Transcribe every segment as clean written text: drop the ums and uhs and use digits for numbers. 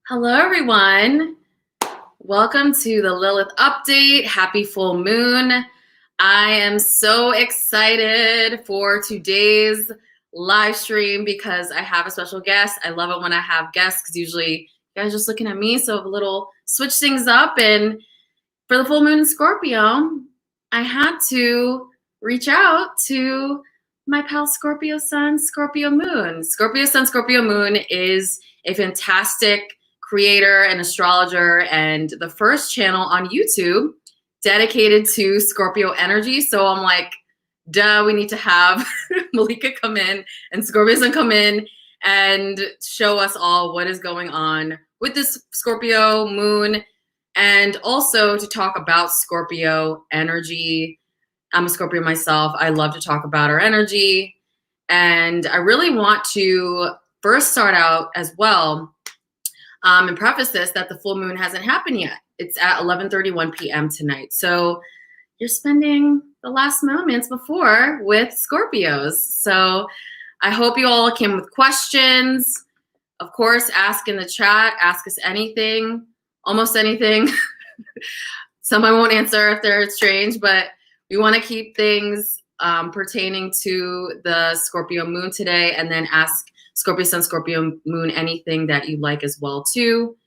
Hello, everyone. Welcome to the Lilith update. Happy full moon. I am so excited for today's live stream because I have a special guest. I love it when I have guests because usually you guys are just looking at me. So a little switch things up. And for the full moon in Scorpio, I had to reach out to my pal Scorpio Sun, Scorpio Moon. Scorpio Sun, Scorpio Moon is a fantastic creator and astrologer and the first channel on YouTube dedicated to Scorpio energy. So I'm like, duh, we need to have Malika come in and Scorpio Sun come in and show us all what is going on with this Scorpio moon and also to talk about Scorpio energy. I'm a Scorpio myself. I love to talk about our energy. And I really want to first start out as well and preface this that the full moon hasn't happened yet. It's at 11:31 p.m. tonight. So you're spending the last moments before with Scorpios. So I hope you all came with questions. Of course, ask in the chat. Ask us anything, almost anything. Some I won't answer if they're strange, but we want to keep things pertaining to the Scorpio moon today, and then ask Scorpio Sun, Scorpio Moon, anything that you like as well too.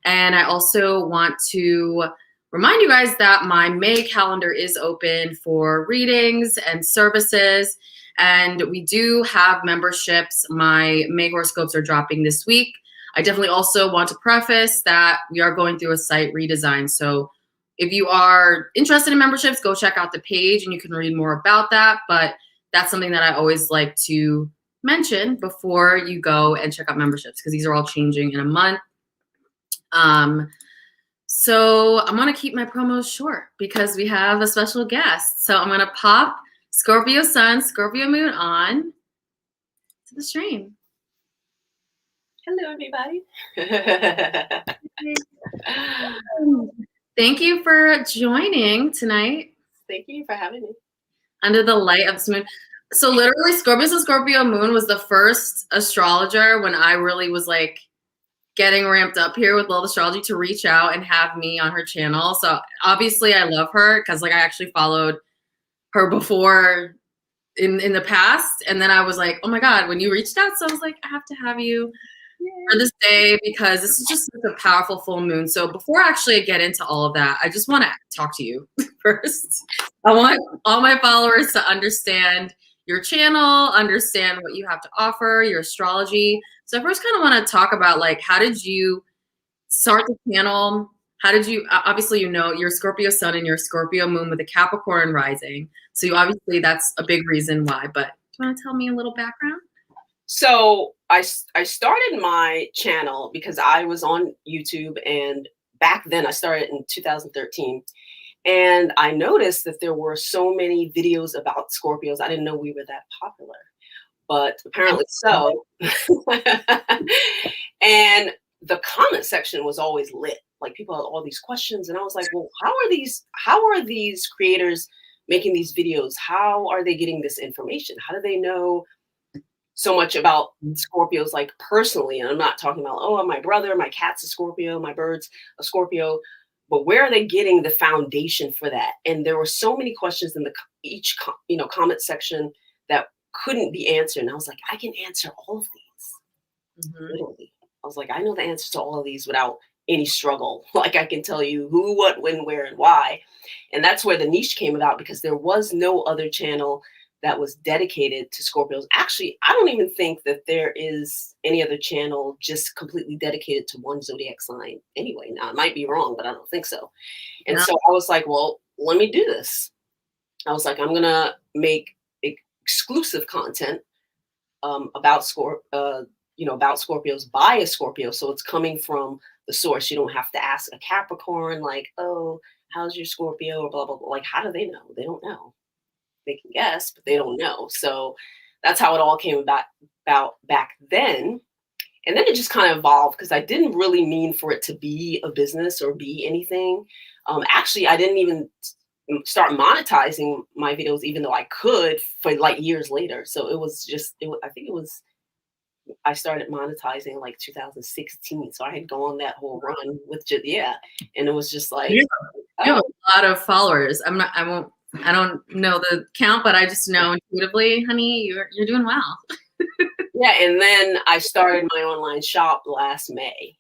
And I also want to remind you guys that my May calendar is open for readings and services. And we do have memberships. My May horoscopes are dropping this week. I definitely also want to preface that we are going through a site redesign. So if you are interested in memberships, go check out the page and you can read more about that. But that's something that I always like to mention before you go and check out memberships because these are all changing in a month. So I'm going to keep my promos short because we have a special guest. So I'm going to pop Scorpio Sun, Scorpio Moon on to the stream. Hello, everybody. Thank you for joining tonight. Thank you for having me. Under the light of the moon. So literally Scorpio and Scorpio Moon was the first astrologer when I really was like getting ramped up here with Lilith Astrology to reach out and have me on her channel. So obviously I love her because like I actually followed her before in the past. And then I was like, oh my God, when you reached out. So I was like, I have to have you for this day because this is just such a powerful full moon. So before actually I get into all of that, I just want to talk to you first. I want all my followers to understand your channel, understand what you have to offer, your astrology. So I first kind of want to talk about like, how did you start the channel? How did you, obviously, you know, you're Scorpio Sun and you're Scorpio Moon with a Capricorn rising. So you obviously, that's a big reason why, but do you want to tell me a little background? So I started my channel because I was on YouTube, and back then I started in 2013. And I noticed that there were so many videos about Scorpios. I didn't know we were that popular, but apparently so. And the comment section was always lit. Like people had all these questions, and I was like, well, how are these creators making these videos? How are they getting this information? How do they know so much about Scorpios, like personally? And I'm not talking about, oh, my brother, my cat's a Scorpio, my bird's a Scorpio. But where are they getting the foundation for that? And there were so many questions in each comment section that couldn't be answered. And I was like, I can answer all of these. Mm-hmm. Literally. I was like, I know the answers to all of these without any struggle. Like I can tell you who, what, when, where, and why. And that's where the niche came about, because there was no other channel that was dedicated to Scorpios. Actually, I don't even think that there is any other channel just completely dedicated to one zodiac sign anyway. Now, I might be wrong, but I don't think so. And so I was like, well, let me do this. I was like, I'm going to make exclusive content about Scorpios by a Scorpio. So it's coming from the source. You don't have to ask a Capricorn, like, oh, how's your Scorpio, or blah, blah, blah. Like, how do they know? They don't know. They can guess, but they don't know. So that's how it all came about back then. And then it just kind of evolved because I didn't really mean for it to be a business or be anything. Actually, I didn't even start monetizing my videos, even though I could, for like years later. So it was just, I think it was I started monetizing like 2016. So I had gone that whole run with just, yeah. And it was just like, You have oh, a lot of followers. I don't know the count, but I just know intuitively, honey, you're doing well. yeah. And then I started my online shop last May.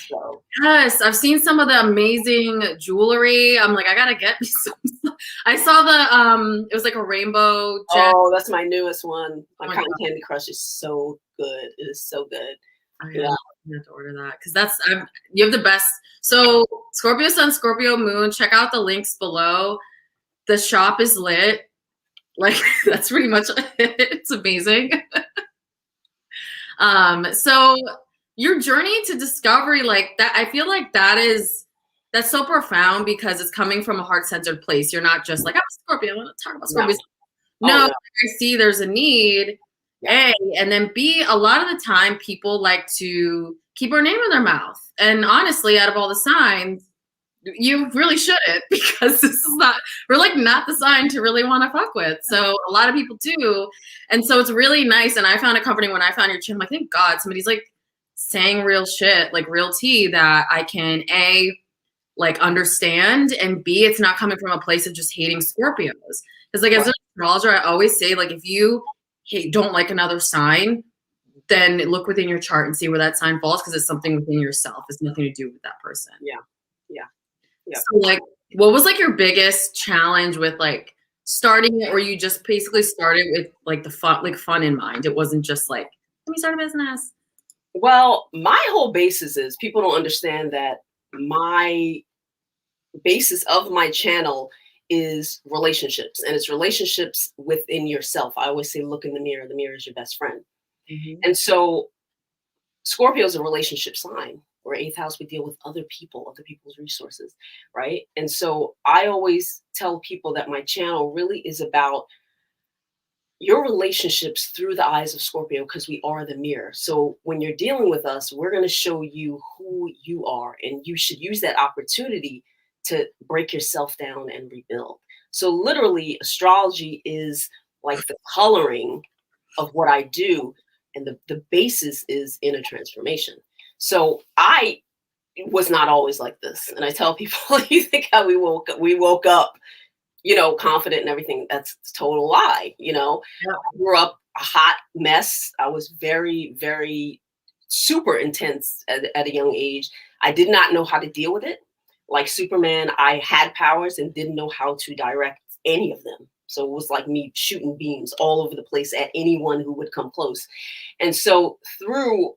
So Yes, I've seen some of the amazing jewelry. I'm like, I gotta get me some. I saw it was like a rainbow gem. oh, that's my newest one. My Oh my cotton God. candy crush is so good. It is so good. Oh, yeah, Yeah. I have to order that because you have the best. So Scorpio Sun, Scorpio Moon. Check out the links below. The shop is lit. Like that's pretty much it. It's amazing. So your journey to discovery, like that, I feel like that's so profound because it's coming from a heart-centered place. You're not just like, I'm a Scorpio, I want to talk about No. Scorpios. Oh, No, no. I see there's a need. Yeah. A, and then B, a lot of the time people like to keep our name in their mouth. And honestly, out of all the signs, you really shouldn't because we're like not the sign to really want to fuck with. So a lot of people do. And so it's really nice. And I found it comforting when I found your channel. Like, thank God somebody's like saying real shit, like real tea that I can A, like understand, and B, it's not coming from a place of just hating Scorpios. Because like as an astrologer, I always say, like, if you don't like another sign, then look within your chart and see where that sign falls because it's something within yourself. It's nothing to do with that person. Yeah. Yeah. Yeah. So like, what was like your biggest challenge with like starting it, or you just basically started with like the fun in mind? It wasn't just like, let me start a business. Well, my whole basis is people don't understand that my basis of my channel is relationships, and it's relationships within yourself. I always say, look in the mirror. The mirror is your best friend. Mm-hmm. And so Scorpio is a relationship sign. Or eighth house, we deal with other people, other people's resources, right? And so I always tell people that my channel really is about your relationships through the eyes of Scorpio, because we are the mirror. So when you're dealing with us, we're going to show you who you are, and you should use that opportunity to break yourself down and rebuild. So literally, astrology is like the coloring of what I do, and the basis is inner transformation. So I was not always like this. And I tell people, you think how we woke up, confident and everything. That's a total lie. Yeah. I grew up a hot mess. I was very, very super intense at a young age. I did not know how to deal with it. Like Superman, I had powers and didn't know how to direct any of them. So it was like me shooting beams all over the place at anyone who would come close. And so through,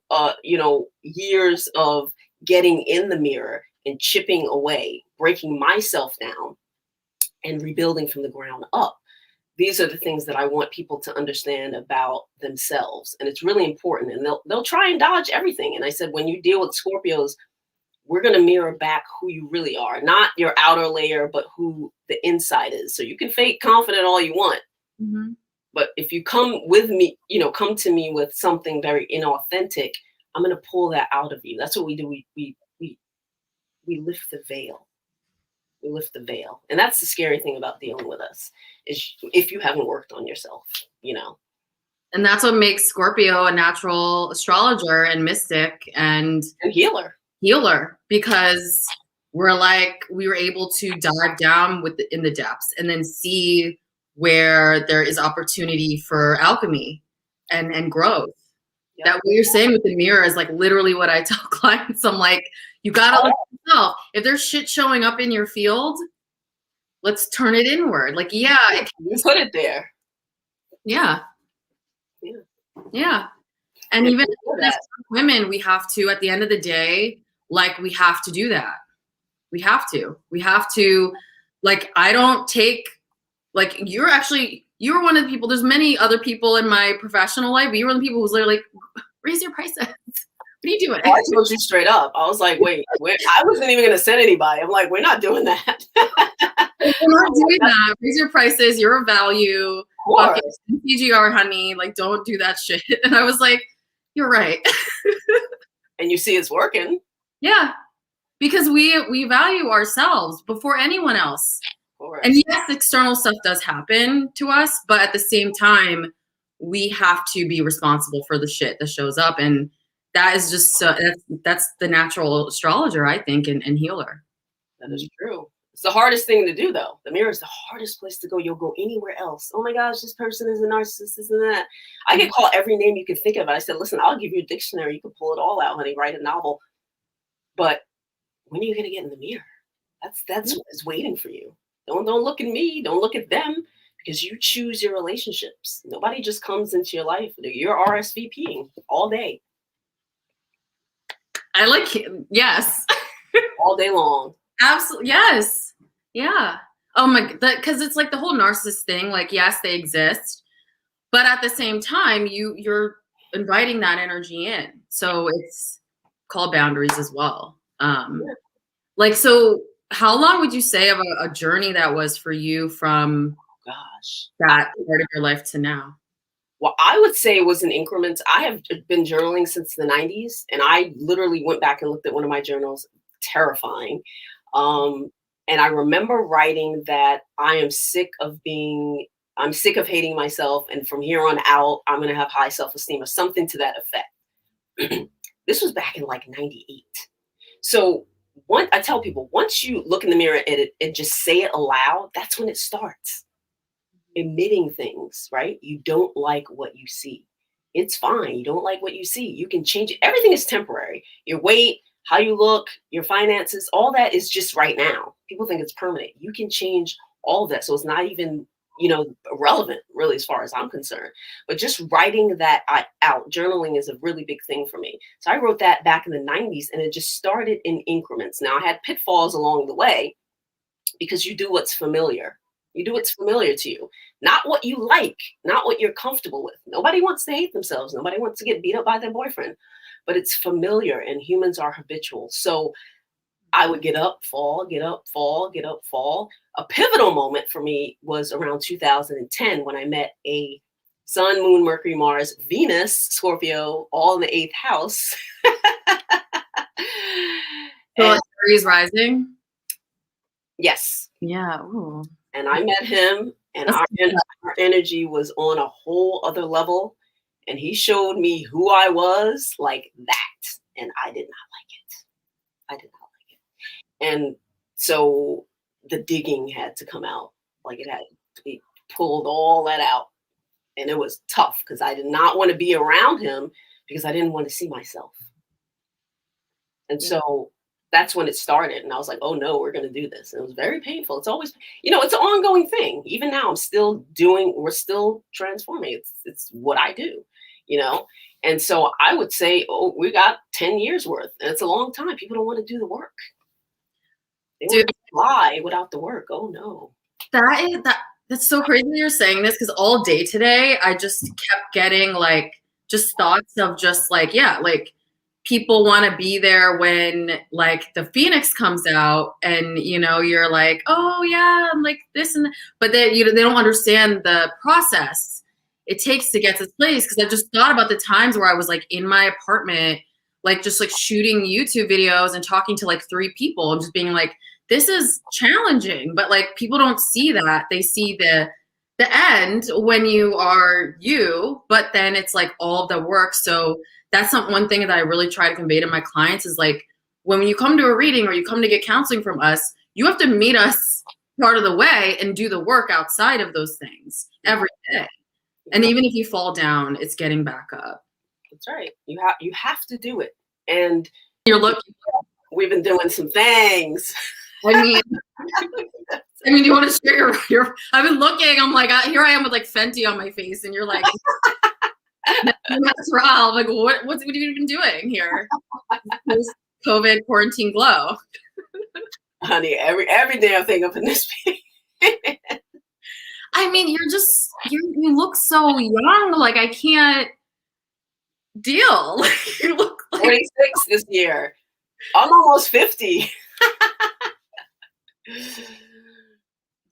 years of getting in the mirror and chipping away, breaking myself down and rebuilding from the ground up, these are the things that I want people to understand about themselves. And it's really important. And they'll try and dodge everything. And I said, when you deal with Scorpios, we're going to mirror back who you really are, not your outer layer, but who the inside is. So you can fake confident all you want. Mm-hmm. But if you come with me, come to me with something very inauthentic, I'm going to pull that out of you. That's what we do. We lift the veil. We lift the veil. And that's the scary thing about dealing with us, is if you haven't worked on yourself, And that's what makes Scorpio a natural astrologer and mystic and healer, because we were able to dive down in the depths and then see where there is opportunity for alchemy and growth. Yep. That what you're saying with the mirror is like literally what I tell clients. I'm like, you gotta look at yourself. If there's shit showing up in your field, let's turn it inward. Like, yeah, you put it there. Yeah. And even as women, we have to, at the end of the day, like, we have to do that. We have to, like, I don't take, like, you were one of the people, there's many other people in my professional life, but you were the people who's literally like, raise your prices. What are you doing? Well, I told you straight up. I was like, wait, I wasn't even going to send anybody. I'm like, we're not doing that. We're not doing that. Raise your prices. You're a value. PGR, honey. Like, don't do that shit. And I was like, you're right. And you see it's working. Yeah. Because we value ourselves before anyone else. And yes, external stuff does happen to us, but at the same time, we have to be responsible for the shit that shows up. And that is just so that's the natural astrologer, I think, and healer. That is true. It's the hardest thing to do, though. The mirror is the hardest place to go. You'll go anywhere else. Oh my gosh, this person is a narcissist, this and that. I get called every name you can think of. I said, listen, I'll give you a dictionary. You can pull it all out, honey. Write a novel. But when are you going to get in the mirror? That's what is waiting for you. Don't look at me. Don't look at them, because you choose your relationships. Nobody just comes into your life. You're RSVPing all day. I like, yes. All day long. Absolutely. Yes. Yeah. Oh my, because it's like the whole narcissist thing. Like, yes, they exist, but at the same time, you're inviting that energy in. So it's called boundaries as well. Like, so how long would you say of a journey that was for you from that part of your life to now? Well, I would say it was in increments. I have been journaling since the 90s, and I literally went back and looked at one of my journals. Terrifying. And I remember writing that I'm sick of hating myself, and from here on out, I'm going to have high self-esteem, or something to that effect. This was back in like 98. So I tell people, once you look in the mirror and just say it aloud, that's when it starts emitting things, right? You don't like what you see. It's fine. You don't like what you see. You can change it. Everything is temporary. Your weight, how you look, your finances, all that is just right now. People think it's permanent. You can change all of that. So it's not even, irrelevant, really, as far as I'm concerned. But just writing that out, journaling is a really big thing for me. So I wrote that back in the 90s, and it just started in increments. Now, I had pitfalls along the way, because you do what's familiar. You do what's familiar to you, not what you like, not what you're comfortable with. Nobody wants to hate themselves. Nobody wants to get beat up by their boyfriend, but it's familiar, and humans are habitual. So I would get up, fall, get up, fall, get up, fall. A pivotal moment for me was around 2010 when I met a Sun, Moon, Mercury, Mars, Venus, Scorpio, all in the 8th house. So Aries rising? Yes. Yeah. Ooh. And I met him, and our energy was on a whole other level. And he showed me who I was like that. And I did not like it. I did not like it. And so the digging had to come out. Like, it had to be pulled all that out. And it was tough, because I did not want to be around him, because I didn't want to see myself. And so that's when it started. And I was like, oh no, we're going to do this. And it was very painful. It's always, it's an ongoing thing. Even now we're still transforming. It's what I do, And so I would say, we got 10 years worth. And it's a long time. People don't want to do the work. They want to fly without the work. Oh no. That's so crazy you're saying this, because all day today, I just kept getting like just thoughts of just like, like people want to be there when like the Phoenix comes out, and you're like, oh yeah, I'm like this and that. But they don't understand the process it takes to get to this place. Because I just thought about the times where I was like in my apartment, like just like shooting YouTube videos and talking to like 3 people and just being like, this is challenging. But like people don't see that. They see the end when you are you, but then it's like all the work. So that's one thing that I really try to convey to my clients is like, when you come to a reading or you come to get counseling from us, you have to meet us part of the way and do the work outside of those things every day. And even if you fall down, it's getting back up. That's right. You have to do it. And you're looking. We've been doing some things. I mean, do you want to share your I've been looking, I'm like, here I am with like Fenty on my face, and you're like, that's Rob. Like, what have you been doing here? This COVID quarantine glow. Honey, every damn thing up in this page. I mean, you look so young. Like, I can't deal. Like, you look like 26 this year. I'm almost 50.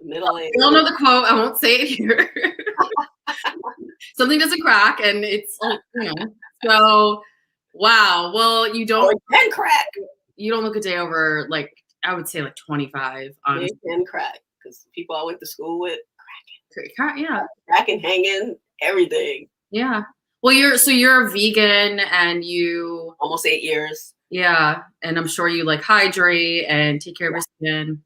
Middle age. I don't know the quote. I won't say it here. Something doesn't crack, and it's So, wow. Well, you don't. It can crack. You don't look a day over, like, I would say like 25. It can crack, because people I went to school with cracking. Yeah. Cracking, hanging, everything. Yeah. Well, you're a vegan and you, Almost 8 years. yeah, and I'm sure you like hydrate and take care of Yeah. your skin.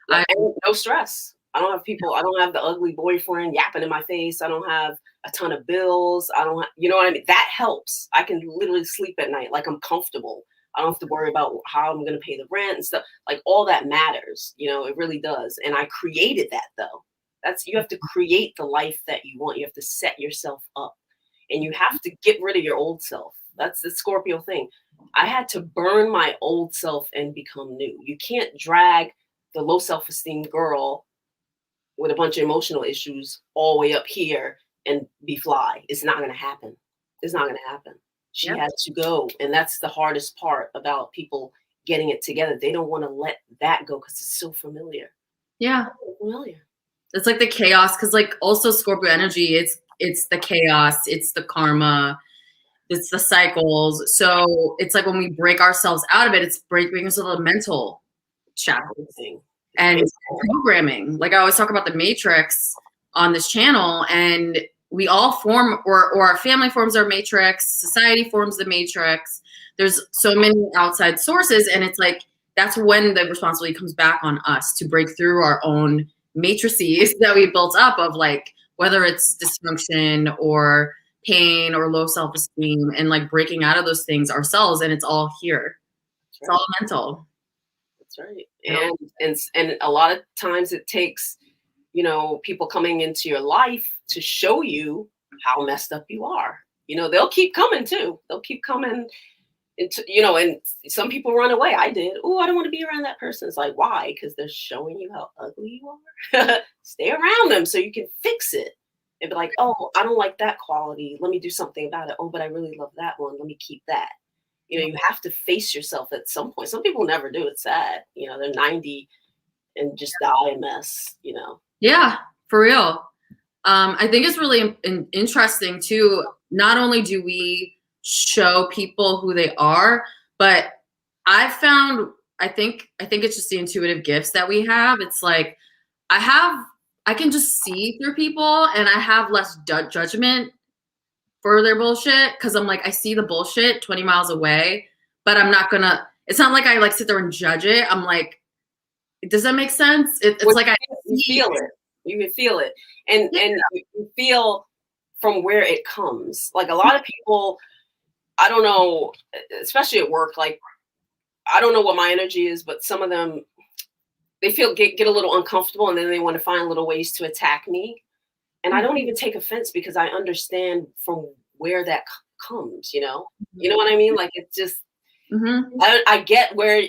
Yeah, I and no stress. I don't have the ugly boyfriend yapping in my face. I don't have a ton of bills. I don't have, you know what I mean? That helps. I can literally sleep at night like I'm comfortable. I don't have to worry about how I'm going to pay the rent and stuff. Like all that matters, you know, it really does. And I created that though. You have to create the life that you want. You have to set yourself up and you have to get rid of your old self. That's the Scorpio thing. I had to burn my old self and become new. You can't drag the low self-esteem girl with a bunch of emotional issues all the way up here and be fly. It's not going to happen. It's not going to happen. She Yep. has to go. And that's the hardest part about people getting it together. They don't want to let that go because it's so familiar. Yeah. So familiar. It's like the chaos, because like also Scorpio energy, it's the chaos, it's the karma, it's the cycles. So it's like when we break ourselves out of it, it's breaking us of the mental shackles and programming. Like I always talk about the matrix on this channel, and we all form, or our family forms our matrix, society forms the matrix. There's so many outside sources, and it's like that's when the responsibility comes back on us to break through our own matrices that we built up of like whether it's dysfunction or pain or low self-esteem, and like breaking out of those things ourselves. And it's all here. It's all mental. That's right. You know? And a lot of times it takes, you know, people coming into your life to show you how messed up you are. You know, they'll keep coming too. They'll keep coming into, you know, and some people run away. I did. Oh, I don't want to be around that person. It's like, why? Because they're showing you how ugly you are. Stay around them so you can fix it. And be like, oh, I don't like that quality. Let me do something about it. Oh, but I really love that one. Let me keep that. You know, you have to face yourself at some point. Some people never do. It's sad. You know, they're 90 and just die a mess, you know. Yeah, for real. I think it's really interesting too. Not only do we show people who they are, but I've found, I think it's just the intuitive gifts that we have. It's like I can just see through people, and I have less judgment for their bullshit, because I'm like, I see the bullshit 20 miles away, but I'm not gonna, it's not like I like sit there and judge it. I'm like, does that make sense? It's Well, like you feel it. You can feel it. And you feel from where it comes. Like a lot of people, I don't know, especially at work, like I don't know what my energy is, but some of them they get a little uncomfortable and then they want to find little ways to attack me. And I don't even take offense because I understand from where that comes, you know? You know what I mean? Like it's just I get where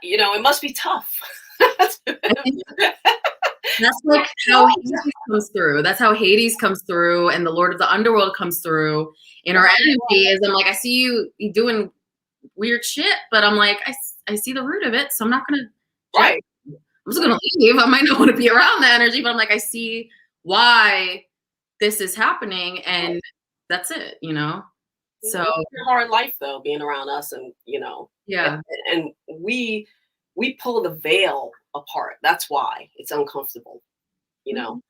you know, it must be tough. That's like how Hades comes through. That's how Hades comes through, and the Lord of the Underworld comes through in our energy. Is I'm like, I see you doing weird shit, but I'm like, I see the root of it, so I'm not gonna. Right. I'm just gonna leave. I might not want to be around that energy, but I'm like, I see why this is happening, and that's it, you know. So it's a hard life though, being around us, and you know, yeah, and we pull the veil apart. That's why it's uncomfortable, you know.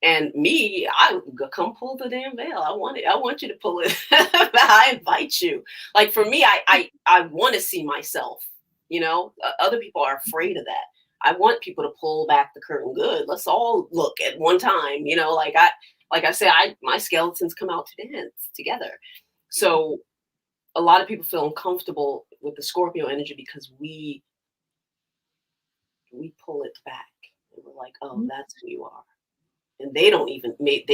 And me, I come pull the damn veil. I want you to pull it. I invite you. Like for me, I want to see myself. You know, other people are afraid of that. I want people to pull back the curtain. Good. Let's all look at one time. You know, like I say, my skeletons come out to dance together. So a lot of people feel uncomfortable with the Scorpio energy because we pull it back. And we're like, oh, that's who you are. And they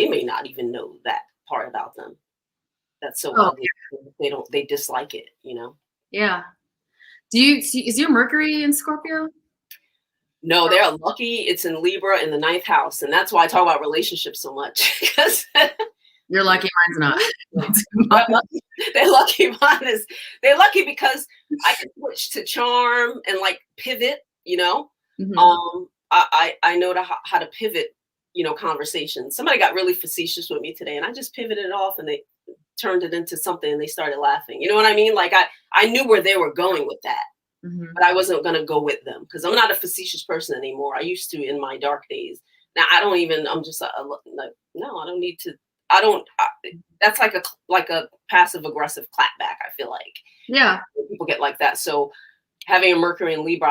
may not even know that part about them. That's so ugly. They dislike it, you know? Yeah. Do you see, is your Mercury in Scorpio? No, they're lucky. It's in Libra in the 9th house. And that's why I talk about relationships so much. Because you're lucky, mine's not. They're lucky. They're lucky because I can switch to charm and like pivot, you know? I know how to pivot, you know, conversations. Somebody got really facetious with me today and I just pivoted it off and they turned it into something and they started laughing. You know what I mean? Like I knew where they were going with that, but I wasn't going to go with them because I'm not a facetious person anymore. I used to in my dark days. Now I'm just like, no, I don't need to. that's like a passive aggressive clapback. I feel like people get like that. So having a Mercury in Libra,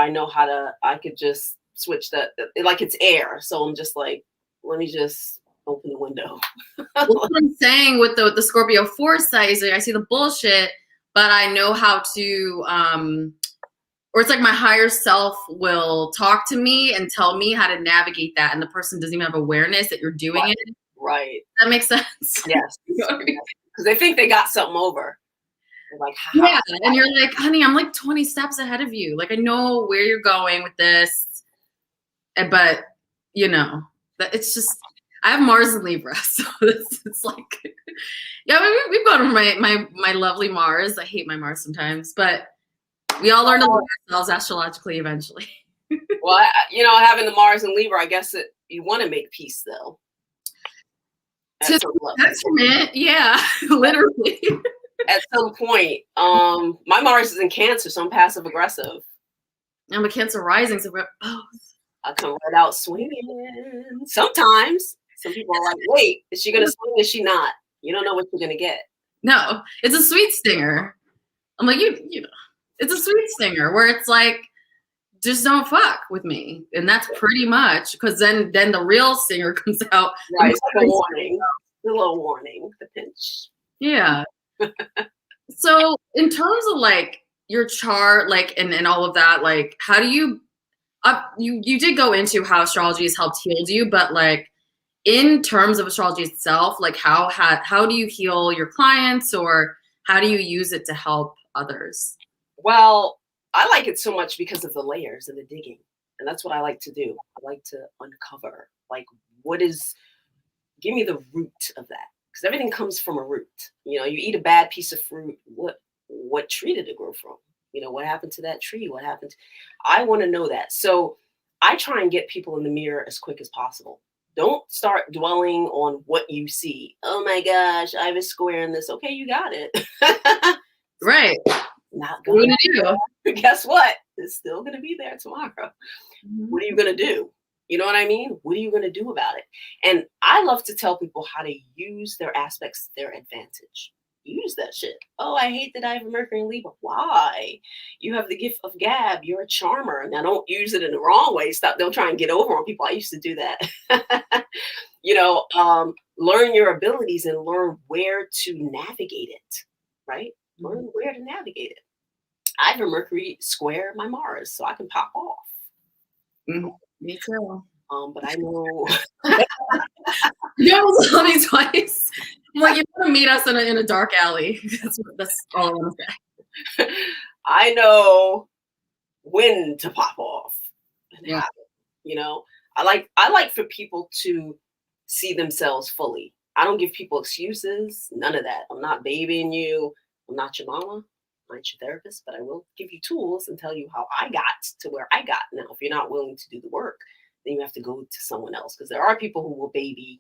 I could just switch that, like it's air. So I'm just like, let me just open the window. Well, what I'm saying with the Scorpio foresight is like, I see the bullshit, but I know how to, or it's like my higher self will talk to me and tell me how to navigate that. And the person doesn't even have awareness that you're doing it. Right. That makes sense. Yes. Because they think they got something over. They're like, yeah. And you're like, honey, I'm like 20 steps ahead of you. Like, I know where you're going with this. But, you know, it's just, I have Mars in Libra. So it's like, yeah, we've got my lovely Mars. I hate my Mars sometimes, but we all learn to love ourselves astrologically eventually. Well, having the Mars in Libra, I guess you want to make peace, though. Detriment, yeah, literally. At some point, my Mars is in Cancer, so I'm passive aggressive. I'm a Cancer rising, so we're both. I come right out swinging. Sometimes some people are like, "Wait, is she gonna swing? Is she not?" You don't know what you're gonna get. No, it's a sweet stinger. I'm like, you know, it's a sweet stinger where it's like, just don't fuck with me, and that's pretty much because then the real stinger comes out. Right, it's like a warning, a little warning, the pinch. Yeah. So in terms of like your chart, like and all of that, like how do you you did go into how astrology has helped heal you, but like in terms of astrology itself, like how do you heal your clients or how do you use it to help others? Well, I like it so much because of the layers and the digging. And that's what I like to do. I like to uncover, like, give me the root of that. Because everything comes from a root. You eat a bad piece of fruit. What tree did it grow from? What happened to that tree? I want to know that. So I try and get people in the mirror as quick as possible. Don't start dwelling on what you see. Oh my gosh, I have a square in this. Okay, you got it. Right. Not going to do. Guess what? It's still going to be there tomorrow. Mm-hmm. What are you going to do? You know what I mean? What are you going to do about it? And I love to tell people how to use their aspects to their advantage. Use that shit. Oh, I hate that I have a Mercury in Libra. Why? You have the gift of gab. You're a charmer. Now, don't use it in the wrong way. Don't try and get over on people. I used to do that. Learn your abilities and learn where to navigate it, right? Learn where to navigate it. I have a Mercury square my Mars, so I can pop off. Mm-hmm. Me too. But I know. You almost told me twice. I'm like, you want to meet us in a dark alley. That's all I want to say. I know when to pop off. And how, I like for people to see themselves fully. I don't give people excuses. None of that. I'm not babying you. I'm not your mama. I'm not your therapist, but I will give you tools and tell you how I got to where I got. Now, if you're not willing to do the work, then you have to go to someone else because there are people who will baby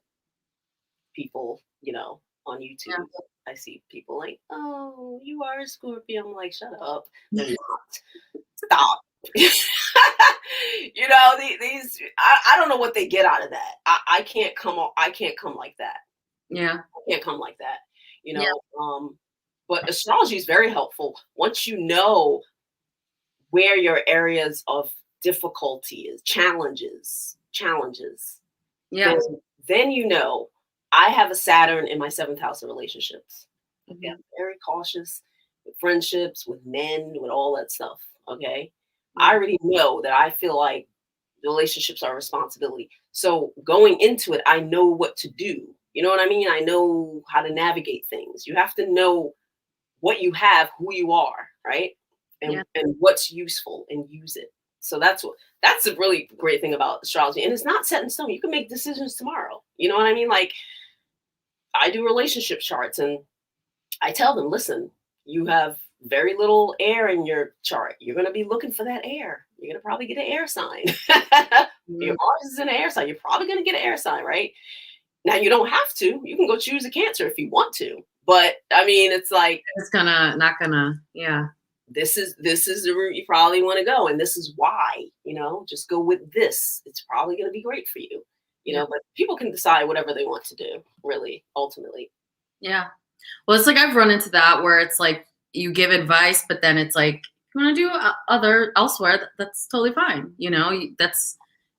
people, on YouTube. Yeah. I see people like, oh, you are a Scorpio. I'm like, shut up. No, you're not. Stop. These, I don't know what they get out of that. I can't come like that. Yeah. I can't come like that. But astrology is very helpful. Once you know where your areas of difficulty is, challenges. Yeah. Then I have a Saturn in my 7th house of relationships. Okay. I'm very cautious with friendships, with men, with all that stuff. Okay. Mm-hmm. I already know that I feel like relationships are a responsibility. So going into it, I know what to do. You know what I mean? I know how to navigate things. You have to know what you have, who you are, right? And what's useful and use it. So that's a really great thing about astrology. And it's not set in stone. You can make decisions tomorrow. You know what I mean? Like I do relationship charts and I tell them, listen, you have very little air in your chart. You're going to be looking for that air. You're going to probably get an air sign. Your Mars is in an air sign. You're probably going to get an air sign, right? Now you don't have to. You can go choose a Cancer if you want to. But I mean, it's like it's not gonna. This is the route you probably want to go, and this is why. Just go with this. It's probably going to be great for you. you know, but people can decide whatever they want to do, really, ultimately. Yeah. Well, it's like I've run into that where it's like you give advice, but then it's like, you want to do elsewhere, that's totally fine. You know, that's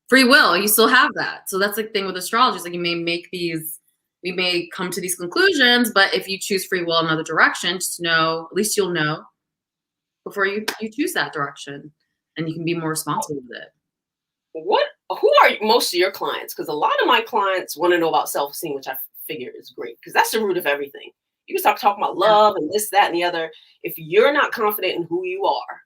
free will. You still have that. So that's the thing with astrology. It's like we may come to these conclusions, but if you choose free will in another direction, just know, at least you'll know before you choose that direction, and you can be more responsible with it. Who are most of your clients? Because a lot of my clients want to know about self-esteem, which I figure is great because that's the root of everything. You can start talking about love and this, that, and the other. If you're not confident in who you are,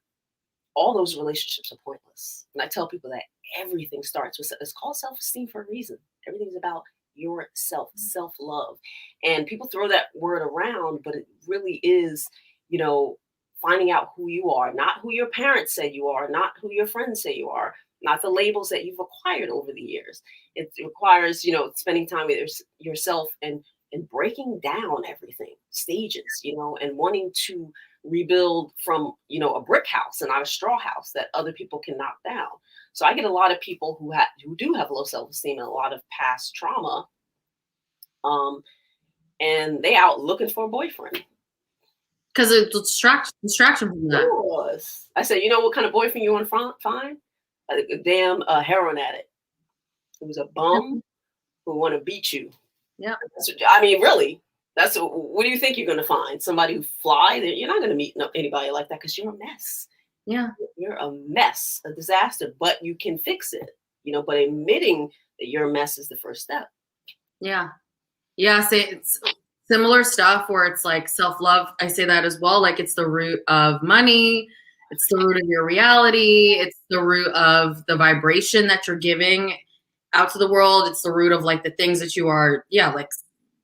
all those relationships are pointless. And I tell people that everything starts with, it's called self-esteem for a reason. Everything's about yourself, self-love. And people throw that word around, but it really is, you know, finding out who you are, not who your parents say you are, not who your friends say you are, not the labels that you've acquired over the years. It requires, you know, spending time with yourself and breaking down everything, stages, you know, and wanting to rebuild from, you know, a brick house and not a straw house that other people can knock down. So I get a lot of people who do have low self-esteem and a lot of past trauma, and they out looking for a boyfriend. Because it's distraction from that. I said, you know what kind of boyfriend you want to find? A damn heroin addict who's a bum who want to beat you. Yeah. I mean, really, what do you think you're going to find? Somebody who fly? You're not going to meet anybody like that because you're a mess. Yeah. You're a mess, a disaster, but you can fix it, you know, but admitting that you're a mess is the first step. Yeah. Yeah. It's similar stuff where it's like self-love. I say that as well. Like it's the root of money. It's the root of your reality. It's the root of the vibration that you're giving out to the world. It's the root of like the things that you are, like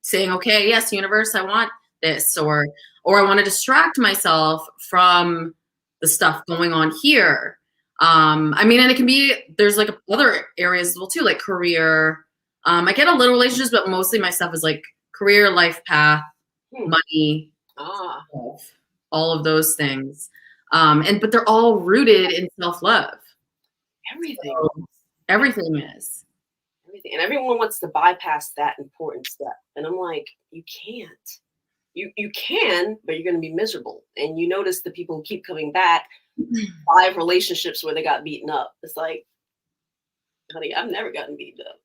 saying, okay, yes, universe, I want this, or I want to distract myself from the stuff going on here. I mean, and it can be, there's like other areas as well too, like career. I get a little relationships, but mostly my stuff is like career, life path, money, all of those things. But they're all rooted in self-love. Everything. So, everything is. Everything. And everyone wants to bypass that important step. And I'm like, you can't. You can, but you're going to be miserable. And you notice the people who keep coming back, 5 relationships where they got beaten up. It's like, honey, I've never gotten beaten up.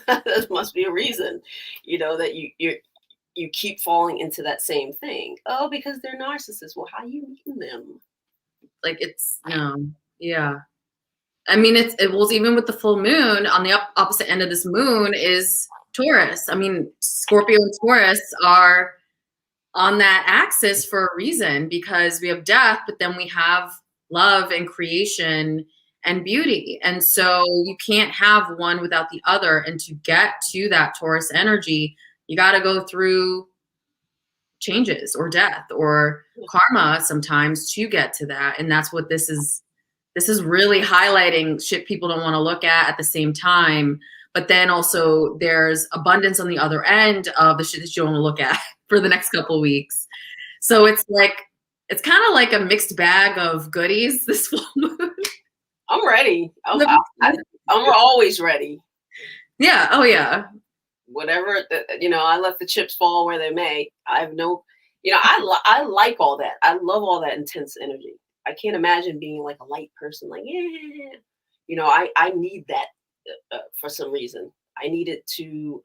There must be a reason, you know, that you keep falling into that same thing. Oh, because they're narcissists. Well, how are you meeting them? Like yeah. I mean, it was even with the full moon on the opposite end of this moon is Taurus. I mean, Scorpio and Taurus are on that axis for a reason because we have death, but then we have love and creation and beauty. And so you can't have one without the other. And to get to that Taurus energy, you got to go through changes or death or karma sometimes to get to that. And that's what this is really highlighting shit people don't want to look at the same time. But then also there's abundance on the other end of the shit that you want to look at for the next couple of weeks. So it's like, it's kind of like a mixed bag of goodies this full moon. I'm ready. I'm always ready. Yeah. Oh yeah. Whatever, you know, I let the chips fall where they may. I have no, you know, I like all that. I love all that intense energy. I can't imagine being like a light person, like, yeah, you know, I need that for some reason. I need it to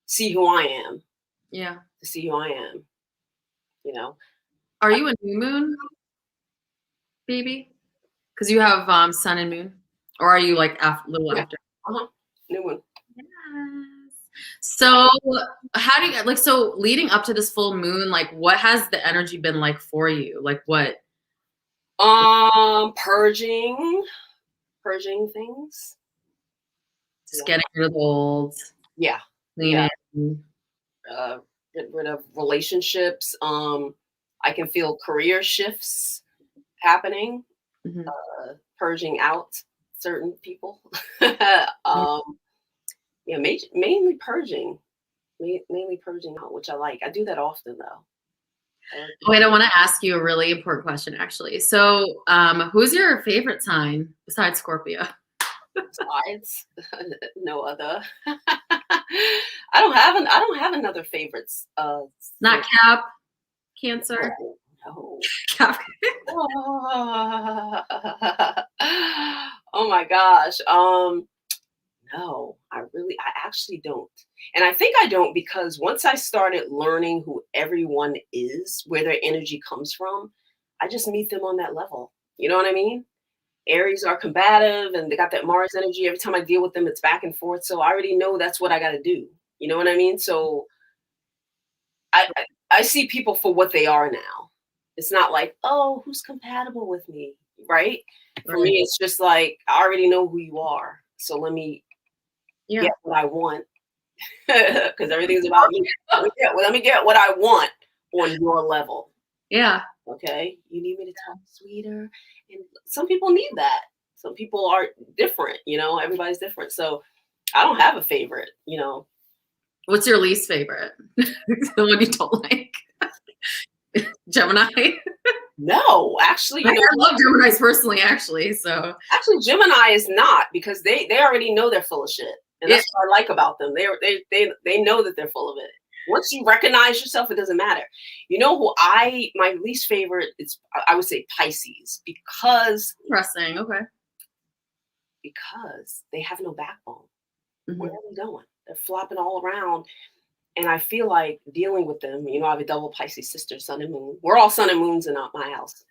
see who I am. Yeah. To see who I am, you know. Are you a new moon, baby? Because you have sun and moon, or are you like a little after? New moon. Yes. So how do you like? So leading up to this full moon, like, what has the energy been like for you? Like what? Purging things. Just getting rid of the old. Yeah. Cleaning. Get rid of relationships. I can feel career shifts happening. Mm-hmm. Purging out certain people. Yeah, mainly purging out, which I like. I do that often though. Wait, I want to ask you a really important question, actually. So, who's your favorite sign besides Scorpio? Besides, no other. I don't have another favorites. Not Cap, Cancer. No. Cap. Oh my gosh. No, I actually don't. And I think I don't because once I started learning who everyone is, where their energy comes from, I just meet them on that level. You know what I mean? Aries are combative and they got that Mars energy. Every time I deal with them, it's back and forth. So I already know that's what I got to do. You know what I mean? So I see people for what they are now. It's not like, oh, who's compatible with me, right? For me, it's just like I already know who you are. So let me get what I want because everything's about me. Let me get what I want on your level. Yeah. Okay. You need me to talk sweeter, and some people need that. Some people are different. You know, everybody's different. So I don't have a favorite. You know. What's your least favorite? The one you don't like? Gemini? No, actually, I love Geminis personally, actually. So actually, Gemini is not because they already know they're full of shit, and that's what I like about them. They know that they're full of it. Once you recognize yourself, it doesn't matter. You know who my least favorite is? I would say Pisces because interesting. Okay. Because they have no backbone. Mm-hmm. Where are they going? They're flopping all around. And I feel like dealing with them, you know, I have a double Pisces sister, sun and moon. We're all sun and moons in my house.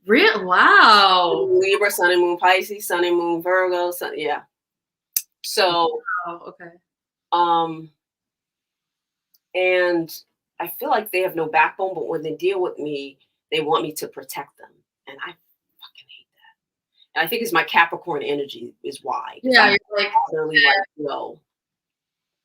Real? Wow. Libra, sun and moon Pisces, sun and moon Virgo, yeah. So, okay. And I feel like they have no backbone, but when they deal with me, they want me to protect them. And I fucking hate that. And I think it's my Capricorn energy is why. Yeah, you're like, literally like, no.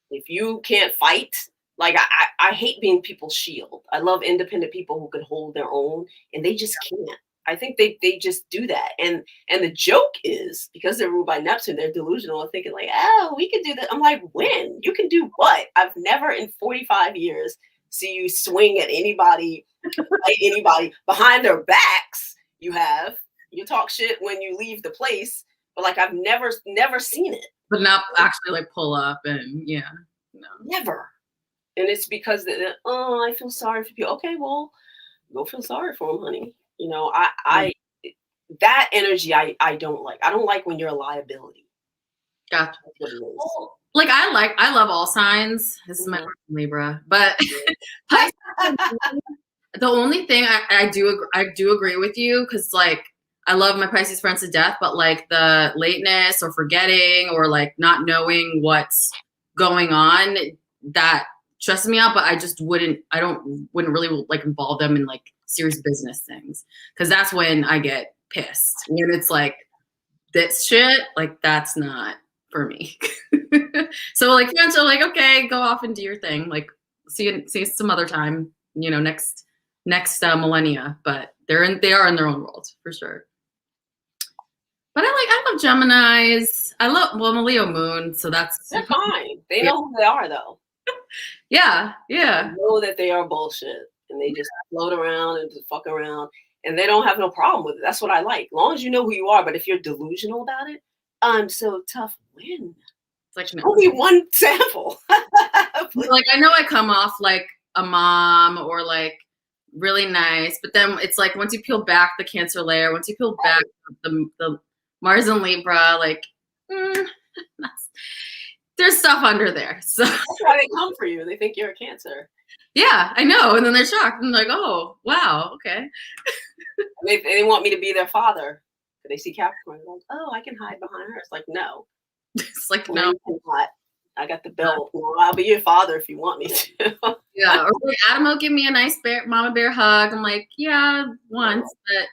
If you can't fight, like I hate being people's shield. I love independent people who can hold their own, and they just can't. I think they just do that. And the joke is because they're ruled by Neptune, they're delusional and thinking like, oh, we can do that. I'm like, when? You can do what? I've never in 45 years see you swing at anybody, fight anybody behind their backs. You talk shit when you leave the place, but like I've never seen it. But not actually like pull up and no. Never. And it's because I feel sorry for people. Okay, well, go feel sorry for them, honey. You know, I that energy I don't like. I don't like when you're a liability. Gotcha. Well, like I love all signs. This is my Libra, but the only thing I do agree with you because like I love my Pisces friends to death, but like the lateness or forgetting or like not knowing what's going on, that stresses me out. But I just wouldn't really like involve them in like serious business things because that's when I get pissed. When it's like this shit, like that's not for me. So like friends are like, okay, go off and do your thing. Like see you some other time, you know, next millennia. But they are in their own world for sure. But I love Geminis. I'm a Leo moon, so they're fine. They know who they are though. Yeah. They know that they are bullshit and they just float around and just fuck around and they don't have no problem with it. That's what I like. As long as you know who you are, but if you're delusional about it, I'm so tough. When? It's like only one sample. Like I know I come off like a mom or like really nice, but then it's like once you peel back the Cancer layer, once you peel back the Mars and Libra, like there's stuff under there. So that's why they come for you. They think you're a Cancer. Yeah, I know. And then they're shocked and like, oh, wow, okay. They want me to be their father. They see Capricorn, like, oh, I can hide behind her. It's like, no. It's like, no. I got the belt. Well, I'll be your father if you want me to. Yeah. Or like, Adam will give me a nice mama bear hug. I'm like, yeah, once, but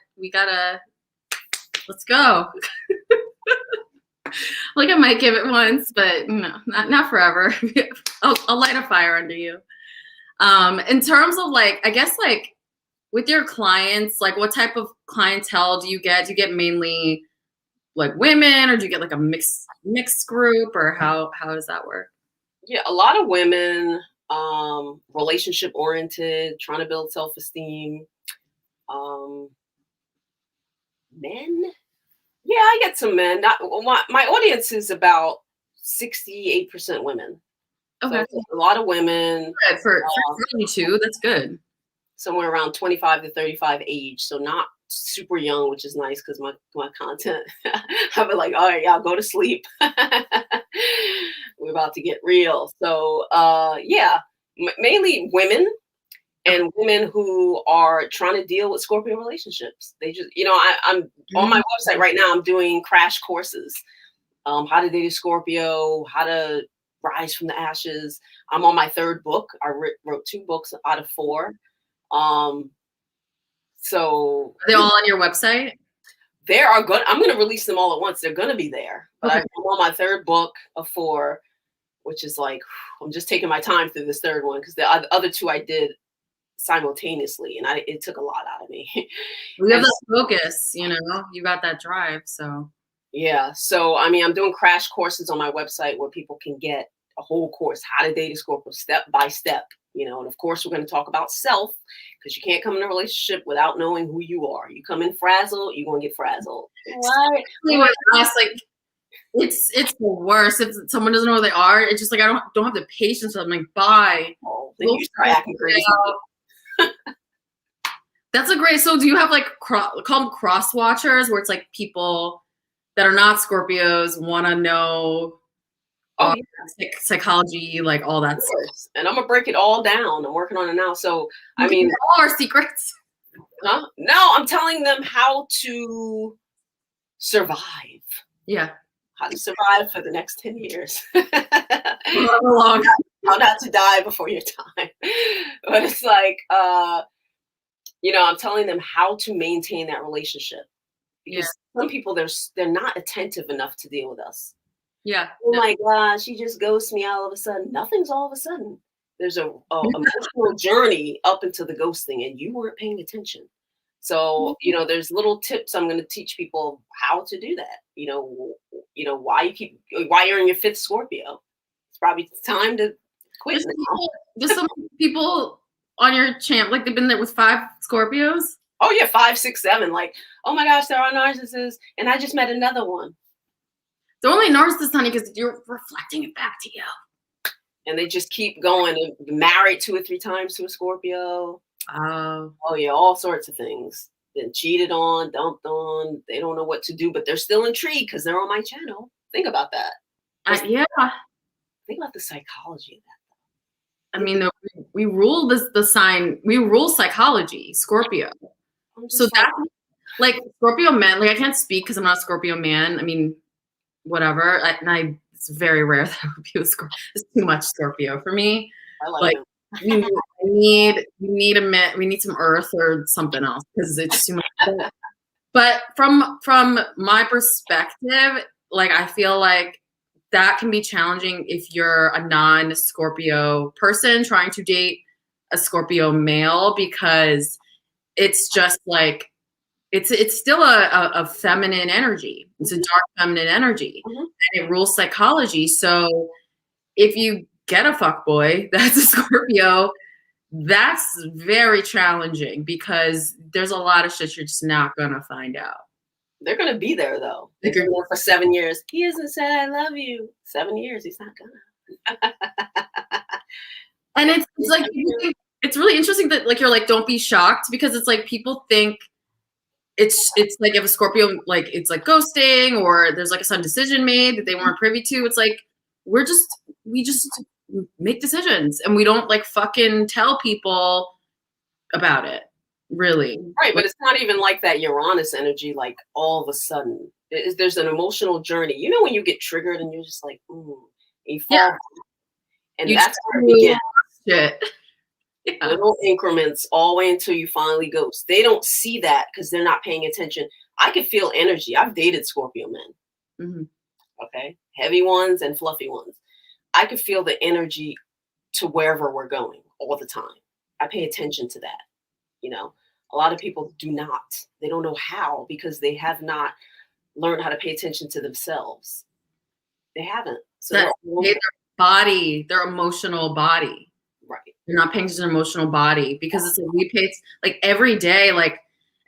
let's go. Like I might give it once, but no, not forever. I'll light a fire under you. In terms of like, I guess like with your clients, like what type of clientele do you get? Do you get mainly like women or do you get like a mixed group or how does that work? Yeah, a lot of women, relationship oriented, trying to build self-esteem. Men, Yeah, I get some men. Not my audience is about 68% women. So Okay. it's a lot of women, Good. For 22, that's good. somewhere around 25 to 35 age. So not super young, which is nice because my content, I've been like, all right, y'all go to sleep. We're about to get real. So yeah, mainly women and women who are trying to deal with Scorpio relationships. They just, I'm on my website right now. I'm doing crash courses, how to date a Scorpio, how to rise from the ashes. I'm on my third book. I wrote 2 books out of 4. Um, so Are they all on your website? I'm going to release them all at once. They're going to be there, but Okay. I'm on my third book of 4, which is like, I'm just taking my time through this third one because the other 2 I did simultaneously, and it took a lot out of me. We have And that focus, you got that drive. So yeah, so I mean, I'm doing crash courses on my website where people can get a whole course, how to date a Scorpio step by step, and of course we're going to talk about self, because you can't come in a relationship without knowing who you are. You come in frazzled, you're going to get frazzled. Why? with us, like it's the worst. If someone doesn't know who they are, it's just like I don't have the patience. I'm like, bye. Oh, then you start acting crazy. That's a great. So do you have like call them cross watchers, where it's like people that are not Scorpios want to know psychology, like all that stuff. And I'm gonna break it all down. I'm working on it now. So I You mean, all our secrets. huh? No, I'm telling them how to survive. Yeah. How to survive for the next 10 years. Long. How not to die before your time. But it's like, I'm telling them how to maintain that relationship. Because some people, they're not attentive enough to deal with us. Yeah. Oh my gosh, she just ghosts me all of a sudden. Nothing's all of a sudden. There's a emotional journey up into the ghosting, and you weren't paying attention. So, there's little tips I'm going to teach people how to do that. Why you're in your 5th Scorpio. It's probably time to quit now. There's some people on your channel, like they've been there with 5 Scorpios. Oh yeah, 5, 6, 7. Like, oh my gosh, there are narcissists, and I just met another one. They're only narcissists, honey, because you're reflecting it back to you. And they just keep going and married 2 or 3 times to a Scorpio. Oh yeah, all sorts of things. Been cheated on, dumped on. They don't know what to do, but they're still intrigued because they're on my channel. Think about that. Yeah. Think about the psychology of that. I mean, we rule the sign. We rule psychology, Scorpio. So that's like Scorpio men. Like I can't speak because I'm not a Scorpio man. I mean, whatever. It's very rare that I would be a Scorpio. It's too much Scorpio for me. I like we need a man. We need some Earth or something else because it's too much. But from my perspective, like I feel like that can be challenging if you're a non-Scorpio person trying to date a Scorpio male, because it's just like it's still a feminine energy. It's a dark feminine energy, and it rules psychology. So if you get a fuckboy that's a Scorpio, that's very challenging because there's a lot of shit you're just not gonna find out. They're gonna be there though. They're gonna work for 7 years. He hasn't said I love you. 7 years, he's not gonna. And it's like it's really interesting that like you're like, don't be shocked, because it's like people think it's like if a Scorpio, like it's like ghosting or there's like a sudden decision made that they weren't privy to. It's like we just make decisions and we don't like fucking tell people about it, really. Right, but it's not even like that Uranus energy, like all of a sudden. There's an emotional journey. You know when you get triggered and you're just like, ooh, and you fall back. And that's where it begins. Shit. Yeah. Little increments all the way until you finally ghost. They don't see that because they're not paying attention. I could feel energy. I've dated Scorpio men. Okay. Heavy ones and fluffy ones. I could feel the energy to wherever we're going all the time. I pay attention to that. A lot of people do not. They don't know how because they have not learned how to pay attention to themselves. They haven't. So their body, their emotional body. Right. You're not paying attention to emotional body because it's like we pay like every day, like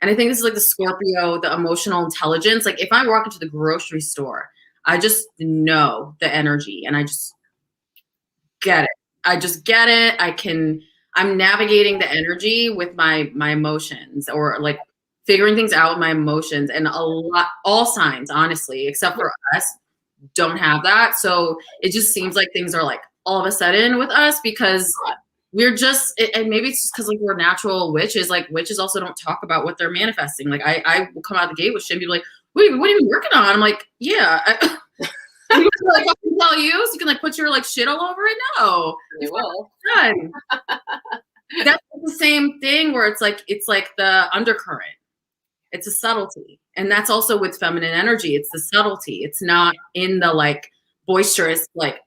And I think this is like the Scorpio, the emotional intelligence. Like if I walk into the grocery store, I just know the energy and I just get it. I just get it. I'm navigating the energy with my emotions, or like figuring things out with my emotions. And all signs, honestly, except for us, don't have that. So it just seems like things are like all of a sudden with us because we're just, and maybe it's just because like we're natural witches. Like witches also don't talk about what they're manifesting. Like I will come out the gate with shit and be like, wait, what are you working on? I'm like, yeah. You like I can tell you, so you can like put your like shit all over it. No, You will. done. That's the same thing where it's like the undercurrent. It's a subtlety, and that's also with feminine energy. It's the subtlety. It's not in the like boisterous like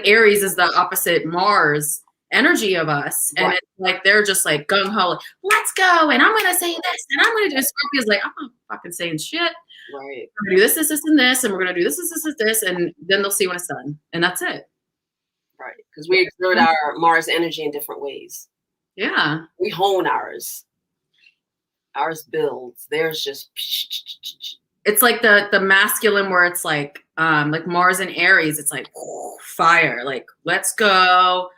Aries is the opposite Mars energy of us, and it's like they're just like gung ho, like, let's go, and I'm gonna say this, and I'm gonna do. Scorpio's like, I'm not fucking saying shit. Right. We're gonna do this, and this, and we're gonna do this, and then they'll see when it's done, and that's it. Right, because we exert our Mars energy in different ways. Yeah, we hone ours. Ours builds. Theirs just. It's like the masculine where it's like Mars and Aries. It's like fire, like let's go,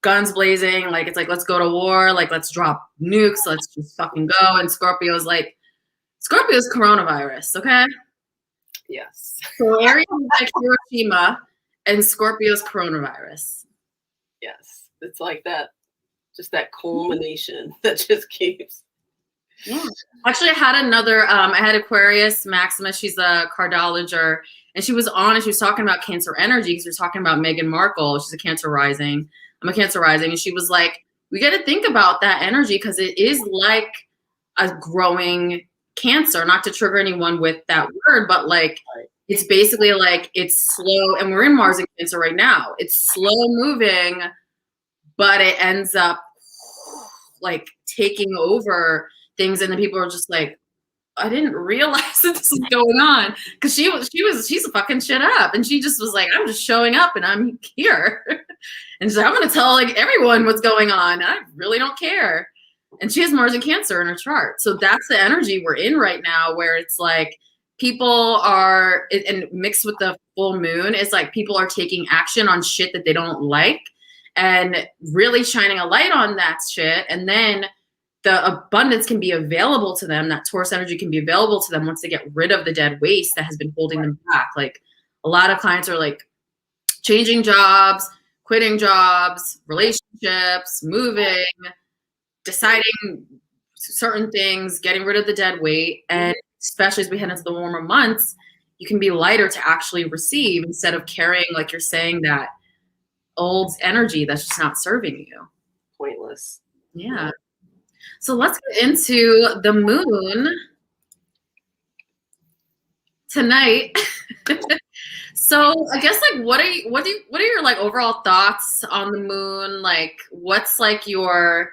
guns blazing. Like it's like let's go to war. Like let's drop nukes. Let's just fucking go. And Scorpio's coronavirus. Okay. Yes. So Aries is like Hiroshima, and Scorpio's coronavirus. Yes, it's like that. Just that culmination that just keeps. Yeah. Actually, I had Aquarius Maximus. She's a cardologer, and she was on and she was talking about Cancer energy because we were talking about Meghan Markle. She's a Cancer rising. I'm a Cancer rising. And she was like, we got to think about that energy because it is like a growing Cancer, not to trigger anyone with that word, but like it's basically like it's slow. And we're in Mars and Cancer right now. It's slow moving, but it ends up like taking over things, and then people are just like, I didn't realize that this was going on because she's fucking shit up, and she just was like, I'm just showing up and I'm here, and she's like, I'm gonna tell like everyone what's going on. I really don't care, and she has Mars and Cancer in her chart, so that's the energy we're in right now, where it's like people are, and mixed with the full moon, it's like people are taking action on shit that they don't like, and really shining a light on that shit, and then the abundance can be available to them. That Taurus energy can be available to them once they get rid of the dead waste that has been holding them back. Like a lot of clients are like changing jobs, quitting jobs, relationships, moving, deciding certain things, getting rid of the dead weight. And especially as we head into the warmer months, you can be lighter to actually receive instead of carrying, like you're saying, that old energy that's just not serving you. Pointless. Yeah. So let's get into the moon tonight. So I guess like what are your like overall thoughts on the moon? Like what's like your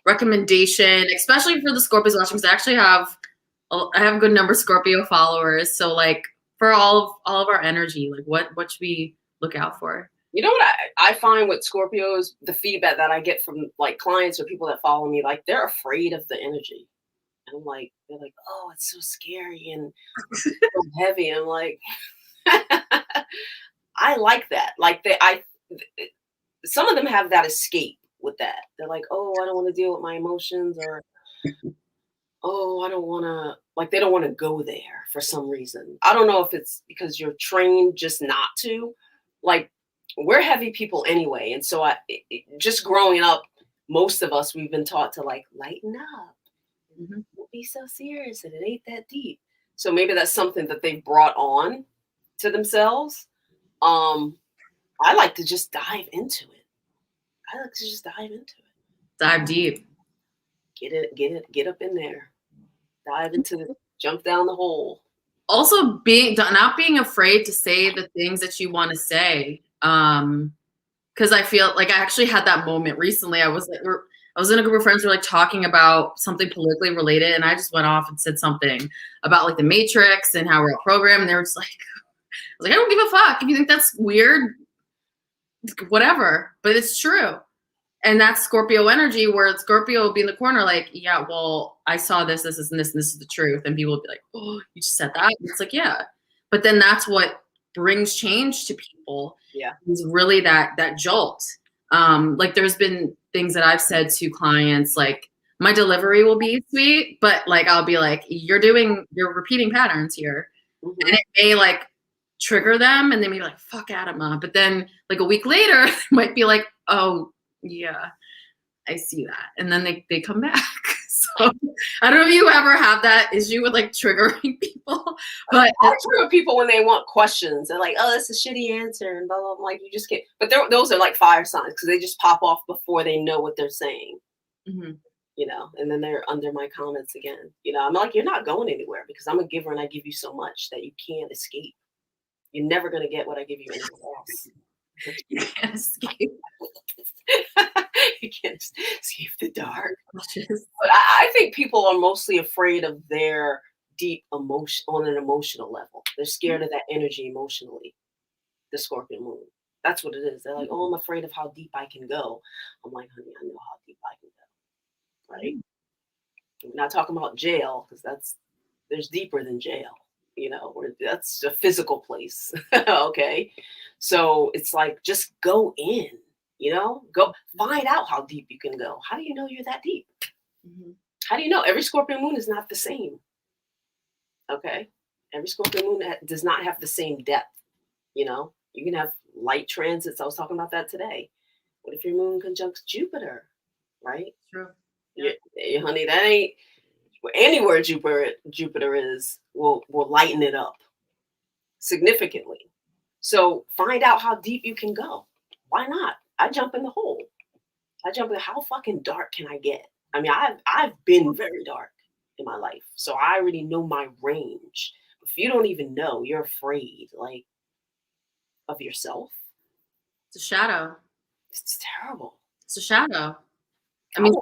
recommendation, especially for the Scorpios watching? Because I have a good number of Scorpio followers. So like for all of our energy, like what should we look out for? You know what I find with Scorpios, the feedback that I get from like clients or people that follow me, like they're afraid of the energy. And I'm like, they're like, oh, it's so scary and so heavy. I'm like, I like that. Like some of them have that escape with that. They're like, oh, I don't want to deal with my emotions, or oh, I don't want to, like they don't want to go there for some reason. I don't know if it's because you're trained just not to. Like, we're heavy people anyway. And so just growing up, most of us, we've been taught to like lighten up. Mm-hmm. Don't be so serious, and it ain't that deep. So maybe that's something that they've brought on to themselves. I like to just dive into it. Dive deep. Get up in there. Dive into it. Jump down the hole. Also not being afraid to say the things that you want to say. Because I feel like I actually had that moment recently. I was in a group of friends who were like talking about something politically related, and I just went off and said something about like the Matrix and how we're all programmed. And they were just like, I was like, I don't give a fuck if you think that's weird, whatever. But it's true. And that's Scorpio energy, where Scorpio will be in the corner like, yeah, well, I saw this, this is, and this is the truth. And people will be like, oh, you just said that? And it's like, yeah. But then that's what brings change to people. Yeah. Is really that jolt. Like there's been things that I've said to clients, like my delivery will be sweet, but like I'll be like, you're repeating patterns here. Mm-hmm. And it may like trigger them and they may be like, fuck Adama. But then like a week later, they might be like, oh, yeah, I see that. And then they come back. So I don't know if you ever have that issue with like triggering people, but I trigger people when they want questions. They're like, oh, that's a shitty answer and blah, blah, blah. Like, you just can't. But those are like fire signs because they just pop off before they know what they're saying. Mm-hmm. You know, and then they're under my comments again. You know, I'm like, you're not going anywhere because I'm a giver and I give you so much that you can't escape. You're never going to get what I give you anywhere else. You can't escape. You can't escape the dark. But I think people are mostly afraid of their deep emotion on an emotional level. They're scared of that energy emotionally, the Scorpio moon. That's what it is. They're like, oh, I'm afraid of how deep I can go. I'm like, honey, I know how deep I can go. Right? We're not talking about jail because there's deeper than jail. You know, that's a physical place. Okay. So it's like, just go in, you know, go find out how deep you can go. How do you know you're that deep? Mm-hmm. How do you know? Every Scorpio moon is not the same. Okay. Every Scorpio moon does not have the same depth. You know, you can have light transits. I was talking about that today. What if your moon conjuncts Jupiter? Right? True. Yeah. Honey, that ain't anywhere Jupiter is will lighten it up significantly. So find out how deep you can go. Why not? I jump in the hole. I jump in. How fucking dark can I get? I mean, I've been very dark in my life, so I already know my range. If you don't even know, you're afraid, like, of yourself. It's a shadow. It's terrible. It's a shadow. I mean,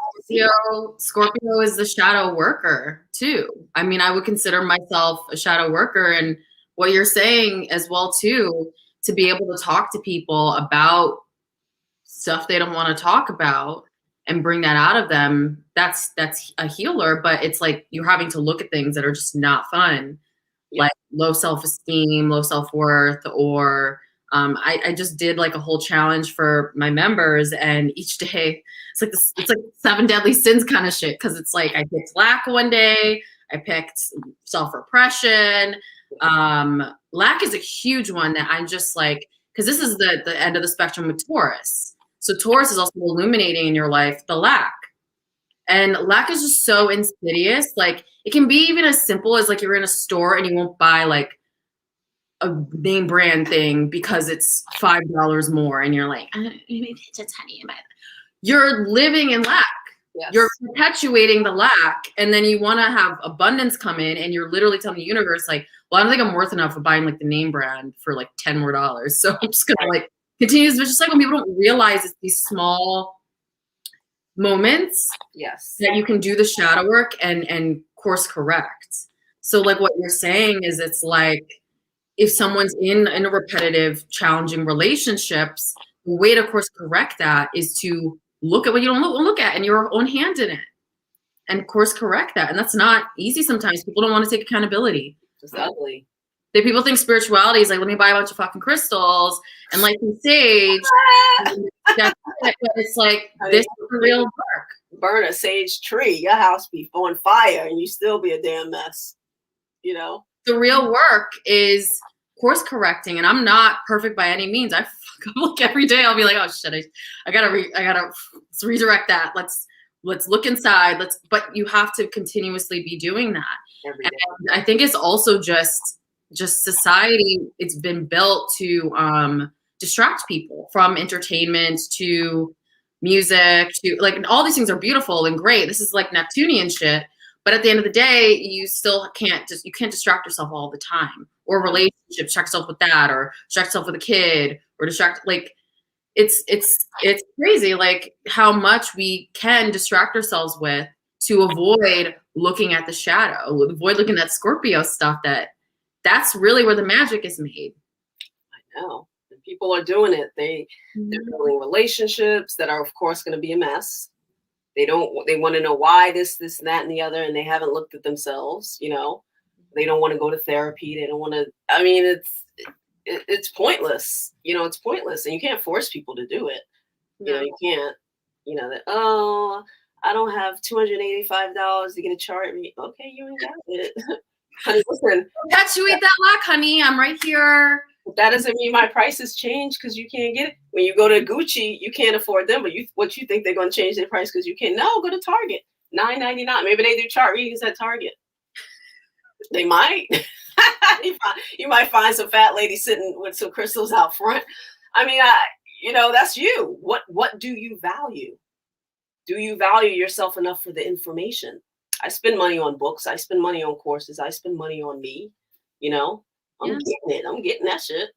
Scorpio is the shadow worker too. I mean, I would consider myself a shadow worker, and what you're saying as well too, to be able to talk to people about stuff they don't want to talk about and bring that out of them. That's a healer, but it's like you're having to look at things that are just not fun, like low self-esteem, low self-worth, or I just did like a whole challenge for my members, and each day it's like 7 deadly sins kind of shit. Cause it's like, I picked lack one day, I picked self-repression. Lack is a huge one that I'm just like, cause this is the end of the spectrum with Taurus. So Taurus is also illuminating in your life the lack. And lack is just so insidious. Like it can be even as simple as like you're in a store and you won't buy like a name brand thing because it's $5 more, and you're like, maybe it's a tiny amount. You're living in lack. Yes. You're perpetuating the lack, and then you want to have abundance come in, and you're literally telling the universe, like, well, I don't think I'm worth enough of buying like the name brand for like $10 more. So I'm just gonna like continue this vicious cycle. People don't realize it's these small moments, yes, that you can do the shadow work and course correct. So like what you're saying is, it's like, if someone's in a repetitive, challenging relationships, the way to course correct that is to look at what you don't look at and your own hand in it and course correct that. And that's not easy sometimes. People don't want to take accountability. It's ugly. People think spirituality is like, let me buy a bunch of fucking crystals and light some sage. That's it. But it's like, this is the real work. Burn a sage tree, your house be on fire and you still be a damn mess, you know? The real work is course correcting, and I'm not perfect by any means. I look every day. I'll be like, oh shit, I gotta let's redirect that. Let's look inside. But you have to continuously be doing that. Every day. And I think it's also just society. It's been built to distract people from entertainment to music to like, and all these things are beautiful and great. This is like Neptunian shit. But at the end of the day, you still can't distract yourself all the time, or relationships, distract yourself with that, or distract yourself with a kid, or like it's crazy, like how much we can distract ourselves with to avoid looking at the shadow, avoid looking at Scorpio stuff. That's really where the magic is made. I know. And People are doing it. They're building relationships that are, of course, going to be a mess. They want to know why this, that, and the other, and they haven't looked at themselves. You know, they don't want to go to therapy. They don't want to. I mean, it's pointless. You know, it's pointless, and you can't force people to do it. You know, you can't. You know that. Oh, I don't have $285 to get a chart. Okay, you ain't got it. Honey, listen. Perpetuate that luck, honey. I'm right here. That doesn't mean my prices change because you can't get it. When you go to Gucci, you can't afford them, but what you think they're going to change their price because you can't? No, go to Target, $9.99. Maybe they do chart readings at Target. They might. You might find some fat lady sitting with some crystals out front. I mean, you know, that's you. What do you value? Do you value yourself enough for the information? I spend money on books. I spend money on courses. I spend money on me. You know, I'm getting it. I'm getting that shit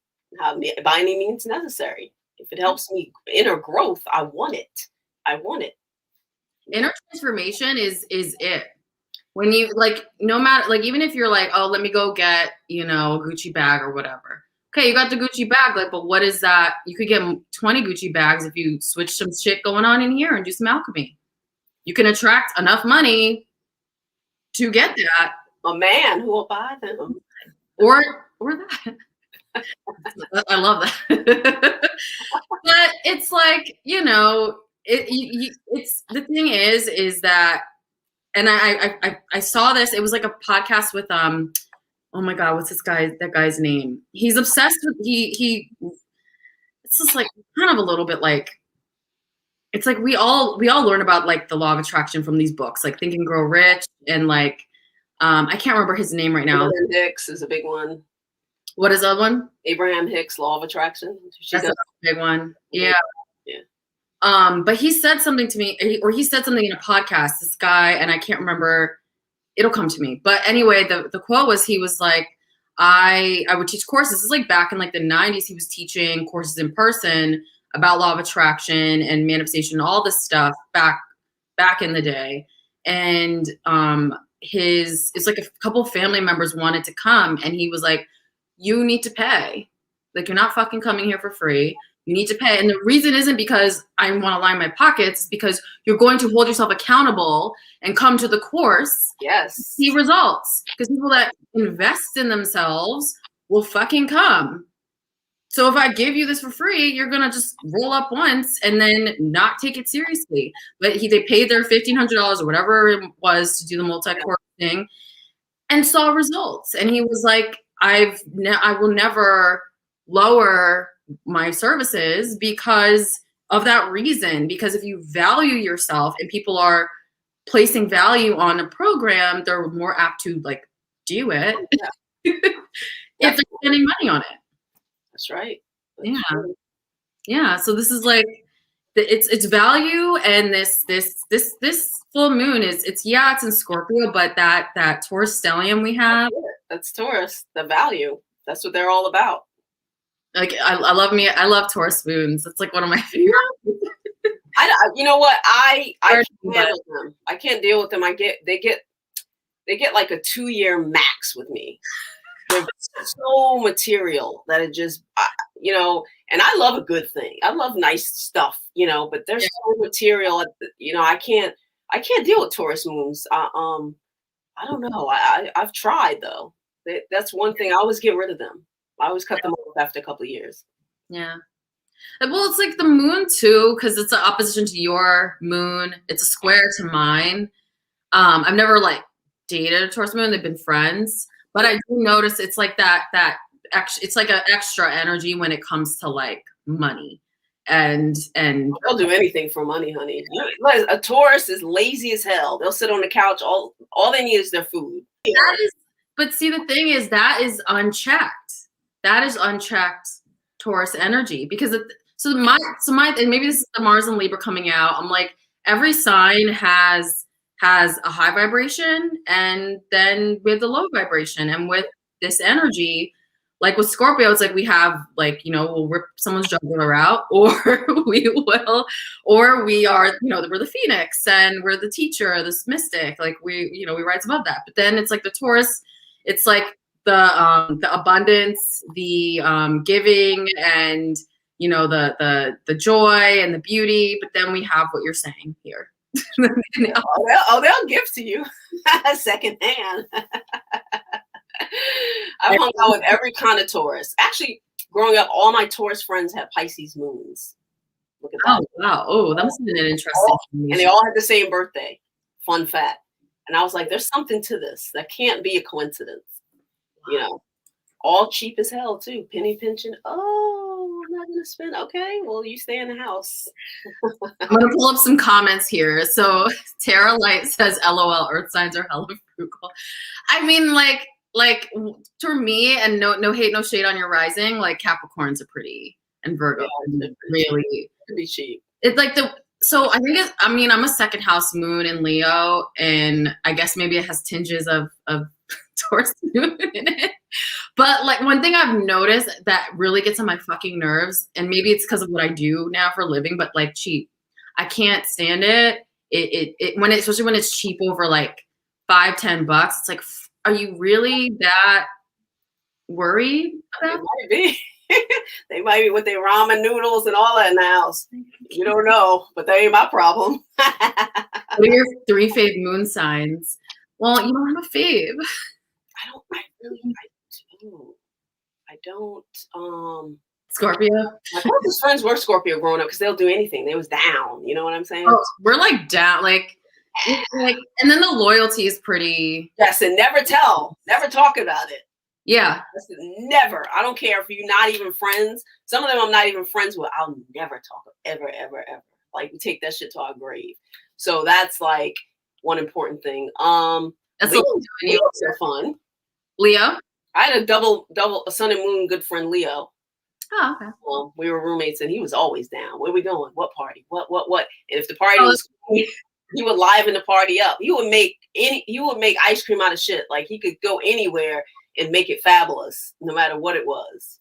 by any means necessary. If it helps me inner growth, I want it. I want it. Inner transformation is it. When you like, no matter, like, even if you're like, oh, let me go get, you know, a Gucci bag or whatever. Okay, you got the Gucci bag, like, but what is that? You could get 20 Gucci bags if you switch some shit going on in here and do some alchemy. You can attract enough money to get that. A man who will buy them. Or that. I love that. But it's like, you know, it's the thing is that, and I saw this, it was like a podcast with oh my God, what's that guy's name? He's obsessed with it's just like kind of a little bit like, it's like we all learn about like the law of attraction from these books, like Think and Grow Rich, and like I can't remember his name right now. Abraham Hicks is a big one. What is that one? Abraham Hicks, Law of Attraction. That's a big one. Yeah. Yeah. But he said something to me, or he said something in a podcast, this guy, and I can't remember. It'll come to me. But anyway, the quote was, he was like, I would teach courses. This is like back in like the 90s. He was teaching courses in person about law of attraction and manifestation, all this stuff back in the day. And it's like a couple of family members wanted to come, and he was like, you need to pay. Like, you're not fucking coming here for free. You need to pay. And the reason isn't because I want to line my pockets, it's because you're going to hold yourself accountable and come to the course. Yes. See results. Because people that invest in themselves will fucking come. So if I give you this for free, you're going to just roll up once and then not take it seriously. But they paid their $1,500 or whatever it was to do the multi-course thing and saw results. And he was like, I will never lower my services because of that reason. Because if you value yourself and people are placing value on a program, they're more apt to like do it if they're spending money on it. That's right. That's true. Yeah. So this is like it's value, and this full moon it's in Scorpio, but that Taurus stellium we have. That's Taurus. The value. That's what they're all about. Like I love Taurus moons. It's like one of my favorite. You know what? I can't handle them. I can't deal with them. They get like a 2-year max with me. They're so material that it just, you know, and I love a good thing. I love nice stuff, you know, but they're so material. You know, I can't deal with Taurus moons. I don't know. I've tried though. That's one thing. I always get rid of them. I always cut them off after a couple of years. Yeah. Well, it's like the moon too, because it's an opposition to your moon. It's a square to mine. I've never like dated a Taurus moon. They've been friends. But I do notice it's like that it's like an extra energy when it comes to like money, and they'll do anything for money, honey. A Taurus is lazy as hell. They'll sit on the couch. All they need is their food. But see, the thing is that is unchecked. That is unchecked Taurus energy, because and maybe this is the Mars and Libra coming out. I'm like, every sign has a high vibration, and then with the low vibration. And with this energy, like with Scorpio, it's like we have like, you know, we'll rip someone's jugular out, or we are, you know, we're the Phoenix and we're the teacher, this mystic, like we rise above that. But then it's like the Taurus, it's like the abundance, the giving, and the joy and the beauty. But then we have what you're saying here. They'll give to you secondhand. I've hung out with every kind of Taurus. Actually, growing up, all my Taurus friends had Pisces moons. Look at that. Oh, wow. Oh, that must have been an interesting. And they all had the same birthday. Fun fact. And I was like, there's something to this. That can't be a coincidence. Wow. All cheap as hell, too. Penny pinching. Oh, I'm not going to spend. Okay, well, you stay in the house. I'm going to pull up some comments here. So Tara Light says, LOL, earth signs are hella frugal. I mean, like for me, and no hate, no shade on your rising, like Capricorns are pretty, and Virgo really could be cheap. It's like so I think I'm a second house moon in Leo, and I guess maybe it has tinges of Taurus moon in it. But like one thing I've noticed that really gets on my fucking nerves, and maybe it's because of what I do now for a living, but like cheap. I can't stand it. Especially when it's cheap over like $5-10. It's like, are you really that worried about it? They might be with their ramen noodles and all that in the house. You don't know, but that ain't my problem. What are your 3 fave moon signs? Well, you don't have a fave. I don't. Scorpio. My closest friends were Scorpio growing up because they'll do anything. They was down. You know what I'm saying? Oh, we're like down, like, and then the loyalty is pretty. Yes, and never talk about it. Yeah. Never. I don't care if you're not even friends. Some of them I'm not even friends with. I'll never talk ever. Like we take that shit to our grave. So that's like one important thing. That's Leo's so fun. Leo? I had a double a sun and moon good friend Leo. Oh, okay. Well, we were roommates and he was always down. Where we going? What party? What? And if the party was cool, he would liven the party up. He would make ice cream out of shit. Like he could go anywhere and make it fabulous, no matter what it was,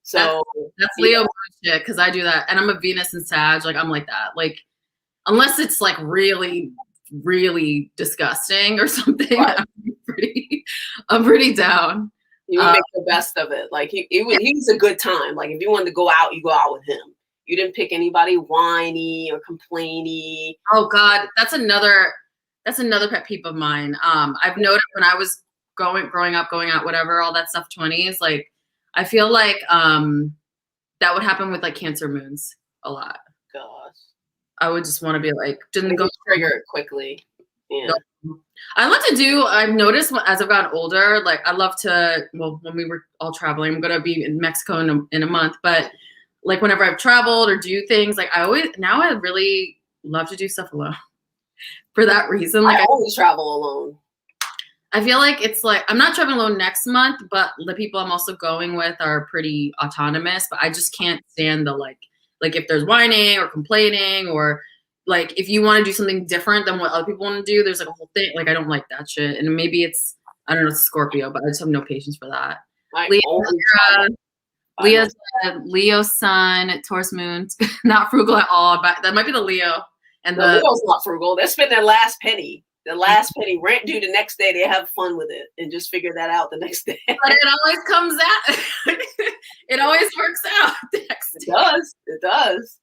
So that's Leo shit, because I do that, and I'm a Venus and Sag. Like I'm like that. Like unless it's like really, really disgusting or something, right. I'm pretty down. You would make the best of it. Like he was a good time. Like if you wanted to go out, you go out with him. You didn't pick anybody whiny or complainy. Oh God, that's another pet peeve of mine. I've noticed when I was growing up, going out, whatever, all that stuff, 20s, like I feel like that would happen with like Cancer moons a lot. Gosh. I would just want to be like, didn't go trigger it quickly. Yeah. I've noticed as I've gotten older, like I love to, well, when we were all traveling, I'm going to be in Mexico in a month, but like whenever I've traveled or do things, like I really love to do stuff alone for that reason. Like I always travel alone. I feel like it's like, I'm not traveling alone next month, but the people I'm also going with are pretty autonomous, but I just can't stand the like if there's whining or complaining, or like if you want to do something different than what other people want to do, there's like a whole thing. Like I don't like that shit. And maybe it's, I don't know, it's Scorpio, but I just have no patience for that. Leo's Leo sun, Taurus moon, not frugal at all, but that might be the Leo. And the Leo's not frugal. They spend their last penny. The last penny, rent due the next day. They have fun with it and just figure that out the next day. But it always comes out. It always works out the next day. It does.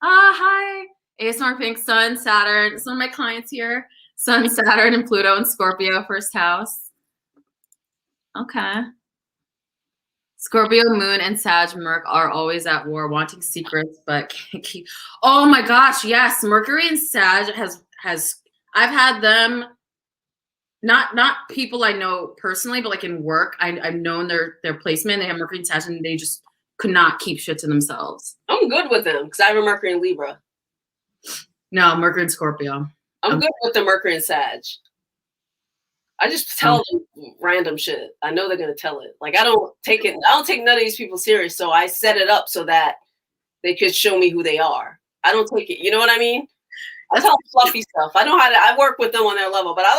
Hi. ASMR Pink, Sun, Saturn. Some of my clients here. Sun, Saturn, and Pluto and Scorpio, first house. Okay. Scorpio, Moon, and Sag, Merc are always at war, wanting secrets, but can't keep. Oh my gosh, yes. Mercury and Sag has I've had them, not people I know personally, but like in work, I've known their placement. They have Mercury and Sag, and they just could not keep shit to themselves. I'm good with them because I have a Mercury in Libra. No, Mercury and Scorpio. I'm good with the Mercury and Sag. I just tell them random shit. I know they're gonna tell it. Like I don't take none of these people serious, so I set it up so that they could show me who they are. I don't take it. You know what I mean? I tell fluffy stuff. I know I work with them on their level, but I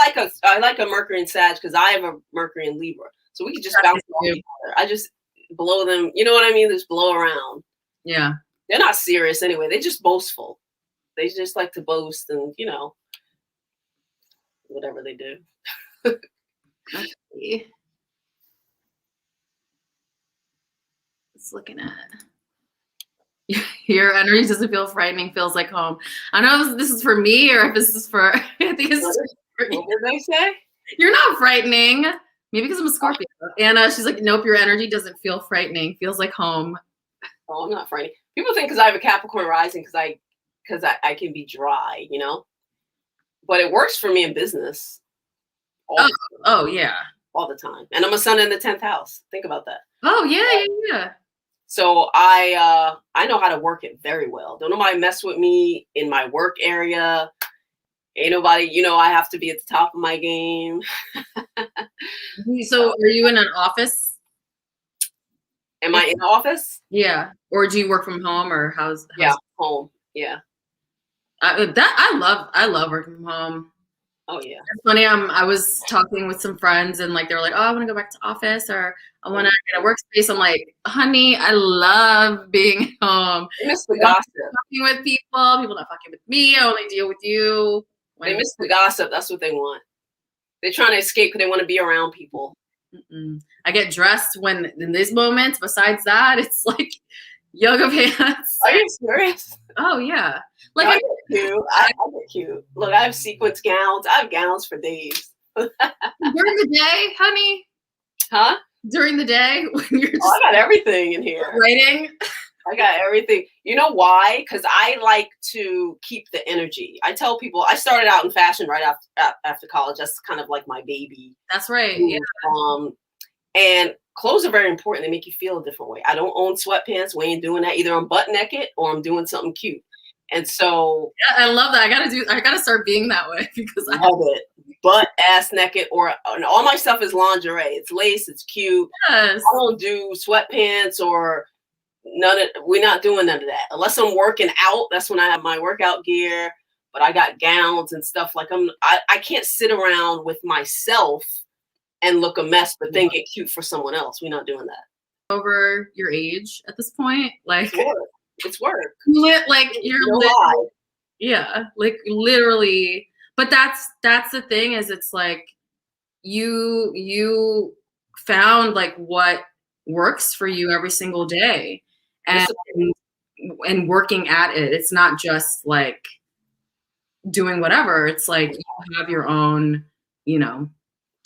like a Mercury and Sag because I have a Mercury in Libra, so we can just bounce off each other. I just blow them. You know what I mean? Just blow around. Yeah. They're not serious anyway. They're just boastful. They just like to boast and whatever they do. Let's see. Just looking at it. Your energy doesn't feel frightening, feels like home. I don't know if this is for me or if this is for, I think it's for you. What did they say? You're not frightening. Maybe because I'm a Scorpio. And she's like, nope, your energy doesn't feel frightening, feels like home. Oh, I'm not frightening. People think because I have a Capricorn rising, because I can be dry, you know? But it works for me in business. Oh, yeah. All the time. And I'm a sun in the 10th house. Think about that. Oh, yeah. So I know how to work it very well. Don't nobody mess with me in my work area. Ain't nobody, you know, I have to be at the top of my game. So are you in an office? Am I in the office? Yeah. Or do you work from home, or how's Yeah, home. Yeah. I love working from home. Oh yeah. It's funny. I was talking with some friends, and like they were like, "Oh, I want to go back to office, or I want to get a workspace." I'm like, "Honey, I love being home. They miss the gossip. Talking with people not fucking with me. I only deal with you." They miss the gossip. That's what they want. They're trying to escape because they want to be around people. I get dressed when in these moments. Besides that, it's like yoga pants. Are you serious? Oh yeah. Like, I get cute. I get cute. Look, I have sequence gowns. I have gowns for days. During the day, honey? Huh? During the day when you're just I got everything in here. writing? I got everything. You know why? Because I like to keep the energy. I tell people, I started out in fashion right after college. That's kind of like my baby. That's right. Yeah. And clothes are very important. They make you feel a different way. I don't own sweatpants. We ain't doing that. Either I'm butt naked or I'm doing something cute. And so yeah, I love that. I gotta start being that way, because I love it. Butt ass naked, and all my stuff is lingerie. It's lace, it's cute. Yes. I don't do sweatpants or we're not doing none of that. Unless I'm working out, that's when I have my workout gear. But I got gowns and stuff. Like I can't sit around with myself and look a mess, but then get cute for someone else. We're not doing that. Over your age at this point, like it's work. Like you're yeah, like literally. But that's the thing, is it's like you found like what works for you every single day, and working at it. It's not just like doing whatever. It's like you have your own, you know,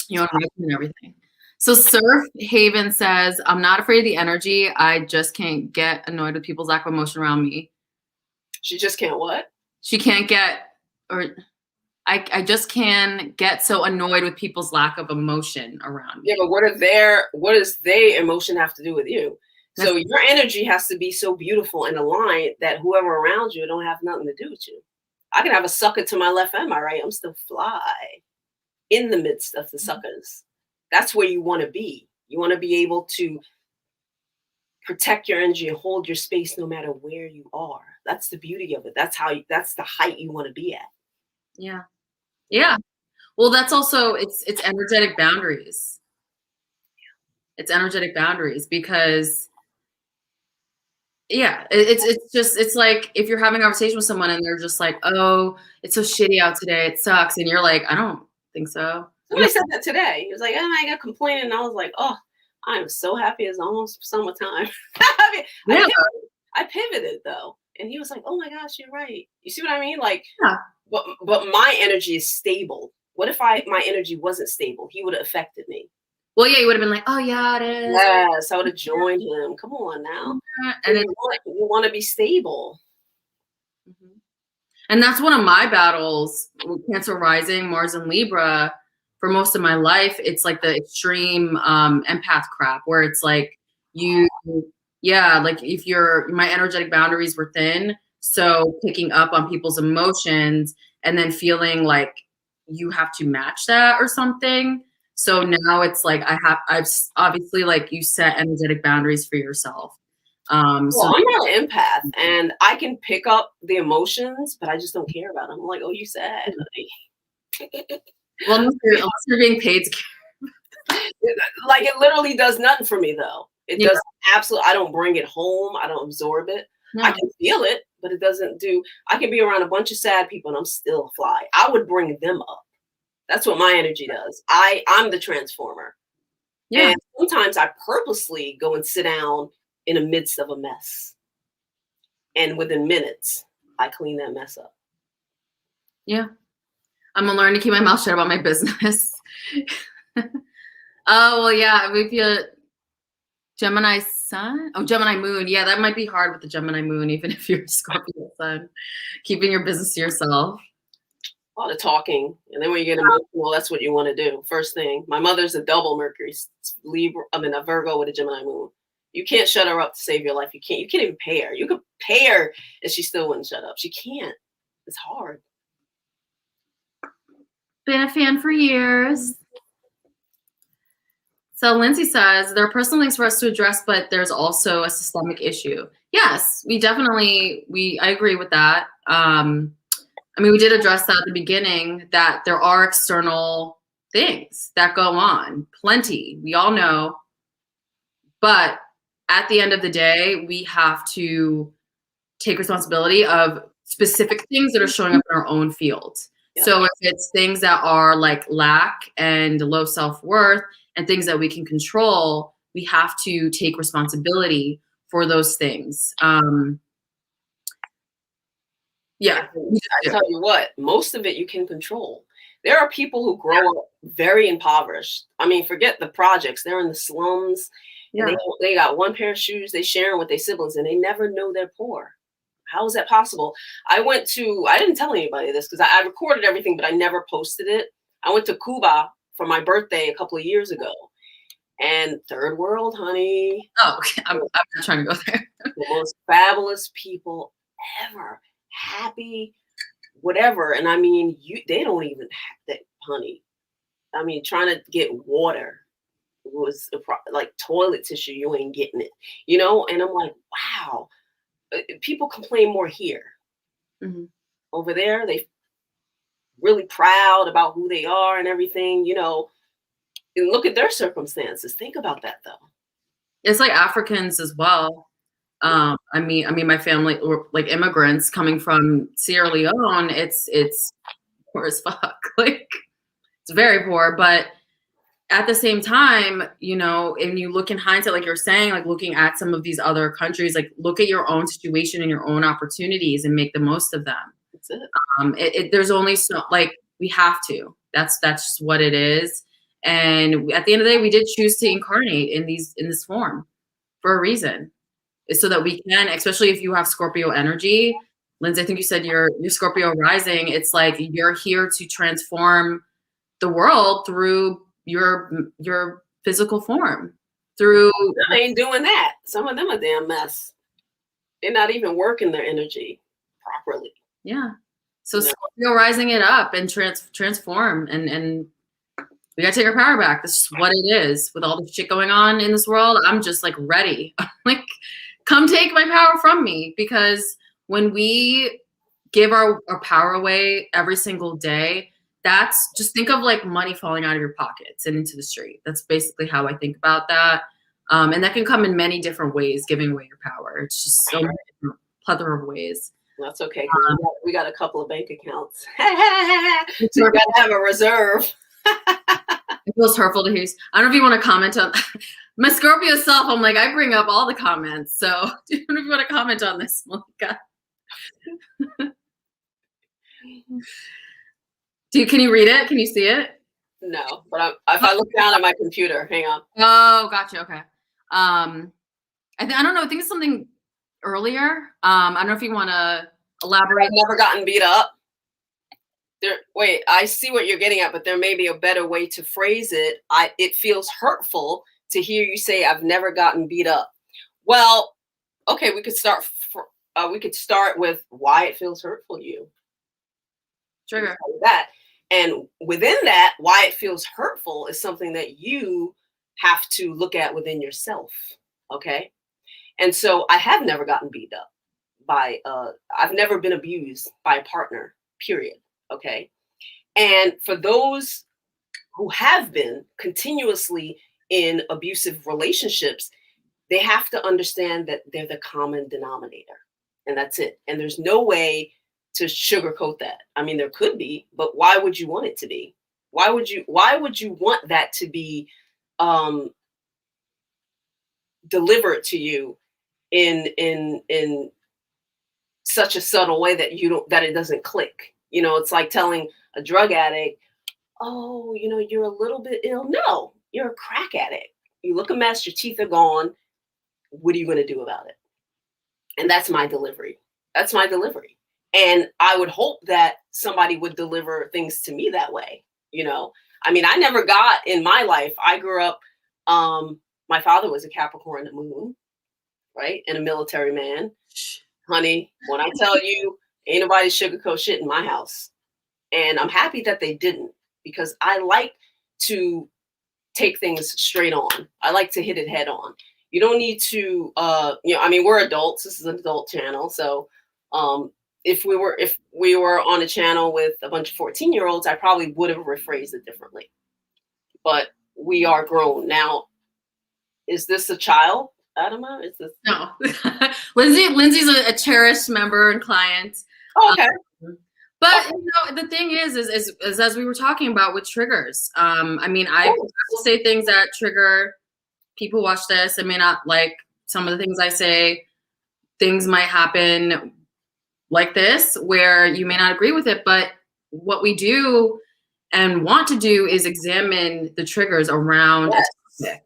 your own life and everything. So Surf Haven says, I'm not afraid of the energy. I just can't get annoyed with people's lack of emotion around me. She just can't what? She can't get, or I just can get so annoyed with people's lack of emotion around me. Yeah, but what does their emotion have to do with you? So your energy has to be so beautiful and aligned that whoever around you don't have nothing to do with you. I can have a sucker to my left and my right. I'm still fly in the midst of the suckers. That's where you want to be. You want to be able to protect your energy and hold your space no matter where you are. That's the beauty of it. That's the height you want to be at. Yeah. Yeah. Well, that's also, it's energetic boundaries. It's energetic boundaries, because yeah, it's like if you're having a conversation with someone and they're just like, oh, it's so shitty out today, it sucks. And you're like, I don't think so. Somebody said that today. He was like, oh, I got complaining. And I was like, oh, I'm so happy it's almost summertime. I pivoted though. And he was like, oh my gosh, you're right. You see what I mean? Like, yeah. But my energy is stable. What if my energy wasn't stable? He would have affected me. Well, yeah, you would have been like, oh yeah, it is. Yes, I would have joined him. Come on now. And you want to be stable. Mm-hmm. And that's one of my battles with Cancer rising, Mars and Libra. For most of my life, it's like the extreme empath crap, where it's like like if my energetic boundaries were thin, so picking up on people's emotions and then feeling like you have to match that or something. So now it's like I've obviously, like you, set energetic boundaries for yourself. So I'm not an empath, and I can pick up the emotions, but I just don't care about them. I'm like, oh, you sad. Well, unless you're being paid to care. Like, it literally does nothing for me though. It does absolutely. I don't bring it home. I don't absorb it. No. I can feel it, but it doesn't do. I can be around a bunch of sad people and I'm still fly. I would bring them up. That's what my energy does. I'm the transformer. Yeah. And sometimes I purposely go and sit down in the midst of a mess. And within minutes, I clean that mess up. Yeah. I'm gonna learn to keep my mouth shut about my business. Oh, well, yeah. If you Gemini sun? Oh, Gemini moon. Yeah, that might be hard with the Gemini moon, even if you're a Scorpio sun. Keeping your business to yourself. A lot of talking. And then when you get emotional, that's what you want to do. First thing. My mother's a double Mercury, a Virgo with a Gemini moon. You can't shut her up to save your life. You can't even pay her. You could pay her and she still wouldn't shut up. She can't. It's hard. Been a fan for years. So Lindsay says, there are personal things for us to address, but there's also a systemic issue. Yes, I agree with that. We did address that at the beginning, that there are external things that go on. Plenty, we all know. But at the end of the day, we have to take responsibility of specific things that are showing up in our own field. Yeah. So if it's things that are like lack and low self-worth and things that we can control, we have to take responsibility for those things. Yeah. I tell you what, most of it you can control. There are people who grow up very impoverished. Forget the projects. They're in the slums. Yeah. And they got one pair of shoes they share with their siblings and they never know they're poor. How is that possible? I didn't tell anybody this because I recorded everything, but I never posted it. I went to Cuba for my birthday a couple of years ago. And third world, honey. Oh, okay. I'm not trying to go there. The most fabulous people ever. Happy, whatever. And they don't even have that, honey. Trying to get water was like toilet tissue, you ain't getting it, And I'm like, wow. People complain more here. Mm-hmm. Over there, they really proud about who they are and everything, And look at their circumstances. Think about that, though. It's like Africans as well. My family were like immigrants coming from Sierra Leone. It's poor as fuck. Like, it's very poor, but at the same time, and you look in hindsight, like you're saying, like looking at some of these other countries, like look at your own situation and your own opportunities and make the most of them. That's it. There's only so, like, we have to. That's just what it is. And at the end of the day, we did choose to incarnate in this form for a reason. It's so that we can, especially if you have Scorpio energy, Lindsay, I think you said you're Scorpio rising. It's like you're here to transform the world through your physical form. Through I ain't doing that. Some of them are damn mess. They're not even working their energy properly. Yeah. So Scorpio rising it up and transform and we gotta take our power back. This is what it is. With all the shit going on in this world, I'm just like ready. Like, come take my power from me. Because when we give our power away every single day, just think of like money falling out of your pockets and into the street. That's basically how I think about that. And that can come in many different ways, giving away your power. It's just so many different plethora of ways. That's okay. We got a couple of bank accounts. So we got to have a reserve. It feels hurtful to hear. I don't know if you want to comment on my Scorpio self. I'm like, I bring up all the comments. So I don't know if you want to comment on this, Malika. Can you read it? Can you see it? No, but if I look down at my computer, hang on. Oh, gotcha. Okay. I don't know. I think it's something earlier. I don't know if you want to elaborate. I've never gotten beat up. Wait, I see what you're getting at, but there may be a better way to phrase it. It feels hurtful to hear you say I've never gotten beat up. Well, okay, we could start. We could start with why it feels hurtful to you. Trigger that. And within that, why it feels hurtful is something that you have to look at within yourself. Okay. And so I have never gotten beat up I've never been abused by a partner, period. Okay. And for those who have been continuously in abusive relationships, they have to understand that they're the common denominator. And that's it. And there's no way to sugarcoat that. There could be, but why would you want it to be? Why would you want that to be delivered to you in such a subtle way that it doesn't click? You know, it's like telling a drug addict, oh, you know, you're a little bit ill. No, you're a crack addict. You look a mess, your teeth are gone. What are you going to do about it? And that's my delivery. That's my delivery. And I would hope that somebody would deliver things to me that way. You know, I mean, I never got in my life. I grew up, my father was a Capricorn the moon, right? And a military man. Honey, when I tell you, ain't nobody sugarcoat shit in my house. And I'm happy that they didn't, because I like to take things straight on. I like to hit it head on. You don't need to, you know, I mean, we're adults. This is an adult channel. So if we were on a channel with a bunch of 14-year-olds, I probably would have rephrased it differently. But we are grown. Now, is this a child, Adama? Is this? No. Lindsay's a cherished member and client. Oh, okay. But you know, the thing is as we were talking about with triggers. I mean, I will say things that trigger people. Watch this. I may not like some of the things I say. Things might happen like this where you may not agree with it, but what we do and want to do is examine the triggers around a topic.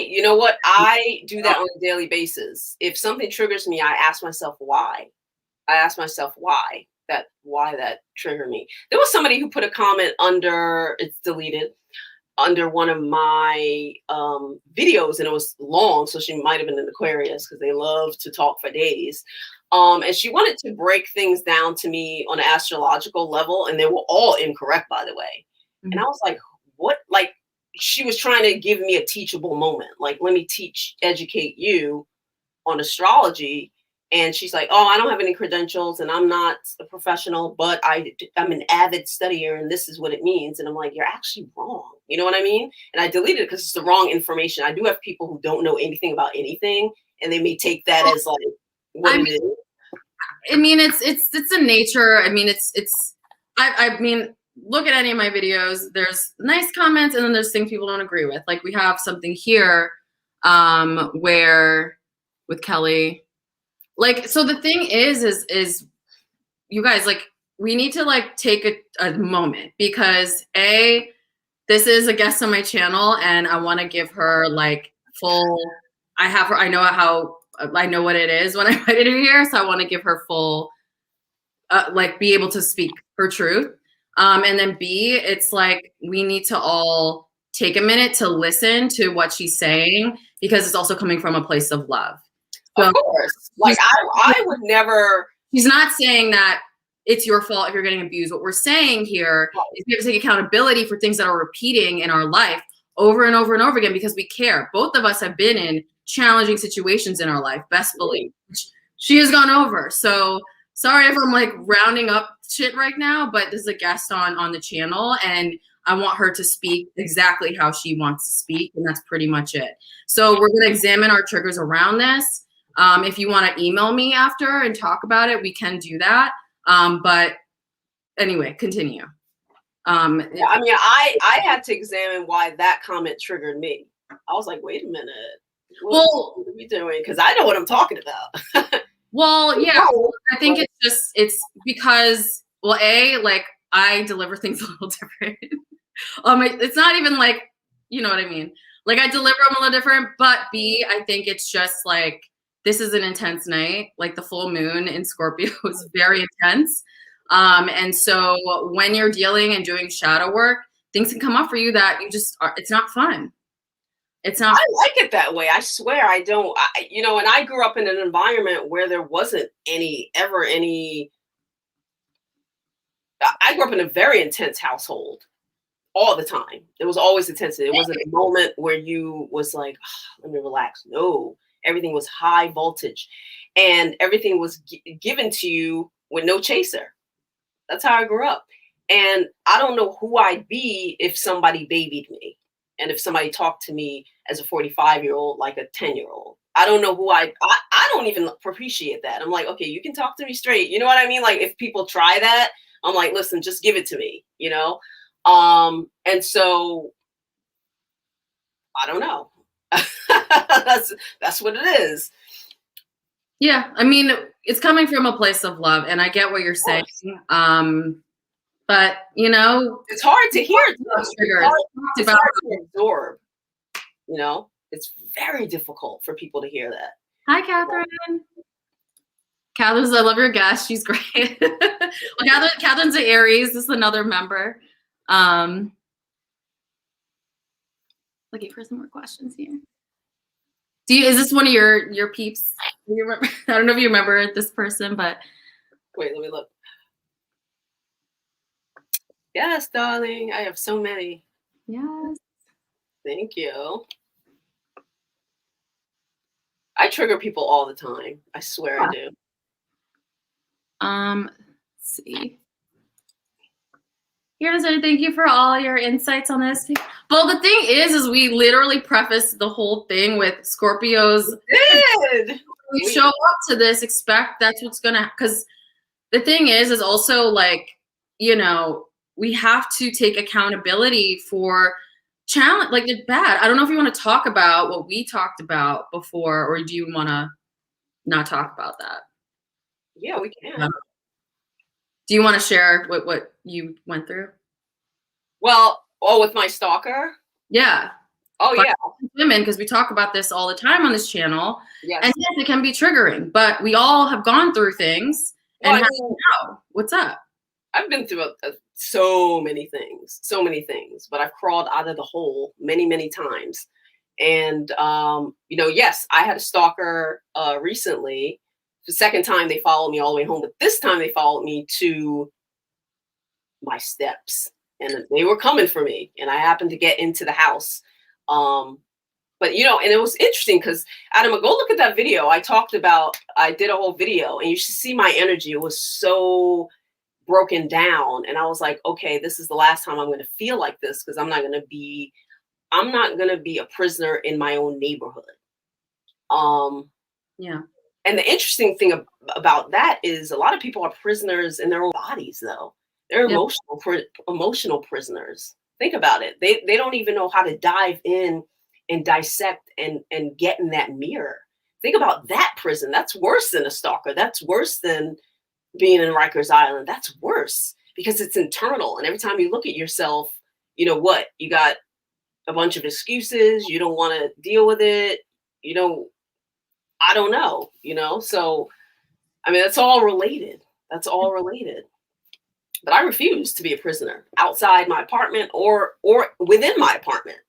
You know what? I do that on a daily basis. If something triggers me, I ask myself why. Why that triggered me. There was somebody who put a comment under, it's deleted, under one of my videos, and it was long, so she might have been an Aquarius because they love to talk for days. And she wanted to break things down to me on an astrological level, and they were all incorrect, by the way. Mm-hmm. And I was like, what? Like, she was trying to give me a teachable moment. Like, let me educate you on astrology. And she's like, oh, I don't have any credentials and I'm not a professional, but I'm an avid studier and this is what it means. And I'm like, you're actually wrong. You know what I mean? And I deleted it because it's the wrong information. I do have people who don't know anything about anything, and they may take that as like what it is. I mean, it's a nature. I mean, I mean, look at any of my videos. There's nice comments and then there's things people don't agree with. Like we have something here where with Kelly, like, so the thing is you guys, like, we need to like take a moment because this is a guest on my channel and I want to give her like full, I know what it is when I invited her here. So I want to give her full, like be able to speak her truth. And then B, it's like, we need to all take a minute to listen to what she's saying because it's also coming from a place of love. So, of course. Like I would never. She's not saying that it's your fault if you're getting abused. What we're saying here is we have to take accountability for things that are repeating in our life over and over and over again because we care. Both of us have been in challenging situations in our life, best believe, which she has gone over. So sorry if I'm like rounding up shit right now, but this is a guest on the channel and I want her to speak exactly how she wants to speak. And that's pretty much it. So we're going to examine our triggers around this. If you want to email me after and talk about it, we can do that. But anyway, continue. I mean, I had to examine why that comment triggered me. I was like, wait a minute. What are we doing? Because I know what I'm talking about. Well, yeah, I think it's because, well, like I deliver things a little different. It's not even like, you know what I mean? Like I deliver them a little different, but B, I think it's just like, this is an intense night. Like the full moon in Scorpio is very intense. And so when you're dealing and doing shadow work, things can come up for you that you just it's not fun. It's not. I like it that way. I swear I don't. You know, and I grew up in an environment where there wasn't ever any. I grew up in a very intense household all the time. There was always intensity. It wasn't a moment where you was like, oh, let me relax. No. Everything was high voltage and everything was given to you with no chaser. That's how I grew up. And I don't know who I'd be if somebody babied me and if somebody talked to me as a 45-year-old, like a 10-year-old. I don't know who I don't even appreciate that. I'm like, okay, you can talk to me straight. You know what I mean? Like if people try that, I'm like, listen, just give it to me, you know? And so I don't know. That's what it is. Yeah, I mean, it's coming from a place of love, and I get what you're saying. But you know, it's hard to hear. Triggers. It's hard to absorb. You know, it's very difficult for people to hear that. Hi, Catherine. Catherine's, I love your guest. She's great. Well, Catherine's an Aries. This is another member. Looking for some more questions here. Is this one of your peeps? You remember? I don't know if you remember this person, but wait, let me look. Yes, darling. I have so many. Yes. Thank you. I trigger people all the time. I swear I do. Let's see. Here's a thank you for all your insights on this. Well, the thing is we literally prefaced the whole thing with Scorpios. We show up to this, expect that's what's gonna, because the thing is also like, you know, we have to take accountability for challenge, like it's bad. I don't know if you want to talk about what we talked about before, or do you want to not talk about that? Yeah, we can. Do you want to share what you went through? Well, with my stalker? Yeah. Oh, yeah. Women, because we talk about this all the time on this channel. Yes. And yes, it can be triggering, but we all have gone through things. Well, and know what's up. I've been through so many things, but I've crawled out of the hole many, many times. And, you know, yes, I had a stalker recently. The second time they followed me all the way home, but this time they followed me to my steps, and they were coming for me, and I happened to get into the house. But, you know, and it was interesting because, Adam, go look at that video. I did a whole video, and you should see my energy. It was so broken down. And I was like, okay, this is the last time I'm going to feel like this, because I'm not going to be a prisoner in my own neighborhood. Yeah. And the interesting thing about that is a lot of people are prisoners in their own bodies, though. They're emotional prisoners. Think about it. They don't even know how to dive in and dissect and get in that mirror. Think about that prison. That's worse than a stalker. That's worse than being in Rikers Island. That's worse because it's internal. And every time you look at yourself, you know what? You got a bunch of excuses. You don't want to deal with it. You know, I don't know, you know? So, I mean, that's all related. That's all related. But I refuse to be a prisoner outside my apartment or within my apartment.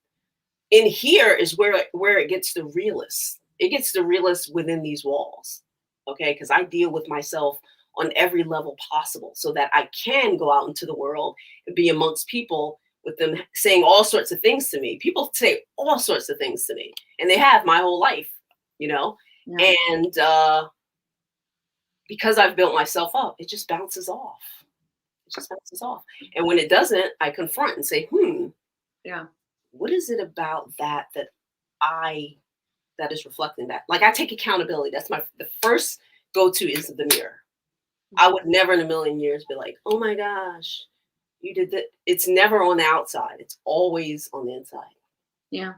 In here is where it gets the realest. It gets the realest within these walls, okay? Because I deal with myself on every level possible so that I can go out into the world and be amongst people with them saying all sorts of things to me. People say all sorts of things to me, and they have my whole life, you know? Yeah. And because I've built myself up, it just bounces off. It just bounces off. And when it doesn't, I confront and say, yeah, what is it about that is reflecting that? Like, I take accountability. That's the first go-to is the mirror. I would never in a million years be like, oh my gosh, you did that. It's never on the outside. It's always on the inside. Yeah.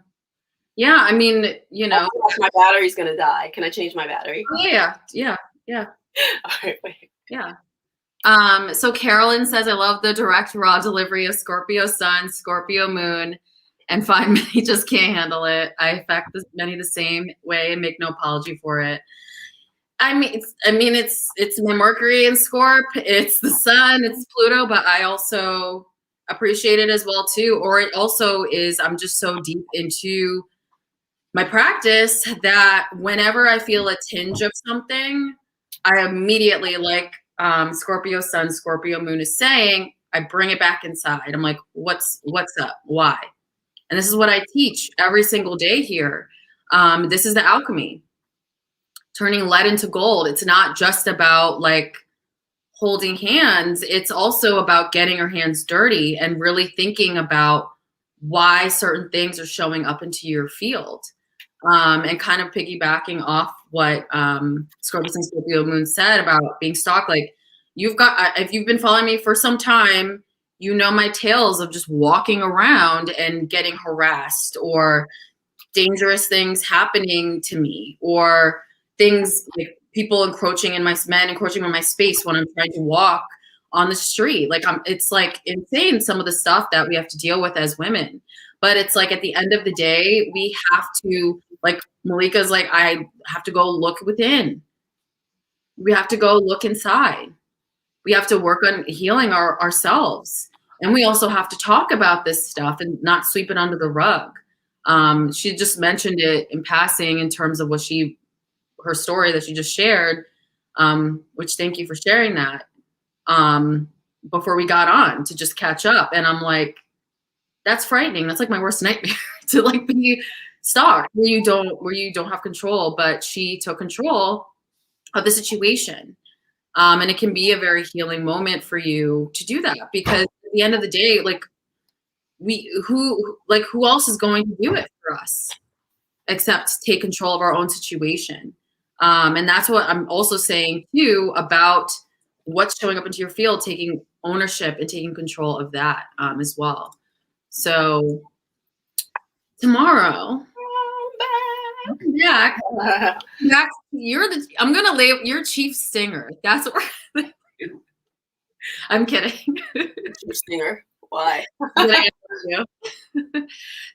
Yeah, I mean, you know. My battery's going to die. Can I change my battery? Yeah. All right, wait. Yeah. So Carolyn says, I love the direct, raw delivery of Scorpio sun, Scorpio moon, and find many just can't handle it. I affect many the same way and make no apology for it. I mean, it's my Mercury in Scorp, it's the sun, it's Pluto, but I also appreciate it as well too. Or it also is, I'm just so deep into my practice that whenever I feel a tinge of something, I immediately, like Scorpio sun, Scorpio moon is saying, I bring it back inside. I'm like, what's up? Why? And this is what I teach every single day here. This is the alchemy. Turning lead into gold. It's not just about like holding hands. It's also about getting your hands dirty and really thinking about why certain things are showing up into your field. And kind of piggybacking off what Scorpio and Scorpio moon said about being stalked. Like, if you've been following me for some time, you know my tales of just walking around and getting harassed, or dangerous things happening to me, or things like people encroaching on my space when I'm trying to walk on the street. Like it's like insane, some of the stuff that we have to deal with as women. But it's like at the end of the day, we have to, like Malika's like, I have to go look within. We have to go look inside. We have to work on healing ourselves. And we also have to talk about this stuff and not sweep it under the rug. She just mentioned it in passing in terms of her story that she just shared, which thank you for sharing that, before we got on to just catch up. And I'm like, that's frightening. That's like my worst nightmare to like be stalked where you don't have control. But she took control of the situation. And it can be a very healing moment for you to do that, because at the end of the day, like who else is going to do it for us except take control of our own situation? And that's what I'm also saying too about what's showing up into your field, taking ownership and taking control of that as well. So tomorrow, back. I'm gonna label you're chief stinger. That's what I'm kidding. Chief stinger. Why?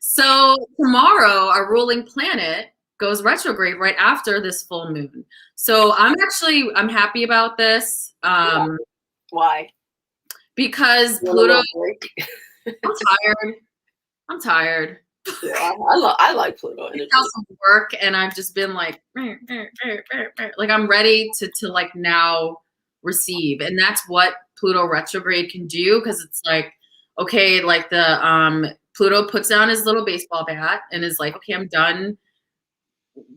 So tomorrow, our ruling planet goes retrograde right after this full moon. So I'm happy about this. Why? Because Pluto. I'm tired. Yeah, I like Pluto energy. It's also work, and I've just been like I'm ready to like now receive, and that's what Pluto retrograde can do, because it's like, okay, like the Pluto puts down his little baseball bat and is like, okay, I'm done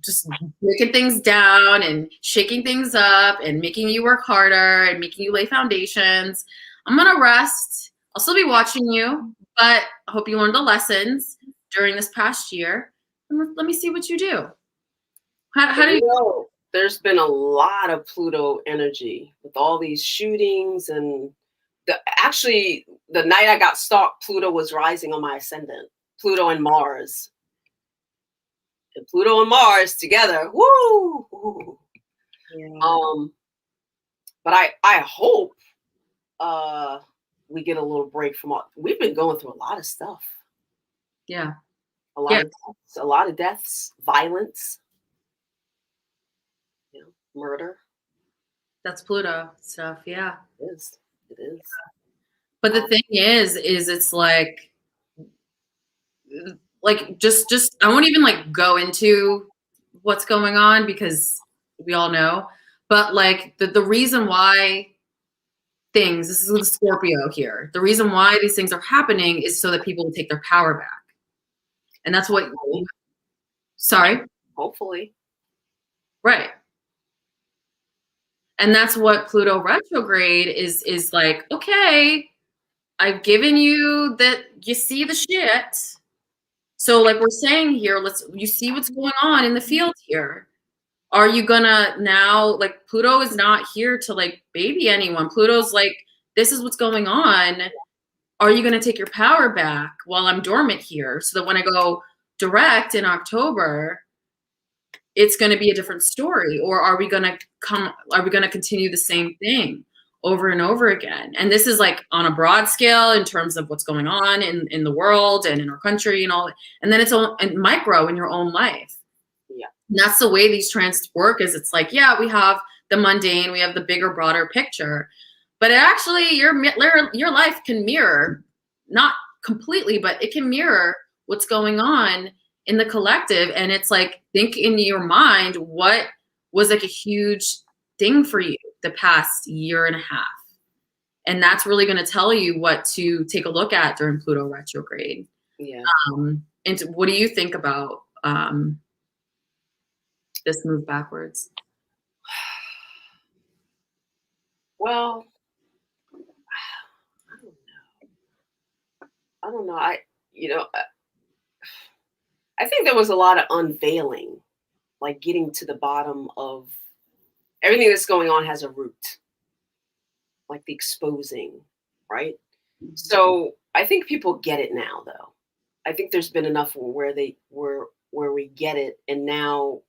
just breaking things down and shaking things up and making you work harder and making you lay foundations. I'm gonna rest. I'll still be watching you, but I hope you learned the lessons during this past year. And let me see what you do. How do you know? There's been a lot of Pluto energy with all these shootings, and actually the night I got stalked, Pluto was rising on my ascendant. Pluto and Mars. And Pluto and Mars together. Woo! Yeah. But I hope we get a little break from we've been going through a lot of stuff. Yeah. A lot of deaths, violence, murder. That's Pluto stuff, yeah. It is. But the thing is it's like just I won't even like go into what's going on, because we all know. But like the reason why this is the Scorpio here. The reason why these things are happening is so that people will take their power back. And that's what sorry? Hopefully. Right. And that's what Pluto retrograde is like, okay, I've given you that, you see the shit. So like we're saying here, you see what's going on in the field here. Are you gonna now, like Pluto is not here to like baby anyone. Pluto's like, this is what's going on. Are you gonna take your power back while I'm dormant here, so that when I go direct in October, it's going to be a different story? Or are we going to continue the same thing over and over again? And this is like on a broad scale in terms of what's going on in the world and in our country and all. And then it's and micro in your own life. Yeah. And that's the way these transits work, is it's like, yeah, we have the mundane, we have the bigger, broader picture, but actually your life can mirror, not completely, but it can mirror what's going on in the collective. And it's like, think in your mind, what was like a huge thing for you the past year and a half? And that's really going to tell you what to take a look at during Pluto retrograde. Yeah. And what do you think about this move backwards? Well, I don't know. I think there was a lot of unveiling, like getting to the bottom of everything that's going on has a root, like the exposing, right? So I think people get it now, though. I think there's been enough where we get it, and now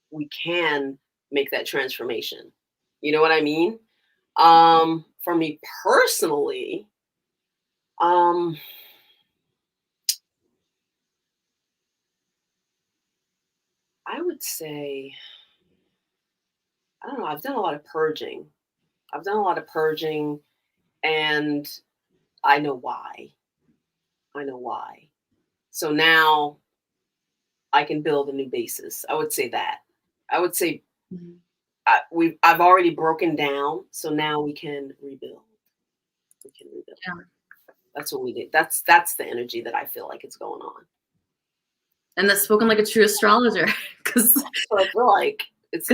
we can make that transformation. You know what I mean? For me personally, um, I would say, I don't know, I've done a lot of purging. I've done a lot of purging, and I know why. I know why. So now I can build a new basis. I would say that. I would say I've already broken down, so now we can rebuild. We can rebuild. Yeah. That's what we did. That's the energy that I feel like is going on. And that's spoken like a true astrologer, because So I feel like it's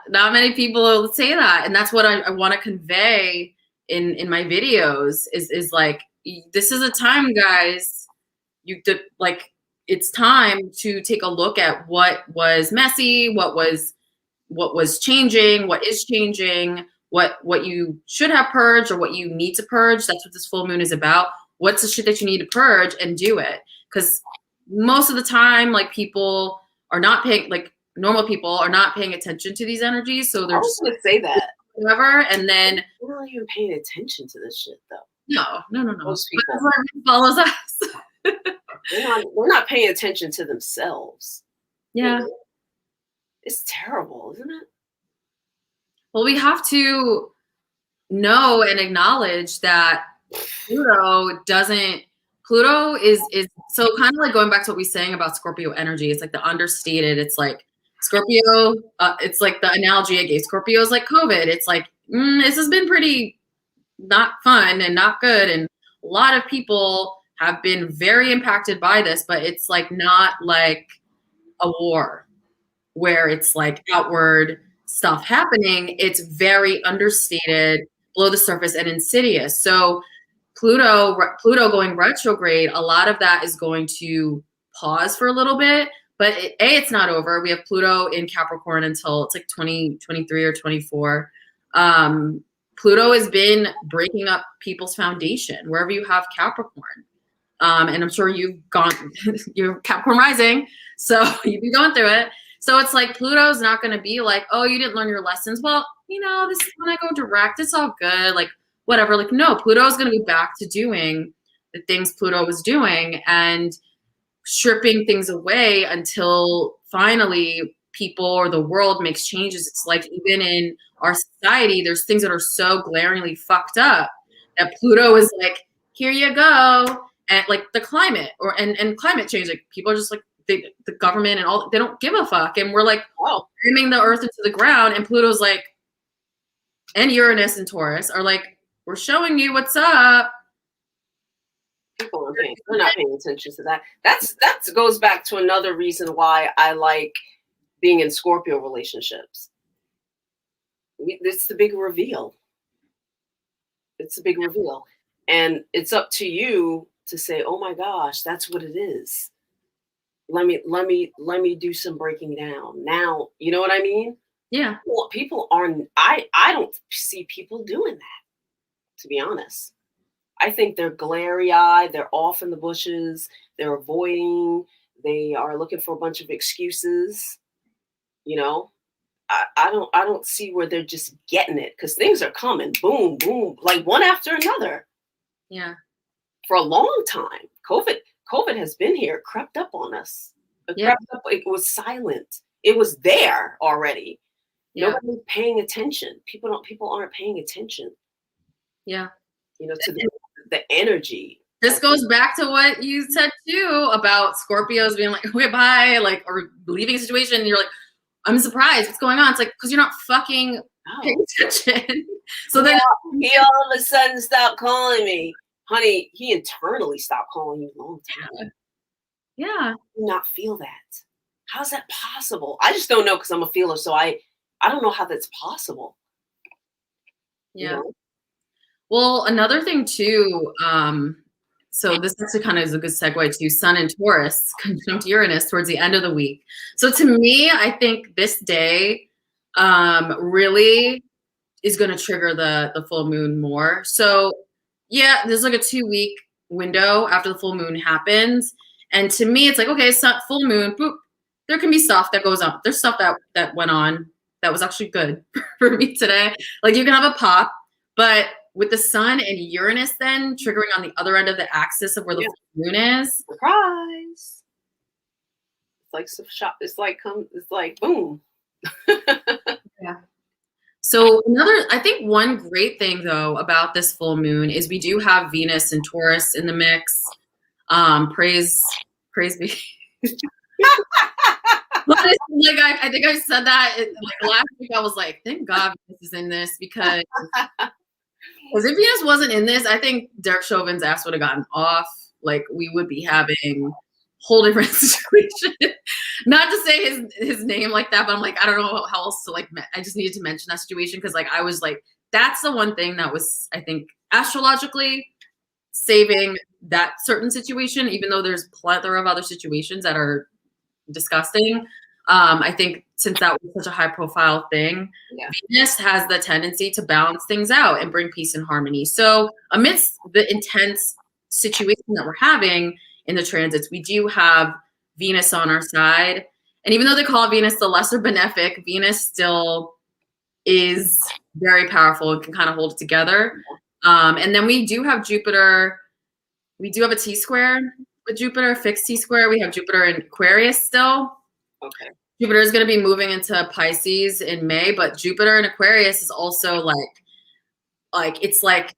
not many people say that, and that's what I want to convey in my videos. Is like, this is a time, guys. Like, it's time to take a look at what was messy, what was changing, what is changing, what you should have purged or what you need to purge. That's what this full moon is about. What's the shit that you need to purge, and do it. Because most of the time, like, people are not paying, like, normal people are not paying attention to these energies. So they're just gonna say that. Whatever. And then we're not even paying attention to this shit, though. No. Most people follows us. We're not paying attention to themselves. Yeah. You know? It's terrible, isn't it? Well, we have to know and acknowledge that Pluto is so, kind of like going back to what we were saying about Scorpio energy. It's like the understated. It's like Scorpio, it's like the analogy I gave. Scorpio is like COVID. It's like, this has been pretty not fun and not good. And a lot of people have been very impacted by this, but it's like not like a war where it's like outward stuff happening. It's very understated, below the surface, and insidious. So Pluto going retrograde, a lot of that is going to pause for a little bit, but it's not over. We have Pluto in Capricorn until it's like 2023 or 24. Pluto has been breaking up people's foundation wherever you have Capricorn. And I'm sure you're Capricorn rising, so you've been going through it. So it's like, Pluto's not going to be like, oh, you didn't learn your lessons. Well, this is when I go direct. It's all good. Like, whatever. Like, no, Pluto's going to go back to doing the things Pluto was doing and stripping things away until finally people or the world makes changes. It's like, even in our society, there's things that are so glaringly fucked up that Pluto is like, here you go. And like the climate and climate change, like, people are just like, the government and all, they don't give a fuck. And we're like, ramming the earth into the ground. And Pluto's like, and Uranus and Taurus are like, we're showing you what's up. People they're not paying attention to that. That goes back to another reason why I like being in Scorpio relationships. It's the big reveal. It's a big reveal. And it's up to you to say, oh my gosh, that's what it is. Let me do some breaking down. Now, you know what I mean? Yeah. Well, people aren't, I don't see people doing that, to be honest. I think they're glary-eyed, they're off in the bushes, they're avoiding, they are looking for a bunch of excuses. I don't see where they're just getting it, because things are coming, boom, boom, like one after another. Yeah. For a long time. COVID has been here, crept up on us. It was silent. It was there already. Yeah. Nobody's paying attention. People aren't paying attention. Yeah. To the energy. This goes back to what you said too about Scorpios being like, okay, bye, like, or leaving a situation. And you're like, I'm surprised. What's going on? It's like, because you're not fucking paying attention. So then he all of a sudden stopped calling me. Honey, he internally stopped calling you a long time. Yeah. Do not feel that. How's that possible? I just don't know, because I'm a feeler, so I don't know how that's possible. Yeah. Well, another thing too, so this actually kind of is a good segue to Sun and Taurus conjunct Uranus towards the end of the week. So to me, I think this day really is going to trigger the full moon more. So yeah, there's like a 2-week window after the full moon happens. And to me, it's like, okay, so full moon, boop. There can be stuff that goes on. There's stuff that went on that was actually good for me today. Like you can have a pop, but with the sun and Uranus then triggering on the other end of the axis of where the full moon is. Surprise. It's like some shop. It's like boom. Yeah. So I think one great thing though about this full moon is we do have Venus and Taurus in the mix. Praise be. Like I think I said that like last week. I was like, thank God Venus is in this because if Venus wasn't in this, I think Derek Chauvin's ass would have gotten off. Like we would be having whole different situation. Not to say his name like that, but I'm like, I don't know how else to like. I just needed to mention that situation because like I was like, that's the one thing that was I think astrologically saving that certain situation, even though there's plethora of other situations that are disgusting. I think since that was such a high profile thing, Venus has the tendency to balance things out and bring peace and harmony. So amidst the intense situation that we're having in the transits, we do have Venus on our side. And even though they call Venus the lesser benefic, Venus still is very powerful and can kind of hold it together. And then we do have Jupiter. We do have a T-square with Jupiter, fixed T-square. We have Jupiter in Aquarius still. Okay. Jupiter is going to be moving into Pisces in May, but Jupiter in Aquarius is also like it's like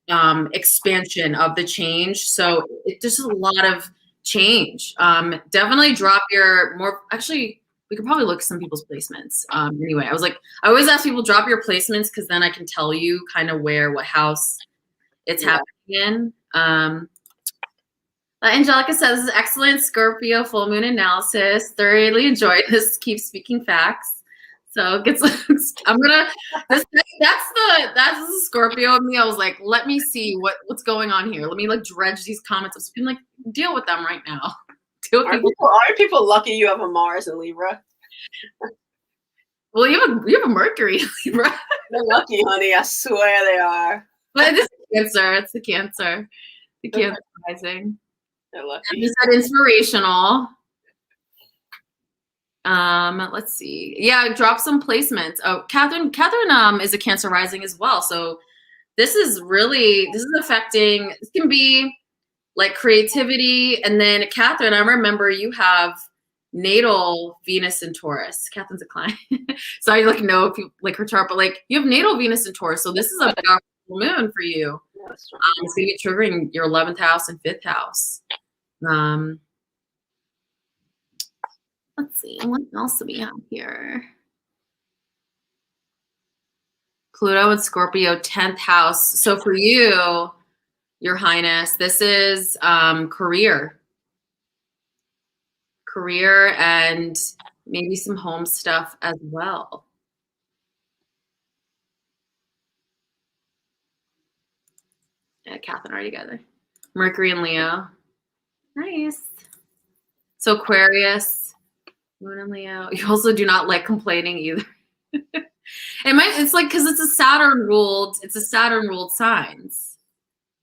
expansion of the change. So there's a lot of change. Definitely drop your more. Actually, we could probably look at some people's placements. Anyway, I always ask people drop your placements because then I can tell you kind of what house it's happening in. Angelica says, this is excellent Scorpio full moon analysis. Thoroughly enjoyed this. Keep speaking facts. So that's the Scorpio of me. I was like, let me see what's going on here. Let me like dredge these comments. I've been like, deal with them right now. Aren't people lucky you have a Mars in Libra? Well, you have a Mercury in Libra. They're lucky, honey. I swear they are. But this is Cancer. It's the Cancer. The Cancer rising. They're lucky. You said inspirational. Let's see. Yeah, drop some placements. Oh, Catherine is a Cancer rising as well. So this is affecting, this can be like creativity. And then Catherine, I remember you have natal Venus and Taurus. Catherine's a client. So I like know if you like her chart, but like you have natal Venus and Taurus. So this is a powerful moon for you. It's going to be triggering your 11th house and 5th house. Let's see, what else do we have here? Pluto and Scorpio, 10th house. So for you, Your Highness, this is career and maybe some home stuff as well. Yeah, Catherine already got there. Mercury and Leo. Nice. So Aquarius, Moon and Leo. You also do not like complaining either. It's like because it's a Saturn ruled signs.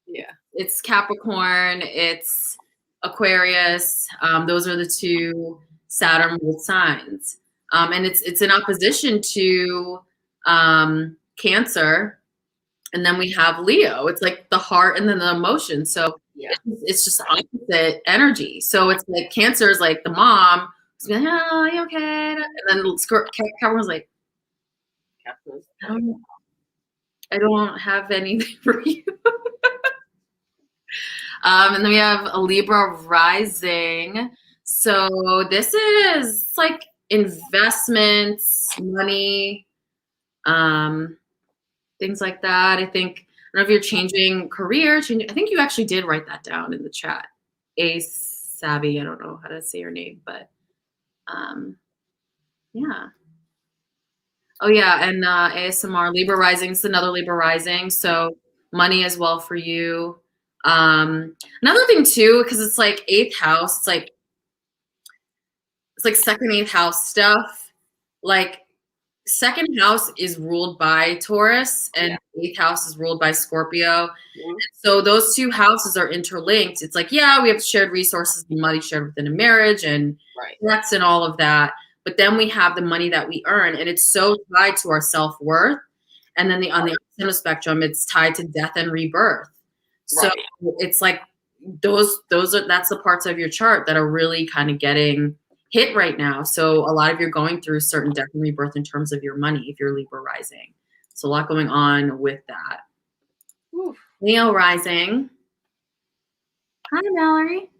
Yeah. It's Capricorn, it's Aquarius. Those are the two Saturn ruled signs. And it's in opposition to Cancer. And then we have Leo. It's like the heart and then the emotion. So it's just opposite energy. So it's like Cancer is like the mom. It's like, oh, are you okay? And then Capricorn's like, I don't have anything for you. And then we have a Libra rising. So this is like investments, money, things like that. I think, I don't know if you're changing career. I think you actually did write that down in the chat. Ace Savvy, I don't know how to say your name, but yeah. Oh yeah, and ASMR, Libra rising, it's another Libra rising. So money as well for you. Another thing too, because it's like 8th house, it's like second, 8th house stuff. Like second house is ruled by Taurus and eighth house is ruled by Scorpio. Mhm. So those two houses are interlinked. It's like, yeah, we have shared resources, the money shared within a marriage and Right. debts and all of that. But then we have the money that we earn, and it's so tied to our self-worth. And then on the opposite spectrum, it's tied to death and rebirth. So Right. it's like that's the parts of your chart that are really kind of getting hit right now. So a lot of you're going through certain death and rebirth in terms of your money if you're Libra rising. So a lot going on with that. Oof. Leo rising. Hi, Mallory.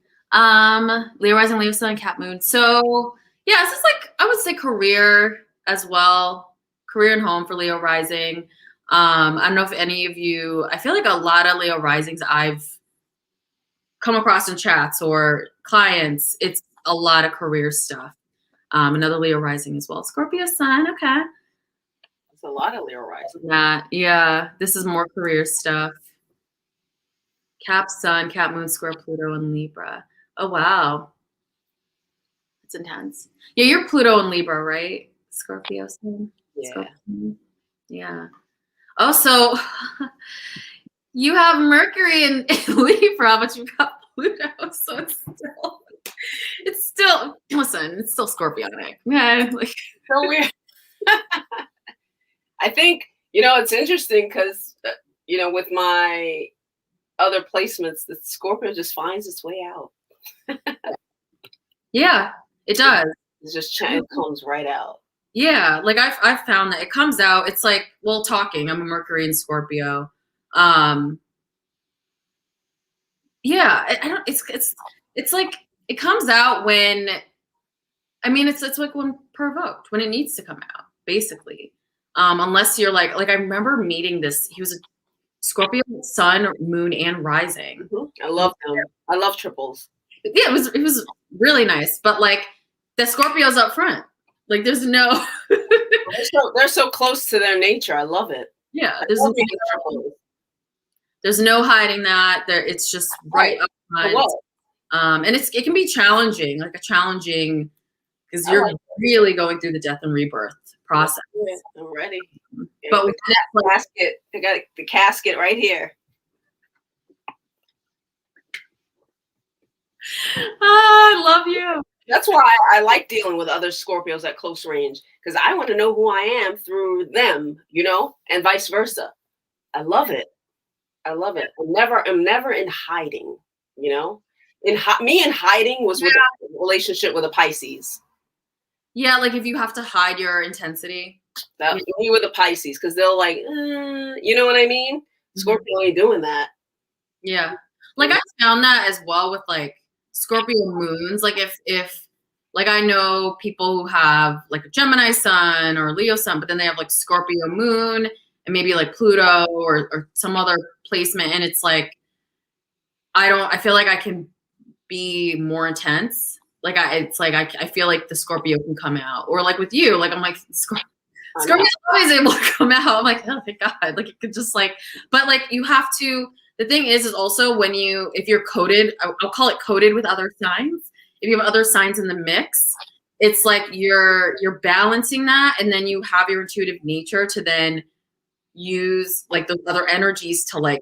Leo rising, Leo sun, Cat moon. So yeah, this is like, I would say career as well. Career and home for Leo rising. I don't know if any of you, I feel like a lot of Leo risings I've come across in chats or clients, it's a lot of career stuff. Another Leo rising as well. Scorpio sun, okay. It's a lot of Leo rising. Yeah, this is more career stuff. Cap sun, Cap moon, square Pluto, and Libra. Oh, wow. It's intense. Yeah, you're Pluto and Libra, right? Scorpio sun? Yeah. Scorpio. Yeah. Oh, so you have Mercury in Libra, but you've got Pluto, so it's still listen, it's still Scorpionic. Yeah, like So weird. I think, it's interesting because, with my other placements, the Scorpio just finds its way out. yeah, it does. It comes right out. Yeah, like I've found that it comes out. It's like, well, talking. I'm a Mercury and Scorpio. Yeah, I don't. It's like it comes out when. I mean, it's like when provoked, when it needs to come out, basically. Unless you're like I remember meeting this. He was a Scorpio sun, moon, and rising. I love them. I love triples. Yeah, it was really nice, but like the Scorpio's up front. Like there's no. They're so close to their nature. I love it. Yeah, there's no hiding that. It's just right up front. And it can be challenging, because you're really going through the death and rebirth process. I'm ready. But with that casket, I got the casket right here. I love you. That's why I like dealing with other Scorpios at close range, because I want to know who I am through them, and vice versa. I love it. I'm never in hiding, in hiding was with a relationship with a Pisces. Yeah, like if you have to hide your intensity. That me with a Pisces, because they'll like, you know what I mean? Scorpio ain't doing that. Yeah, like I found that as well with like Scorpio moons. Like if like I know people who have like a Gemini sun or Leo sun, but then they have like Scorpio moon and maybe like Pluto or some other placement, and it's like I feel like I can be more intense. Like I feel like the Scorpio can come out, or like with you, like I'm like Scorpio always able to come out. I'm like, oh thank God, like it could just like, but like you have to. The thing is also if you're coded, I'll call it coded with other signs. If you have other signs in the mix, it's like you're balancing that, and then you have your intuitive nature to then use like those other energies to like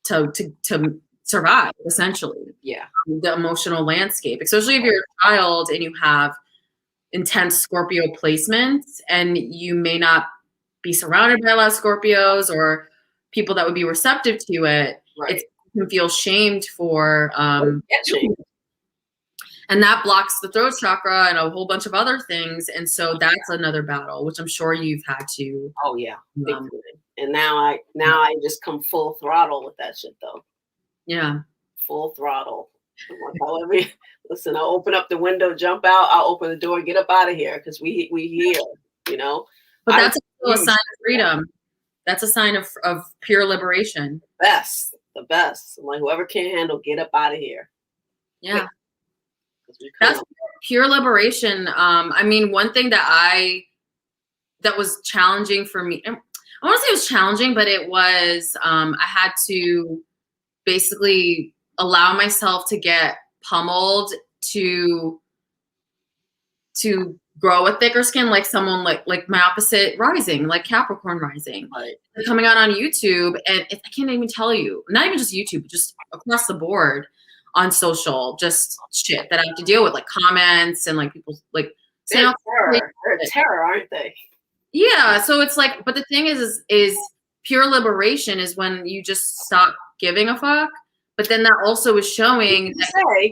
to survive, essentially. Yeah. The emotional landscape, especially if you're a child and you have intense Scorpio placements and you may not be surrounded by a lot of Scorpios or people that would be receptive to it. Right. You can feel shamed for and that blocks the throat chakra and a whole bunch of other things. And so that's another battle, which I'm sure you've had to. Oh yeah. And now I just come full throttle with that shit though. Yeah. Full throttle. However, listen, I'll open up the window, jump out, I'll open the door, get up out of here, because we here, But that's also a sign of freedom. That's a sign of pure liberation. The best. I'm like, whoever can't handle, get up out of here. Yeah. That's pure liberation. I mean, one thing that was challenging for me, I want to say it was challenging, but it was, I had to basically allow myself to get pummeled to grow a thicker skin, like someone like my opposite rising, like Capricorn rising. Right. They're coming out on YouTube, and I can't even tell you, not even just YouTube, just across the board on social, just shit that I have to deal with, like comments and like people like saying They're terror. They're terror, aren't they? yeah. So it's like, but the thing is pure liberation is when you just stop giving a fuck. But then that also is showing that,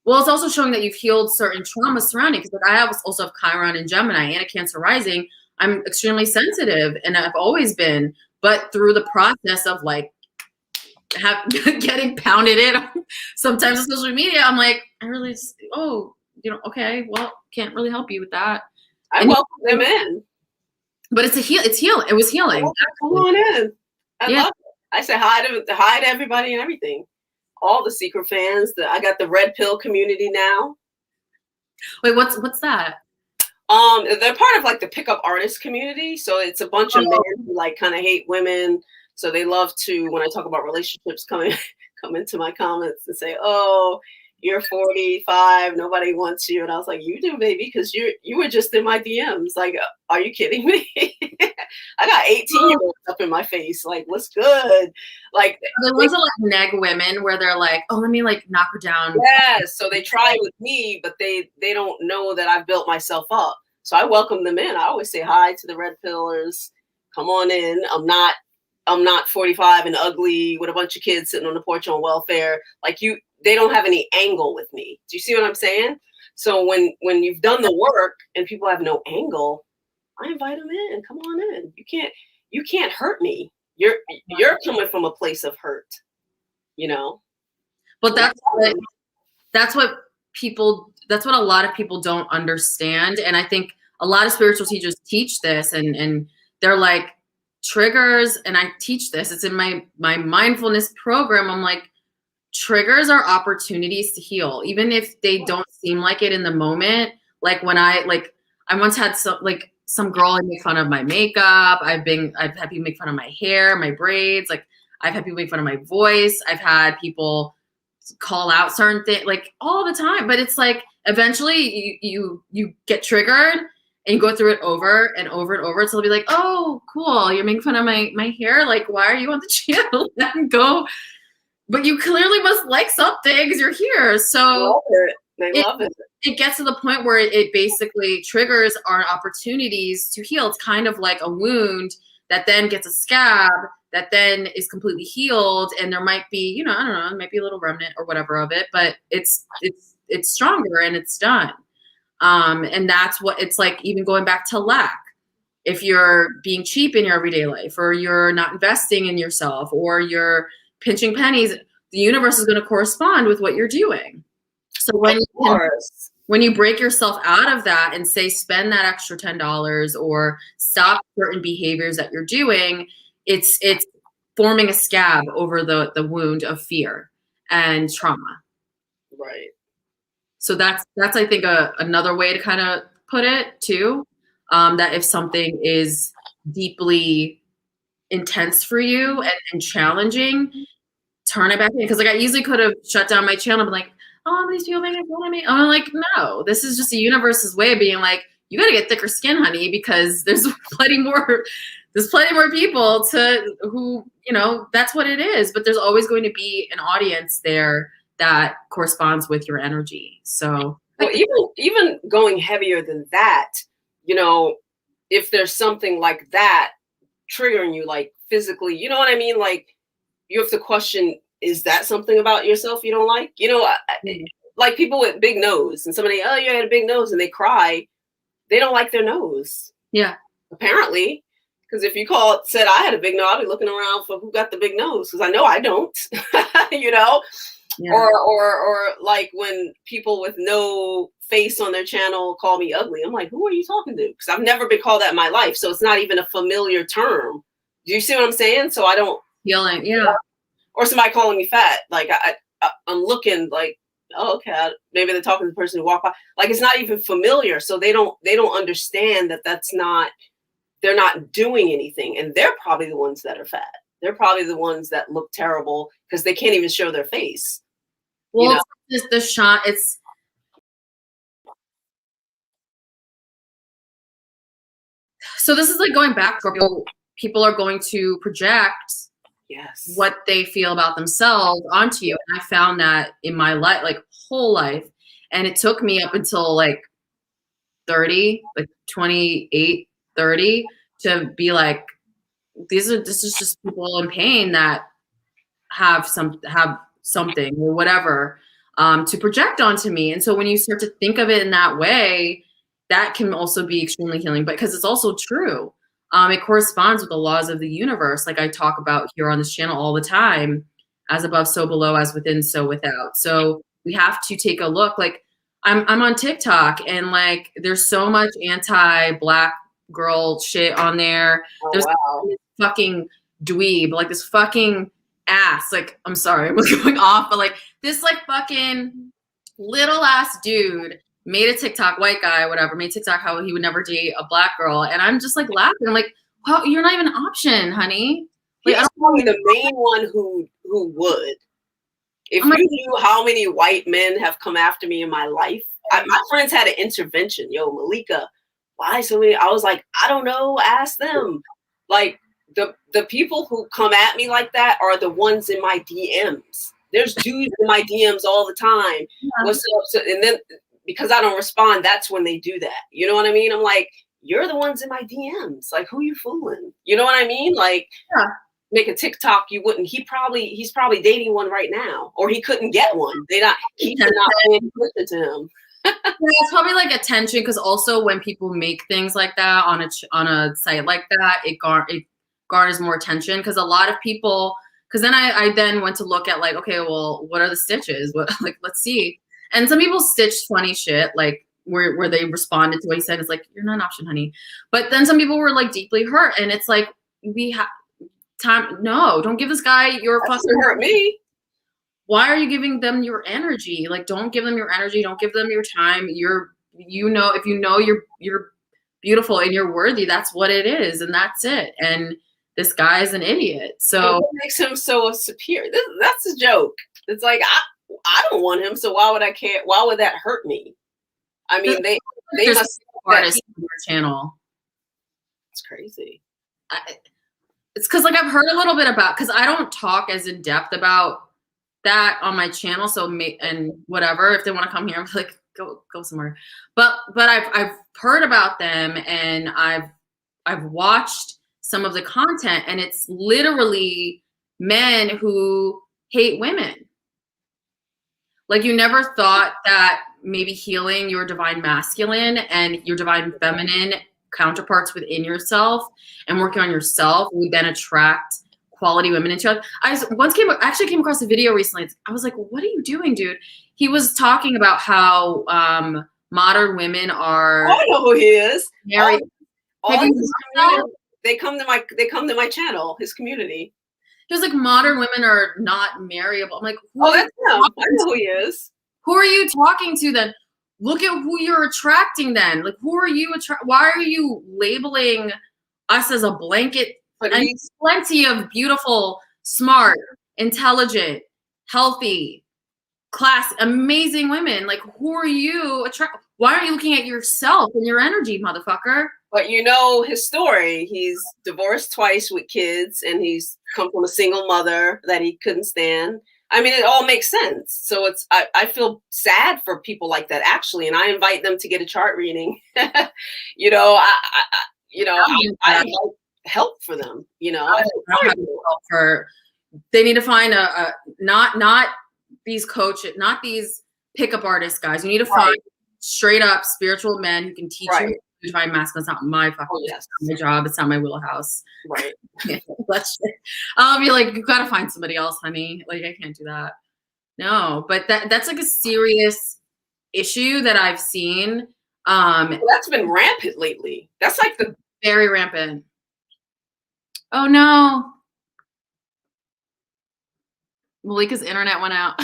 well, it's also showing that you've healed certain trauma surrounding, because like I also have Chiron and Gemini and a Cancer rising. I'm extremely sensitive, and I've always been, but through the process of like getting pounded in sometimes on social media, I'm like, I really just, okay, well, can't really help you with that. I welcome them in. But it's healing. It was healing. Come on in. I love it. I say hi to everybody and everything. All the secret fans. I got the red pill community now. Wait, what's that? They're part of like the pickup artist community. So it's a bunch of men who like kind of hate women. So they love to, when I talk about relationships, come into my comments and say, "Oh, you're 45, nobody wants you." And I was like, "You do, baby, because you were just in my DMs. Like, are you kidding me?" I got 18-year-olds up in my face. Like, what's good? Like, there was a like neg women where they're like, "Oh, let me like knock her down." Yes. So they try with me, but they don't know that I've built myself up. So I welcome them in. I always say hi to the red pillars. Come on in. I'm not 45 and ugly with a bunch of kids sitting on the porch on welfare. Like they don't have any angle with me. Do you see what I'm saying? So when you've done the work and people have no angle, I invite them in. Come on in. You can't hurt me. You're coming from a place of hurt, you know? But that's what a lot of people don't understand. And I think a lot of spiritual teachers teach this, and they're like, triggers, and I teach this, it's in my mindfulness program. I'm like, triggers are opportunities to heal, even if they don't seem like it in the moment. Like when I once had some girl make fun of my makeup. I've had people make fun of my hair, my braids. Like I've had people make fun of my voice. I've had people call out certain things, like all the time. But it's like eventually you get triggered and you go through it over and over and over. So they'll be like, "Oh, cool, you're making fun of my hair. Like, why are you on the channel?" Then go. But you clearly must like something because you're here. So they love it. It gets to the point where it basically triggers our opportunities to heal. It's kind of like a wound that then gets a scab that then is completely healed, and there might be, I don't know, might be a little remnant or whatever of it, but it's stronger and it's done. And that's what it's like, even going back to lack. If you're being cheap in your everyday life, or you're not investing in yourself, or you're pinching pennies, the universe is going to correspond with what you're doing. So when you break yourself out of that and say, spend that extra $10 or stop certain behaviors that you're doing, it's forming a scab over the wound of fear and trauma. Right. So that's I think another way to kind of put it too. That if something is deeply intense for you and challenging, turn it back in. Because like I easily could have shut down my channel and been like, "Oh, these people making fun of me." I'm like, no, this is just the universe's way of being like, you got to get thicker skin, honey, because there's plenty more people who, that's what it is. But there's always going to be an audience there that corresponds with your energy. So well, even going heavier than that, if there's something like that triggering you, like physically, you know what I mean? Like you have to question, is that something about yourself you don't like? Like people with big nose, and somebody, "Oh, you had a big nose," and they cry. They don't like their nose. Yeah. Apparently. Because if you said I had a big nose, I'll be looking around for who got the big nose, because I know I don't, Yeah. Or like when people with no face on their channel call me ugly, I'm like, who are you talking to? Because I've never been called that in my life, so it's not even a familiar term. Do you see what I'm saying? So I don't feeling, yeah. Or somebody calling me fat, like I'm looking like, oh, okay, maybe they're talking to the person who walked by. Like it's not even familiar, so they don't understand that they're not doing anything, and they're probably the ones that are fat. They're probably the ones that look terrible because they can't even show their face. Well, it's just the shot. So this is like going back, Scorpio. People are going to project what they feel about themselves onto you. And I found that in my life, like whole life. And it took me up until like 30, like 28, 30 to be like, this is just people in pain that have something or whatever to project onto me. And so when you start to think of it in that way, that can also be extremely healing, but because it's also true. It corresponds with the laws of the universe, like I talk about here on this channel all the time, as above, so below, as within, so without. So we have to take a look. Like I'm on TikTok, and like there's so much anti-black girl shit on there. There's this fucking dweeb, like this fucking ass. Like, I'm sorry, I'm going off, but like this like fucking little ass dude made a TikTok, white guy, whatever, made TikTok how he would never date a black girl. And I'm just like laughing. I'm like, well, you're not even an option, honey. Like, he's probably the main one who would. If you knew how many white men have come after me in my life, my friends had an intervention. Yo, Malika, why so many? I was like, I don't know. Ask them. Like the people who come at me like that are the ones in my DMs. There's dudes in my DMs all the time. What's up? So, and then because I don't respond, that's when they do that. You know what I mean? I'm like, you're the ones in my DMs. Like, who you fooling? You know what I mean? Like, make a TikTok, you wouldn't. He's probably dating one right now, or he couldn't get one. He's not paying attention to him. It's probably like attention, because also when people make things like that on a site like that, it garners more attention, because a lot of people. Because then I then went to look at like, okay, well, what are the stitches? What, like, let's see. And some people stitched funny shit, like where they responded to what he said. It's like, you're not an option, honey. But then some people were like deeply hurt, and it's like, we have time. No, don't give this guy your fucking hurt me. Why are you giving them your energy? Like, don't give them your energy. Don't give them your time. If you know you're beautiful and you're worthy, that's what it is, and that's it. And this guy's an idiot. So what makes him so superior? That's a joke. It's like I don't want him, so why would I care? Why would that hurt me? I mean, they must artists on their channel. It's crazy. It's because like I've heard a little bit about, because I don't talk as in depth about that on my channel. So and whatever, if they want to come here, I'm like, go somewhere. But I've heard about them, and I've watched some of the content, and it's literally men who hate women. Like, you never thought that maybe healing your divine masculine and your divine feminine counterparts within yourself and working on yourself would then attract quality women into you. I actually came across a video recently. I was like, what are you doing, dude? He was talking about how modern women are. I know who he is. Married. They come to my channel, his community. He was like, modern women are not marryable. I'm like, that's him. I know who he is. Who are you talking to then? Look at who you're attracting then. Like, who are you why are you labeling us as a blanket? And plenty of beautiful, smart, intelligent, healthy, amazing women. Like, who are you why aren't you looking at yourself and your energy, motherfucker? But you know his story. He's divorced twice with kids, and he's come from a single mother that he couldn't stand. I mean, it all makes sense. So I feel sad for people like that, actually, and I invite them to get a chart reading. I help for them. They need to find not these coaches, not these pickup artist guys. You need to find straight up spiritual men who can teach you divine masculine. It's not my my job. It's not my wheelhouse. Right. I'll be like, you gotta find somebody else, honey. Like, I can't do that. No, but that's like a serious issue that I've seen. That's been rampant lately. That's like very rampant. Oh no. Malika's internet went out.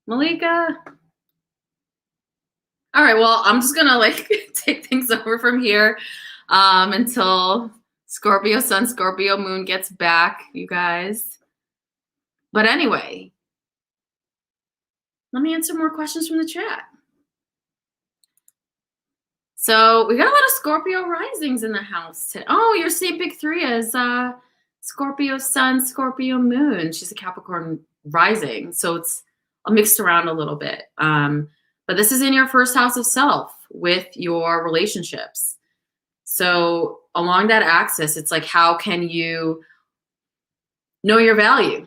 Malika. All right, well, I'm just gonna like take things over from here until Scorpio Sun, Scorpio Moon gets back, you guys. But anyway, let me answer more questions from the chat. So we got a lot of Scorpio risings in the house today. Oh, your Saint Victoria is Scorpio sun, Scorpio moon. She's a Capricorn rising. So it's mixed around a little bit. But this is in your first house of self with your relationships. So along that axis, it's like, how can you know your value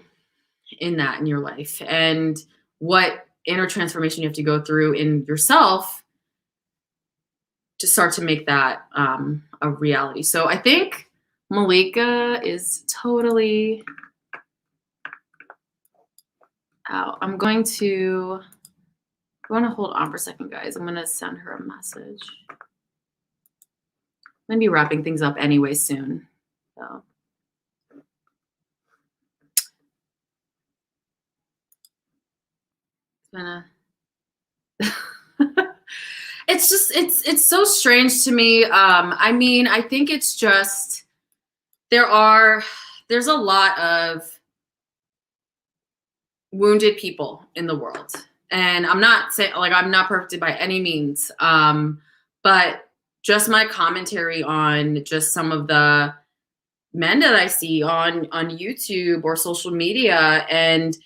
in that in your life, and what inner transformation you have to go through in yourself to start to make that a reality. So I think Malika is totally out. I'm going to hold on for a second, guys. I'm going to send her a message. I'm going to be wrapping things up anyway soon. So. It's just it's so strange to me. I mean, I think it's just there's a lot of wounded people in the world, and I'm not saying like I'm not perfect by any means, but just my commentary on just some of the men that I see on YouTube or social media, and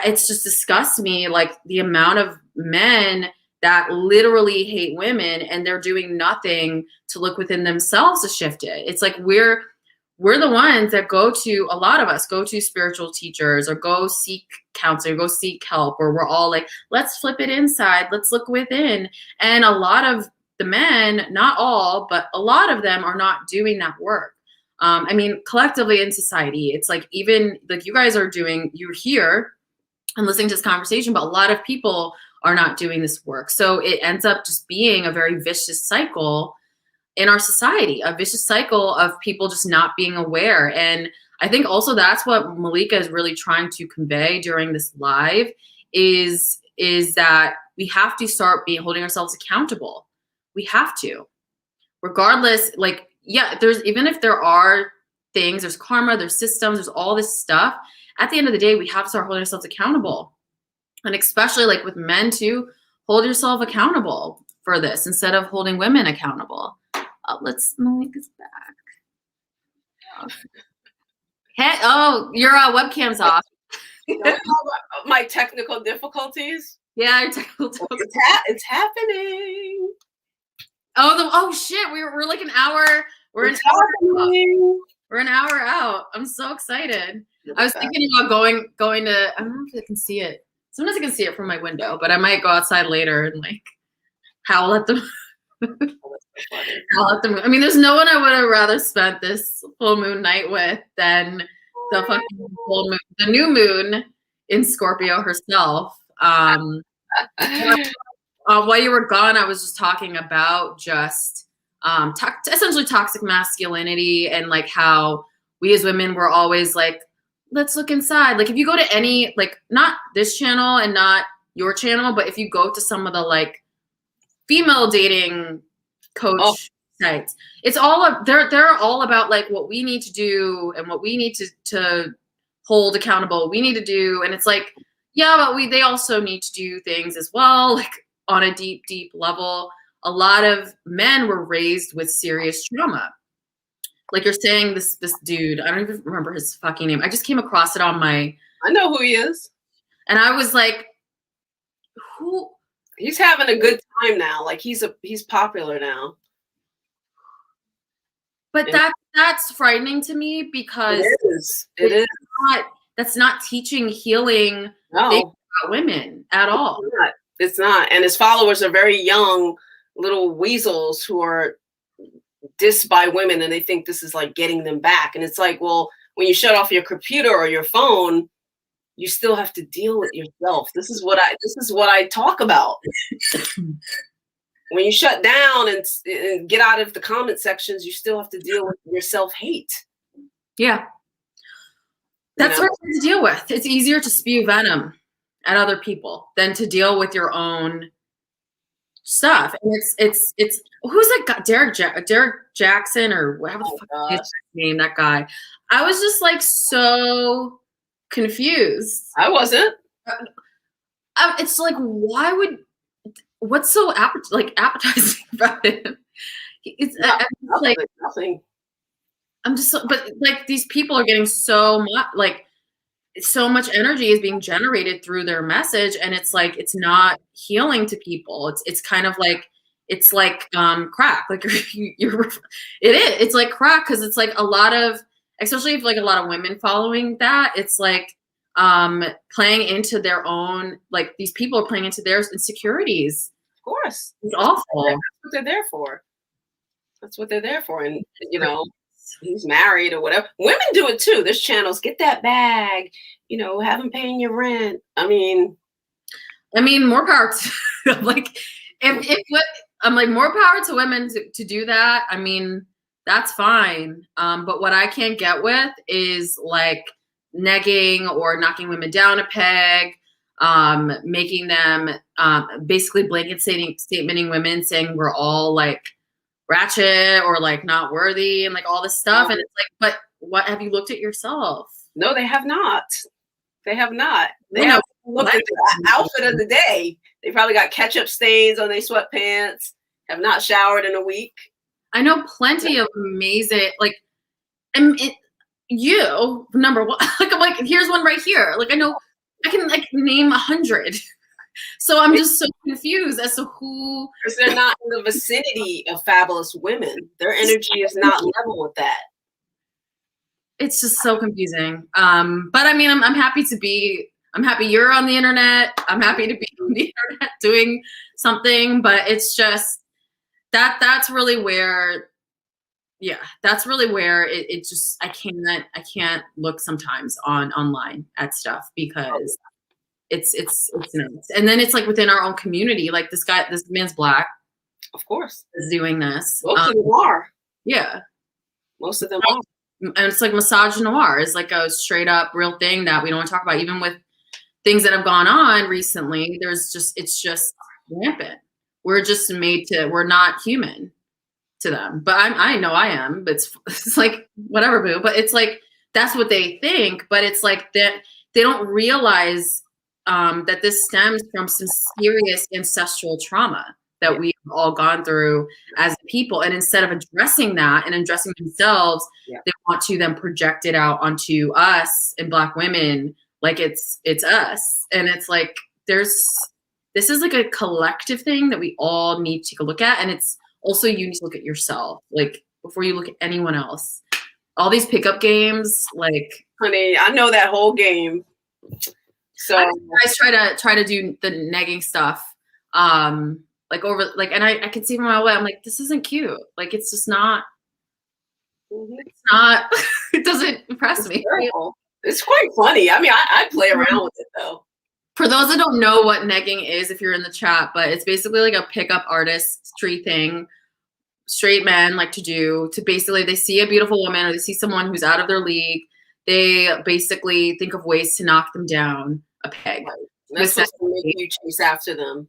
it's just disgusts me, like the amount of men that literally hate women and they're doing nothing to look within themselves to shift it. It's like we're the ones that a lot of us go to spiritual teachers or go seek counseling, or go seek help, or we're all like, let's flip it inside, let's look within. And a lot of the men, not all, but a lot of them are not doing that work. I mean, collectively in society, it's like, even like you guys are doing, you're here and listening to this conversation, but a lot of people are not doing this work. So it ends up just being a very vicious cycle in our society, a vicious cycle of people just not being aware. And I think also that's what Malika is really trying to convey during this live is that we have to start holding ourselves accountable. We have to, regardless, like, yeah, even if there are things, there's karma, there's systems, there's all this stuff. At the end of the day, we have to start holding ourselves accountable. And especially like with men too, hold yourself accountable for this instead of holding women accountable. Malika's back. Hey, oh, your webcam's off. My technical difficulties. Yeah, your technical difficulties. It's happening. Oh shit, we're like an hour. We're an hour out. I'm so excited. I was thinking about going to, I don't know if I can see it. Sometimes I can see it from my window, but I might go outside later and like howl at them. Howl at them. I mean, there's no one I would have rather spent this full moon night with than the fucking full moon, the new moon in Scorpio herself. While you were gone, I was just talking about just essentially toxic masculinity, and like how we as women were always like, let's look inside. Like if you go to any, like not this channel and not your channel, but if you go to some of the like female dating coach sites, it's all they're all about like what we need to do and what we need to hold accountable. We need to do, and it's like, yeah, but they also need to do things as well, like on a deep level. A lot of men were raised with serious trauma. Like you're saying, this dude, I don't even remember his fucking name. I just came across it on my. I know who he is. And I was like, who? He's having a good time now. Like he's popular now. But that's frightening to me because it is. That's not teaching healing things about women at all. It's not. And his followers are very young little weasels who are dissed by women, and they think this is like getting them back. And it's like, well, when you shut off your computer or your phone, you still have to deal with yourself. This is what I talk about. When you shut down and get out of the comment sections, you still have to deal with your self-hate. Yeah. That's hard to deal with. It's easier to spew venom at other people than to deal with your own stuff. And it's who's that guy? Derek Jackson, or whatever the fuck his name, that guy. I was just like so confused. I wasn't. It's like, what's so appetizing about it? It's No, like nothing. I'm just but like these people are getting so much like so much energy is being generated through their message, and it's like it's not healing to people. It's kind of like it's like crack. Like you're it is. It's like crack because it's like a lot of especially if like a lot of women following that. It's like playing into their own like these people are playing into their insecurities. Of course, It's awful. that's what they're there for. That's what they're there for, and you know. He's married or whatever. Women do it too. There's channels. Get that bag. You know, have him paying your rent. I mean, more power to like if I'm like more power to women to do that. I mean, that's fine. But what I can't get with is like negging or knocking women down a peg, making them basically blanket statementing women saying we're all like ratchet or like not worthy and like all this stuff. And it's like, but what have you looked at yourself? No, they have not. They have not. They have looked at the outfit of the day. They probably got ketchup stains on their sweatpants, have not showered in a week. I know plenty of amazing, like, and you, number one, like, I'm like, here's one right here. Like, I know I can like name 100. So I'm just so confused as to who. Because they're not in the vicinity of fabulous women. Their energy is not level with that. It's just so confusing. But I mean, I'm happy to be. I'm happy you're on the internet. I'm happy to be on the internet doing something. But it's just that's really where, yeah, that's really where it just I can't look sometimes online at stuff because it's nuts. And then it's like within our own community, like this man's black, of course, is doing this. Most of them are. Yeah, most of them are. And it's like misogynoir is like a straight up real thing that we don't want to talk about. Even with things that have gone on recently, it's just rampant. We're just we're not human to them. But I know I am, but it's like whatever, boo. But it's like that's what they think. But it's like that they don't realize that this stems from some serious ancestral trauma that we've all gone through as people. And instead of addressing that and addressing themselves, they want to then project it out onto us and Black women like it's us. And it's like this is like a collective thing that we all need to take a look at. And it's also you need to look at yourself, like before you look at anyone else. All these pickup games, like honey, I know that whole game. So I guys try to do the negging stuff. And I can see from my way, I'm like, this isn't cute. Like, it's just not, it's not, it doesn't impress me. Terrible. It's quite funny. I mean, I play around with it though. For those that don't know what negging is, if you're in the chat, but it's basically like a pickup artistry thing straight men like to do to basically, they see a beautiful woman or they see someone who's out of their league. They basically think of ways to knock them down a peg. Right. That's supposed to make you chase after them.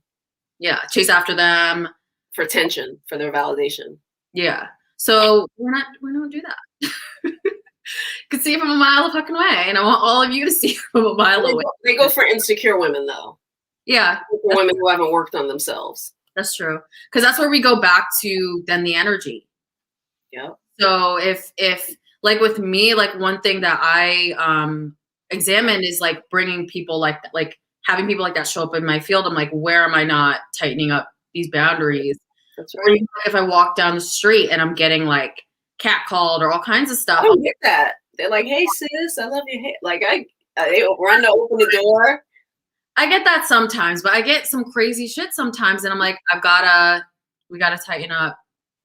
Yeah, chase after them for attention, for their validation. Yeah. So we don't do that. You can see it from a mile fucking away, and I want all of you to see it from a mile away. They go for insecure women, though. Yeah, for women who haven't worked on themselves. That's true, because that's where we go back to then the energy. Yeah. So if like with me, like one thing that I examined is like bringing people like having people like that show up in my field. I'm like, where am I not tightening up these boundaries? That's right. Or even if I walk down the street and I'm getting like catcalled or all kinds of stuff. I don't get that. They're like, hey sis, I love your hair. Like they run to open the door. I get that sometimes, but I get some crazy shit sometimes, and I'm like, we gotta tighten up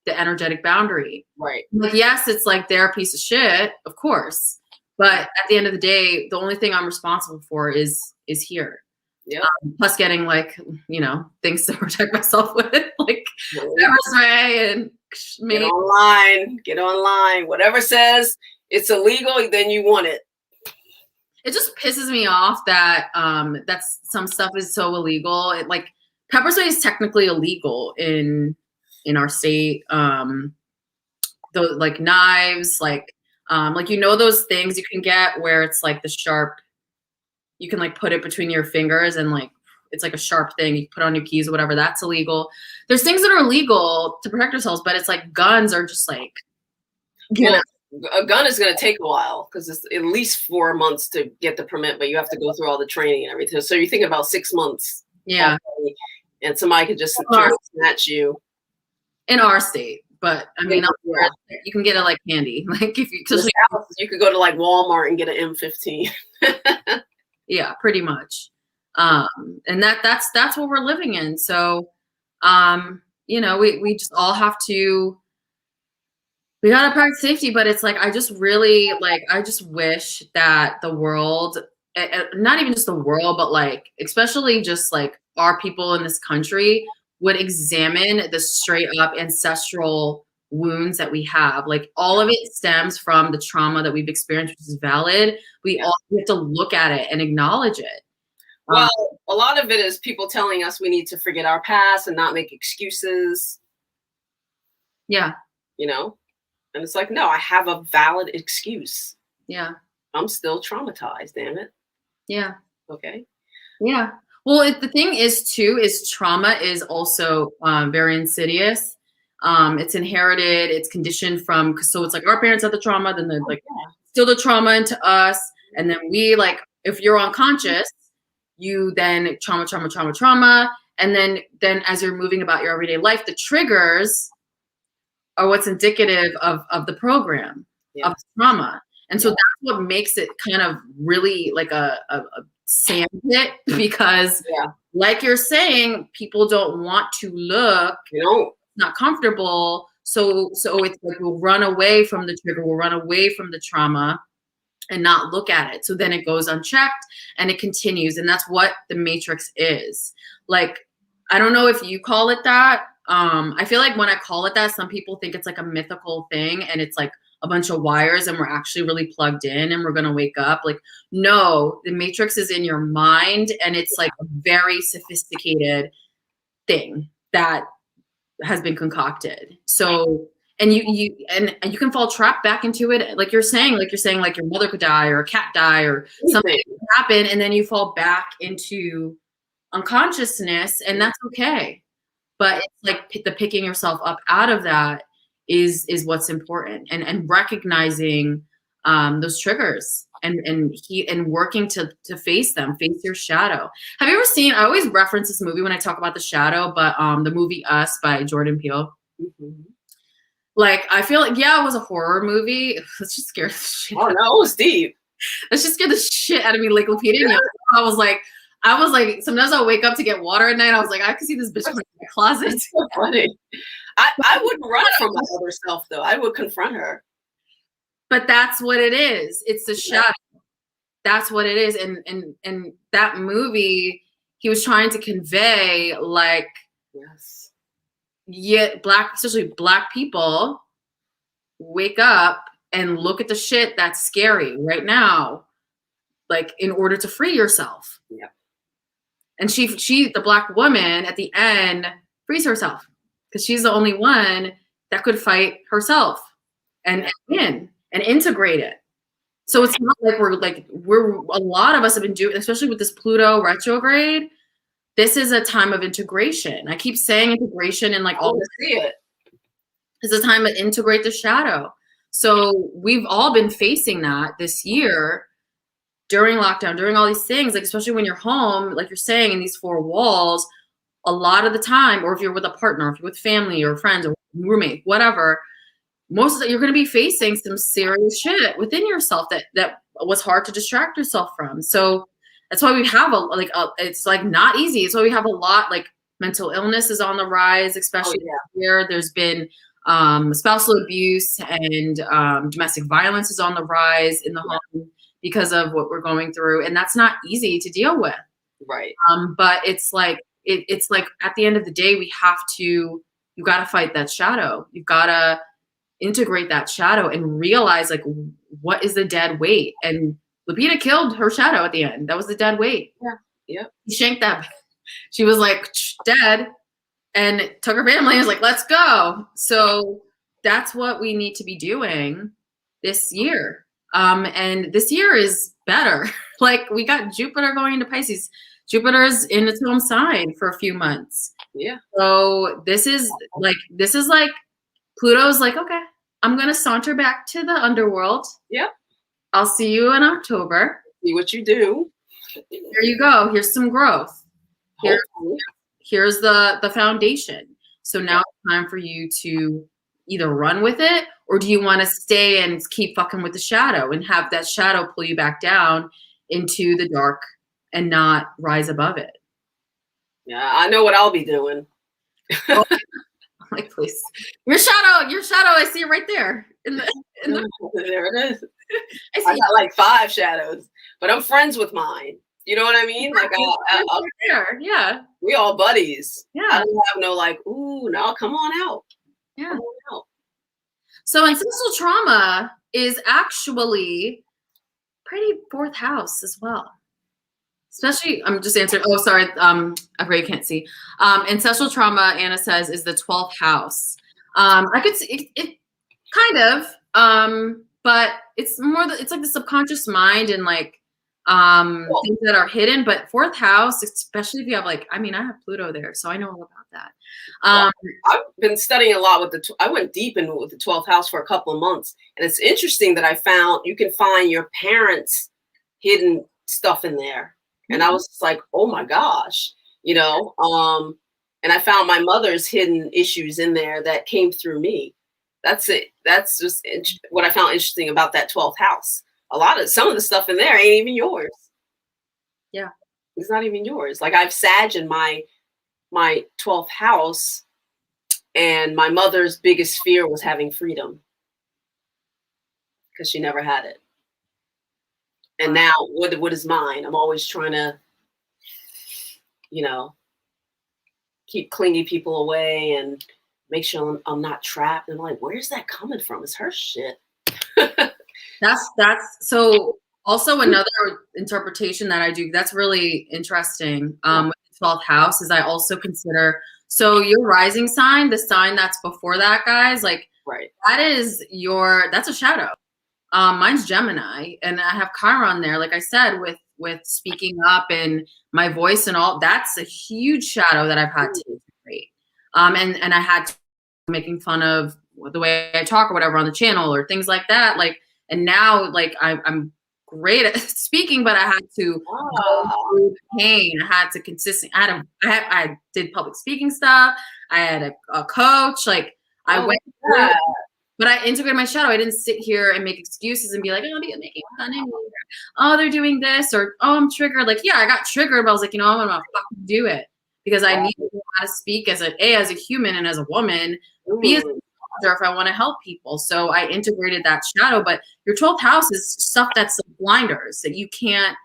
the energetic boundary. Right. Like, yes, it's like they're a piece of shit, of course. But at the end of the day, the only thing I'm responsible for is here. Yeah. Plus getting like, things to protect myself with, like pepper spray and get online. Whatever says it's illegal, then you want it. It just pisses me off that that's some stuff is so illegal. It, like pepper spray is technically illegal in our state. Like knives, like those things you can get where it's like the sharp. You can like put it between your fingers and like it's like a sharp thing. You put on your keys or whatever. That's illegal. There's things that are illegal to protect ourselves, but it's like guns are just like, a gun is going to take a while because it's at least 4 months to get the permit, but you have to go through all the training and everything. So you're thinking about 6 months. Yeah. Already, and somebody could just snatch you. In our state. But I mean, you can get it like candy. Like if you could go to like Walmart and get an M15. Yeah, pretty much. And that's what we're living in. So, you know, we just all have to, we gotta practice safety, but it's like, I just really like, I just wish that the world, not even just the world, but like, especially just like our people in this country would examine the straight up ancestral wounds that we have. Like all of it stems from the trauma that we've experienced, which is valid. We all have to look at it and acknowledge it. Well, a lot of it is people telling us we need to forget our past and not make excuses. Yeah. You know? And it's like, no, I have a valid excuse. Yeah. I'm still traumatized, damn it. Yeah. Okay. Yeah. Well, the thing is too, is trauma is also very insidious. It's inherited, it's conditioned from, so it's like our parents had the trauma, then they like still the trauma into us. And then we like, if you're unconscious, you then trauma. And then as you're moving about your everyday life, the triggers are what's indicative of the program, of trauma. And so that's what makes it kind of really like a sand pit, because like you're saying, people don't want to look not comfortable. So it's like we'll run away from the trigger, we'll run away from the trauma and not look at it. So then it goes unchecked and it continues. And that's what the matrix is. Like, I don't know if you call it that. I feel like when I call it that, some people think it's like a mythical thing and it's like a bunch of wires and we're actually really plugged in and we're going to wake up. Like, no, the matrix is in your mind and it's like a very sophisticated thing that has been concocted. So, and you can fall trapped back into it. Like you're saying like your mother could die or a cat die or something could happen. And then you fall back into unconsciousness and that's okay. But it's like the picking yourself up out of that is what's important, and recognizing those triggers and working to face them, face your shadow. Have you ever seen, I always reference this movie when I talk about the shadow, but the movie Us by Jordan Peele. Mm-hmm. Like, I feel like, yeah, it was a horror movie. Let's just scare the shit out of me. Oh, no, it was deep. Let's just scare the shit out of me, like repeating it. I was like, sometimes I'll wake up to get water at night. I was like, I could see this bitch coming in my closet. That's so funny. I wouldn't run from my other self, though. I would confront her. But that's what it is. It's the shadow. That's what it is. And that movie, he was trying to convey, like, especially black people, wake up and look at the shit that's scary right now, like, in order to free yourself. Yeah. And she, the black woman at the end, frees herself because she's the only one that could fight herself and win and integrate it. So it's not like we're a lot of us have been doing, especially with this Pluto retrograde. This is a time of integration. I keep saying integration and like all to see it. It's a time to integrate the shadow. So we've all been facing that this year. During lockdown, during all these things, like especially when you're home, like you're saying, in these four walls, a lot of the time, or if you're with a partner, if you're with family or friends or roommate, whatever, most of it, you're going to be facing some serious shit within yourself that was hard to distract yourself from. So that's why we have it's like not easy. It's why we have a lot, like mental illness is on the rise, especially here. There's been spousal abuse and domestic violence is on the rise in the home, because of what we're going through. And that's not easy to deal with. Right. But it's like, it's like at the end of the day, you got to fight that shadow. You've got to integrate that shadow and realize like, what is the dead weight? And Lupita killed her shadow at the end. That was the dead weight. Yeah. Yeah. He shanked that. She was like dead and took her family and was like, let's go. So that's what we need to be doing this year. And this year is better. Like we got Jupiter going into Pisces. Jupiter's in its own sign for a few months. Yeah. So this is like Pluto's like, okay, I'm gonna saunter back to the underworld. Yeah. I'll see you in October. See what you do. Here you go. Here's some growth. Here's the foundation. So now it's time for you to either run with it, or do you want to stay and keep fucking with the shadow and have that shadow pull you back down into the dark and not rise above it? Yeah, I know what I'll be doing. Oh, like, please. Your shadow, I see it right there. There it is. I got like 5 shadows, but I'm friends with mine. You know what I mean? Like, yeah. We all buddies. Yeah. I don't have no like, ooh, no, come on out. Yeah. Come on out. So ancestral trauma is actually pretty 4th house as well. Especially, I'm just answering. Oh, sorry. I really can't see. Ancestral trauma, Anna says, is the 12th house. I could see it kind of, but it's more. It's like the subconscious mind and like things that are hidden. But 4th house, especially if you have like, I mean, I have Pluto there, so I know all about that. I've been studying a lot with I went deep in with the 12th house for a couple of months, and it's interesting that I found you can find your parents' hidden stuff in there. And I was just like, oh my gosh, you know, and I found my mother's hidden issues in there that came through me. That's it. That's just what I found interesting about that 12th house. Some of the stuff in there ain't even yours. Yeah. It's not even yours. Like I've Sag in my 12th house, and my mother's biggest fear was having freedom because she never had it. And now what is mine? I'm always trying to, you know, keep clingy people away and make sure I'm not trapped. And I'm like, where's that coming from? It's her shit. That's so also another interpretation that I do. That's really interesting. With the 12th house is I also consider, so your rising sign, the sign that's before that, guys, like that's a shadow. Mine's Gemini, and I have Chiron there. Like I said, with speaking up and my voice and all, that's a huge shadow that I've had to integrate. And I had to making fun of the way I talk or whatever on the channel or things like that. Like, and now like I'm great at speaking, but I had to go through the pain. I had to I did public speaking stuff. I had a coach. Like I went through. But I integrated my shadow. I didn't sit here and make excuses and be like, oh, they're making fun of me. Oh, they're doing this, or oh, I'm triggered. Like, yeah, I got triggered, but I was like, you know, I'm gonna fucking do it because I need to know how to speak as a human and as a woman, be as a soldier if I want to help people. So I integrated that shadow. But your 12th house is stuff that's like blinders that you can't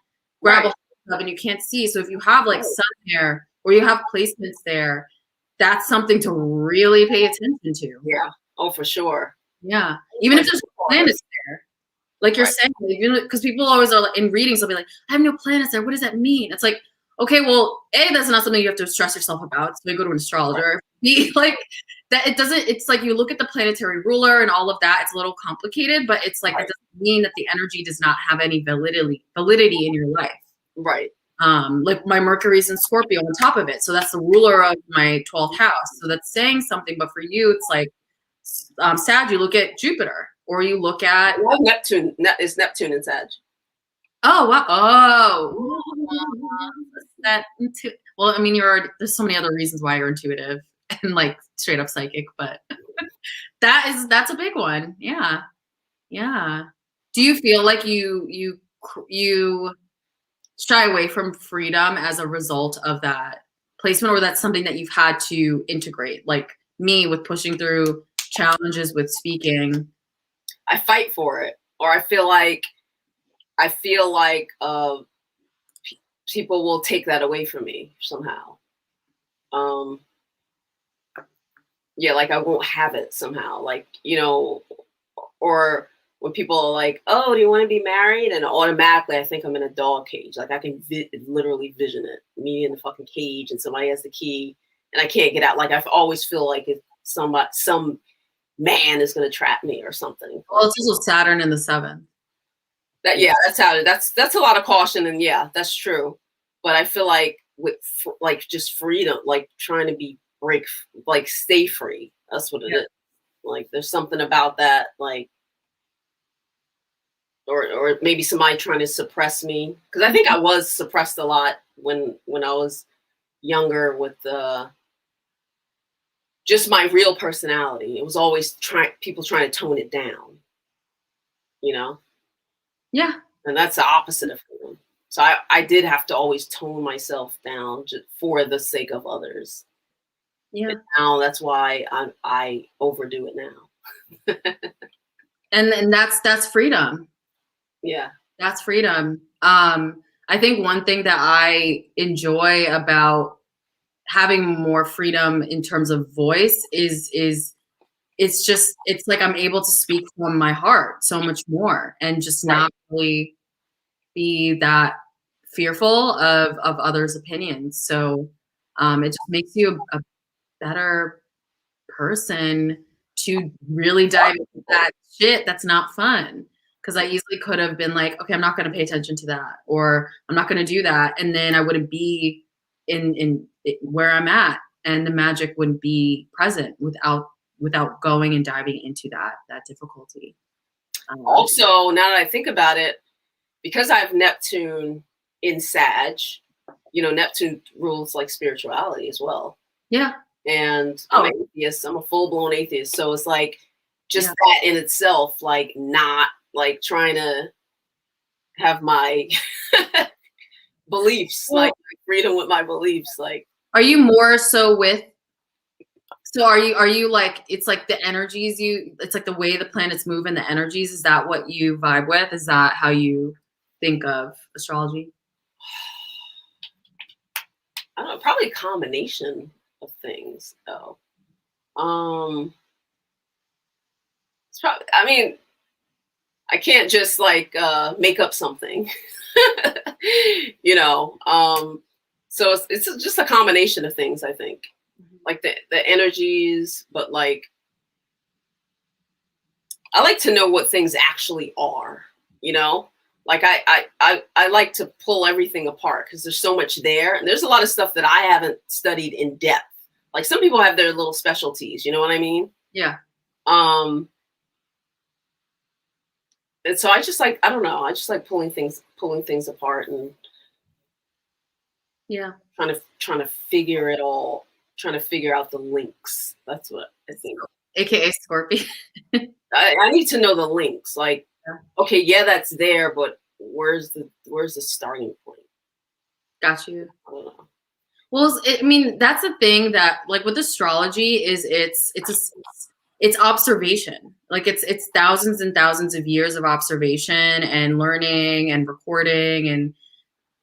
grab a hold of and you can't see. So if you have like sun there or you have placements there, that's something to really pay attention to. Yeah. Oh, for sure. Yeah, even if there's planets there, like you're saying, because people always are like, in readings, they'll be like, "I have no planets there. What does that mean?" It's like, okay, well, A, that's not something you have to stress yourself about. So you go to an astrologer. B, like that, it doesn't. It's like you look at the planetary ruler and all of that. It's a little complicated, but it's like it doesn't mean that the energy does not have any validity in your life. Right. Like my Mercury's in Scorpio on top of it, so that's the ruler of my 12th house. So that's saying something. But for you, it's like. Sag, you look at Jupiter, or you look at Neptune. It's Neptune and Sag. Oh wow! Oh, well, I mean, there's so many other reasons why you're intuitive and like straight up psychic, but that's a big one. Yeah, yeah. Do you feel like you shy away from freedom as a result of that placement, or that's something that you've had to integrate, like me with pushing through challenges with speaking? I fight for it, or I feel like people will take that away from me somehow. Yeah, like I won't have it somehow, like, you know, or when people are like, oh, do you want to be married? And automatically I think I'm in a dog cage. Like I can literally vision it, me in the fucking cage and somebody has the key and I can't get out. Like I always feel like it's some man is going to trap me or something. Well, it's also Saturn in the 7th. That's a lot of caution. And yeah, that's true. but I feel like with like just freedom, like trying to like stay free. That's what it is. Like there's something about that, like, or maybe somebody trying to suppress me, because I think I was suppressed a lot when I was younger with just my real personality. It was always people trying to tone it down, you know? Yeah. And that's the opposite of freedom. So I did have to always tone myself down just for the sake of others. Yeah. And now that's why I overdo it now. And that's freedom. Yeah. That's freedom. I think one thing that I enjoy about having more freedom in terms of voice is it's like I'm able to speak from my heart so much more, and just not really be that fearful of others' opinions. So it just makes you a better person to really dive into that shit that's not fun. Because I easily could have been like, okay, I'm not going to pay attention to that, or I'm not going to do that, and then I wouldn't be in where I'm at, and the magic wouldn't be present without going and diving into that difficulty. Also, now that I think about it, because I have Neptune in Sag, Neptune rules like spirituality as well. Yeah. And I'm an atheist. I'm a full-blown atheist. So it's like just that in itself, like not like trying to have my beliefs, like freedom with my beliefs. Like, are you more so with? So are you like, it's like the energies it's like the way the planets move and the energies, is that what you vibe with? Is that how you think of astrology? I don't know, probably a combination of things though. It's probably, I mean, I can't just like make up something, So it's just a combination of things, I think. Like the energies, but like I like to know what things actually are, Like I like to pull everything apart because there's so much there, and there's a lot of stuff that I haven't studied in depth. Like some people have their little specialties, you know what I mean? Yeah. And so I just like, I don't know, I just like pulling things apart and trying to figure it all, trying to figure out the links. That's what I think. AKA Scorpio. I need to know the links. Like, okay, yeah, that's there, but where's the starting point? Got you. I don't know. Well, I mean, that's the thing that, like, with astrology is it's observation. Like it's thousands and thousands of years of observation and learning and recording, and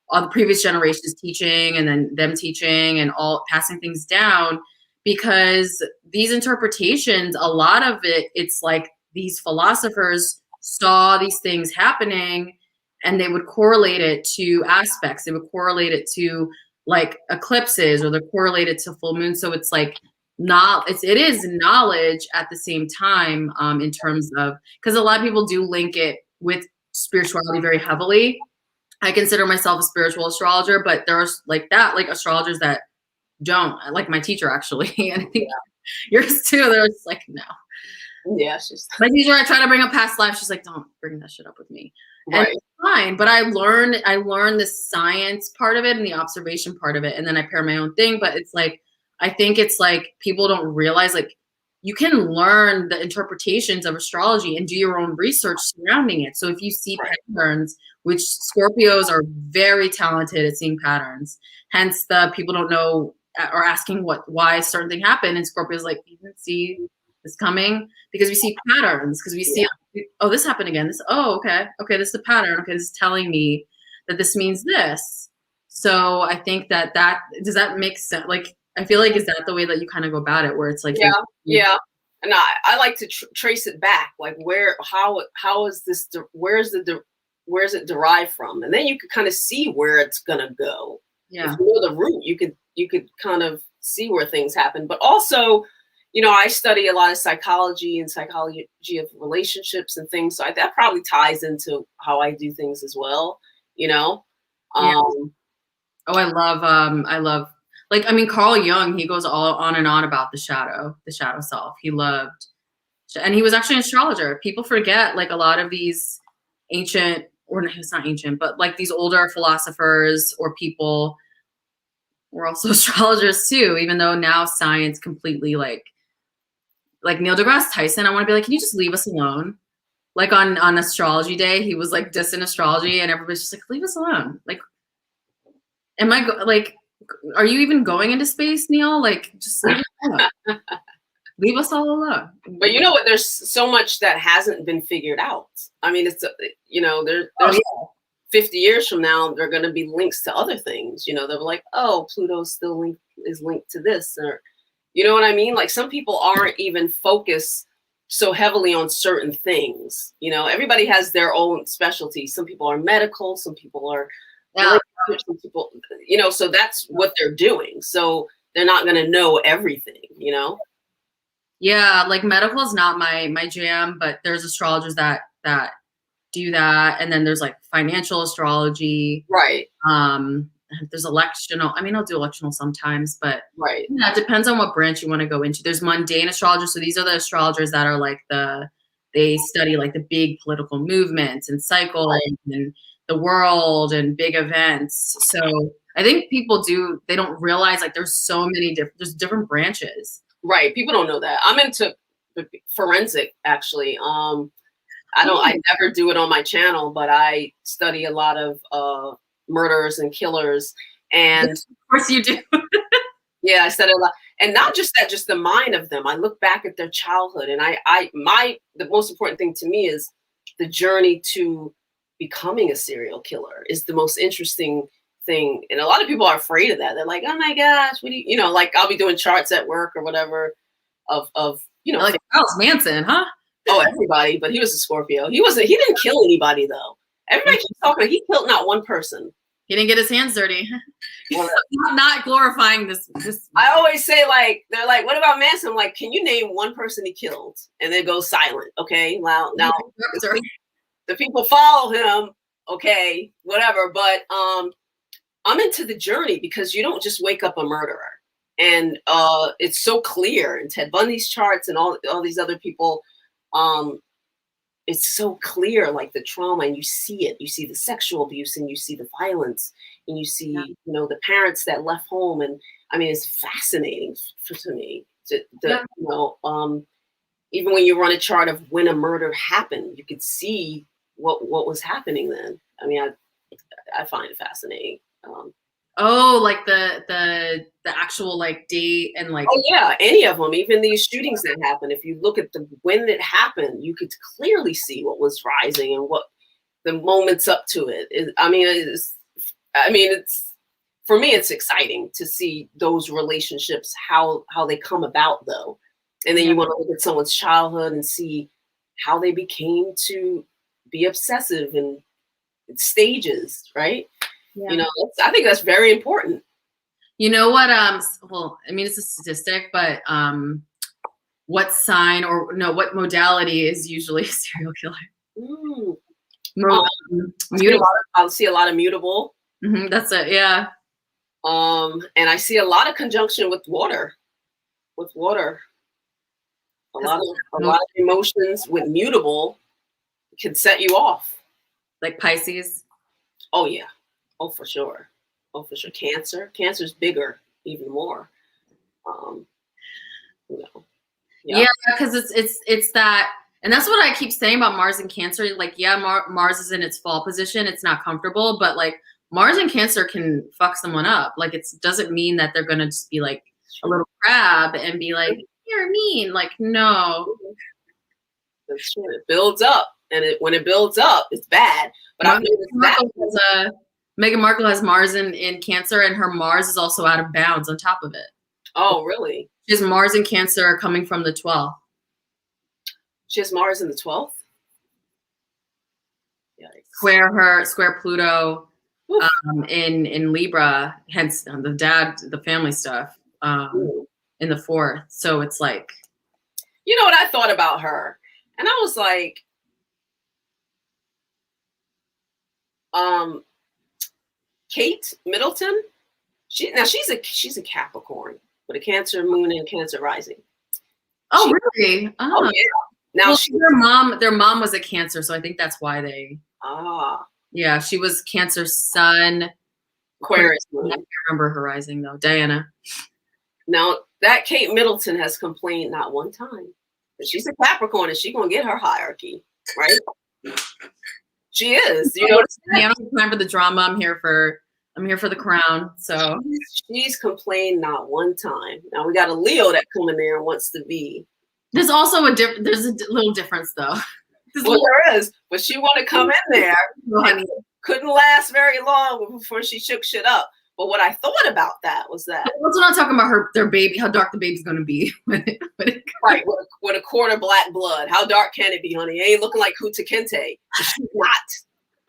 all the previous generations teaching, and then them teaching, and all passing things down. Because these interpretations, a lot of it's like these philosophers saw these things happening, and they would correlate it to aspects. They would correlate it to like eclipses, or they're correlated to full moon. So it's like it is knowledge at the same time, in terms of, because a lot of people do link it with spirituality very heavily. I consider myself a spiritual astrologer, but there's like astrologers that don't, like my teacher actually, and I think yours too. They're just like, no. Yeah, she's my teacher. I try to bring up past life. She's like, don't bring that shit up with me. Right. And it's fine, but I learned the science part of it and the observation part of it, and then I pair my own thing. But it's like, I think it's like people don't realize, like, you can learn the interpretations of astrology and do your own research surrounding it. So if you see patterns, which Scorpios are very talented at seeing patterns, hence the people don't know or asking why certain thing happened, and Scorpio's like, you didn't see this coming, because we see patterns, because we see, oh, this happened again. Okay, this is a pattern. Okay, this is telling me that this means this. So I think that does that make sense? Like, I feel like, is that the way that you kind of go about it, where it's like, yeah. And I like to trace it back, like how is this, where is it derived from, and then you could kind of see where it's gonna go. Yeah. If you know the root, you could kind of see where things happen. But also, I study a lot of psychology and psychology of relationships and things, so that probably ties into how I do things as well. Oh, I love, like, I mean, Carl Jung, he goes all on and on about the shadow self. He loved, and he was actually an astrologer. People forget, like, a lot of these ancient, or it's not ancient, but like these older philosophers or people were also astrologers too, even though now science completely, like Neil deGrasse Tyson, I want to be like, can you just leave us alone? Like on astrology day, he was like dissing astrology, and everybody's just like, leave us alone. Like, like, are you even going into space, Neil? Like, just leave us alone. Leave us all alone. But you know what? There's so much that hasn't been figured out. I mean, it's, there's Oh, yeah. 50 years from now, there are going to be links to other things. They're like, oh, Pluto still is linked to this, or, you know what I mean? Like, some people aren't even focused so heavily on certain things. Everybody has their own specialty. Some people are medical, some people are, Yeah. some people, so that's what they're doing. So they're not going to know everything, Yeah, like medical is not my jam, but there's astrologers that do that, and then there's like financial astrology. Right. There's electional. I mean, I'll do electional sometimes, but right. Yeah, it depends on what branch you want to go into. There's mundane astrologers, so these are the astrologers that are like they study like the big political movements and cycles and the world and big events. So I think they don't realize like there's so many there's different branches. Right. People don't know that. I'm into forensic, actually. I never do it on my channel, but I study a lot of murderers and killers. And of course you do. Yeah, I study a lot. And not just that, just the mind of them. I look back at their childhood, and the most important thing to me is the journey to becoming a serial killer is the most interesting thing. And a lot of people are afraid of that. They're like, oh my gosh, what do you, like I'll be doing charts at work or whatever of like Charles Manson, huh? Oh, everybody, but he was a Scorpio. He didn't kill anybody though. Everybody keeps talking, he killed not one person. He didn't get his hands dirty. Not glorifying this. I always say, like, they're like, what about Manson? I'm like, can you name one person he killed? And then go silent. Okay. Well, now the people follow him. Okay, whatever. But I'm into the journey, because you don't just wake up a murderer. And it's so clear in Ted Bundy's charts and all these other people. It's so clear, like the trauma, and you see it. You see the sexual abuse, and you see the violence, and you see, the parents that left home. And I mean, it's fascinating to me. Even when you run a chart of when a murder happened, you could see what was happening then. I mean, I find it fascinating. Like the actual like date and like. Oh yeah, any of them, even these shootings that happened. If you look at when it happened, you could clearly see what was rising and what the moments up to it. It's for me, it's exciting to see those relationships, how they come about though. And then you want to look at someone's childhood and see how they became to be obsessive and stages, right? Yeah. I think that's very important. You know what? Well, I mean, it's a statistic, but what sign what modality is usually a serial killer? I'll see a lot of mutable. Mm-hmm, that's it. Yeah. And I see a lot of conjunction with water. A lot of emotions with mutable can set you off. Like Pisces. Oh yeah. Oh, for sure. Cancer's bigger, even more. Yeah, because it's that, and that's what I keep saying about Mars and Cancer. Like, Mars is in its fall position; it's not comfortable, but like Mars and Cancer can fuck someone up. Like, it doesn't mean that they're gonna just be like a little crab and be like, "You're mean." Like, no. That's true. It builds up, and when it builds up, it's bad. But I've noticed that. Meghan Markle has Mars in Cancer, and her Mars is also out of bounds on top of it. Oh, really? She has Mars in Cancer coming from the 12th. She has Mars in the 12th? Yikes. Square Pluto in Libra, hence the family stuff in the 4th. So it's like. You know what I thought about her? And I was like, Kate Middleton, She's a Capricorn with a Cancer moon and Cancer rising. Oh, really? Oh yeah. Now well, their mom was a Cancer, so I think that's why they. Yeah, she was Cancer sun. Aquarius moon. I can't remember her rising though. Diana. Now that Kate Middleton has complained not one time, but she's a Capricorn and she's gonna get her hierarchy, right? She is. You know, I don't have time for the drama. I'm here for the crown. So she's complained not one time. Now we got a Leo that come in there and wants to be. There's also there's a little difference though. There is, but she want to come in there. And couldn't last very long before she shook shit up. But what I thought about that was that. Let's not talking about their baby, how dark the baby's going to be. Right, with a quarter black blood. How dark can it be, honey? It ain't looking like Kunta Kinte. She's not.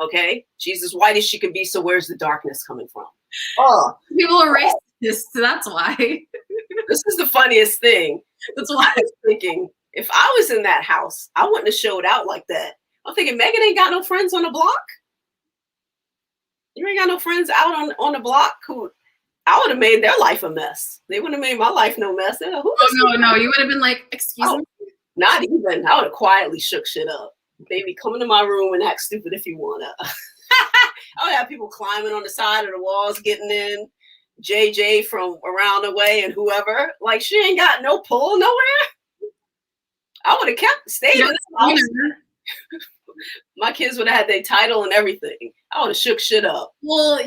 Okay? She's as white as she can be, so where's the darkness coming from? Oh. People are racist, so that's why. This is the funniest thing. That's why I was thinking, if I was in that house, I wouldn't have showed out like that. I'm thinking, Megan ain't got no friends on the block. You ain't got no friends out on the block who I would have made their life a mess. They wouldn't have made my life no mess. No, you would have been like, excuse me? Not even. I would have quietly shook shit up. Baby, come into my room and act stupid if you wanna. I would have people climbing on the side of the walls, getting in. JJ from around the way and whoever. Like, she ain't got no pull nowhere. I would have stayed in the house. My kids would have had their title and everything. I would have shook shit up. Well,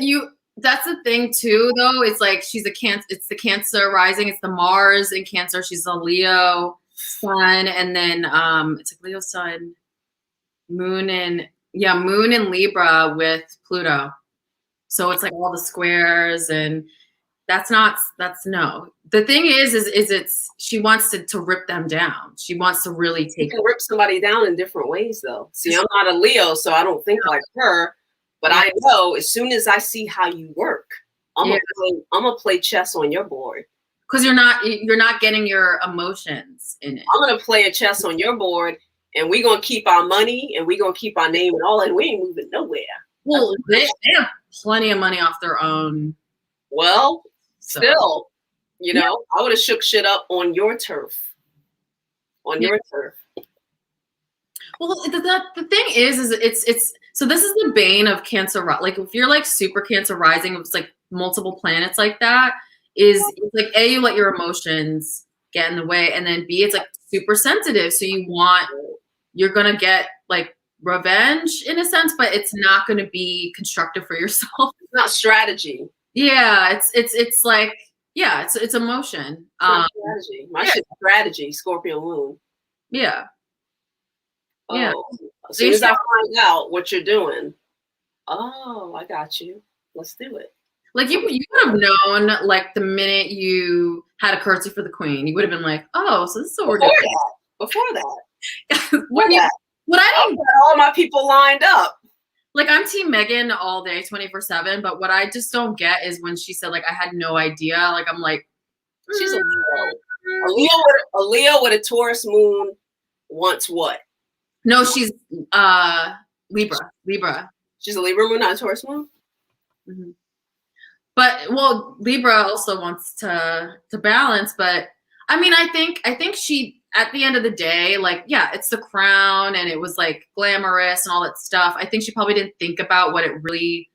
that's the thing too, though. It's like she's a Cancer. It's the Cancer rising. It's the Mars in Cancer. She's a Leo sun, and then it's like Leo sun, Moon and Libra with Pluto. So it's like all the squares, and that's no. The thing is it's she wants to rip them down. She wants to really take. You can rip somebody down in different ways, though. See, I'm not a Leo, so I don't think like her. But I know as soon as I see how you work, I'm gonna play chess on your board. Because you're not getting your emotions in it. I'm gonna play a chess on your board, and we're gonna keep our money and we're gonna keep our name and all, and we ain't moving nowhere. Well, they have plenty of money off their own. Well, still, you know, I would have shook shit up on your turf. On your turf. Well, the thing is it's so this is the bane of Cancer. Like if you're like super Cancer rising, it's like multiple planets like that. It's like A, you let your emotions get in the way, and then B, it's like super sensitive. So you're gonna get like revenge in a sense, but it's not going to be constructive for yourself. It's not strategy. Yeah, it's like it's emotion. Strategy. My shit's strategy. Scorpio moon. Yeah. Oh, yeah. As soon as I find out what you're doing, I got you. Let's do it. Like you would have known like the minute you had a curtsy for the queen, you would have been like, oh, so this is what we're doing. Before that. What I didn't get all my people lined up. Like I'm Team Megan all day, 24/7. But what I just don't get is when she said like I had no idea. Like I'm like, she's a Leo. A Leo with a Taurus moon wants what? No, she's Libra. She's a Libra moon, not a Taurus moon. Mm-hmm. But well, Libra also wants to balance. But I mean, I think she. At the end of the day, like, yeah, it's the crown and it was like glamorous and all that stuff. I think she probably didn't think about what it really,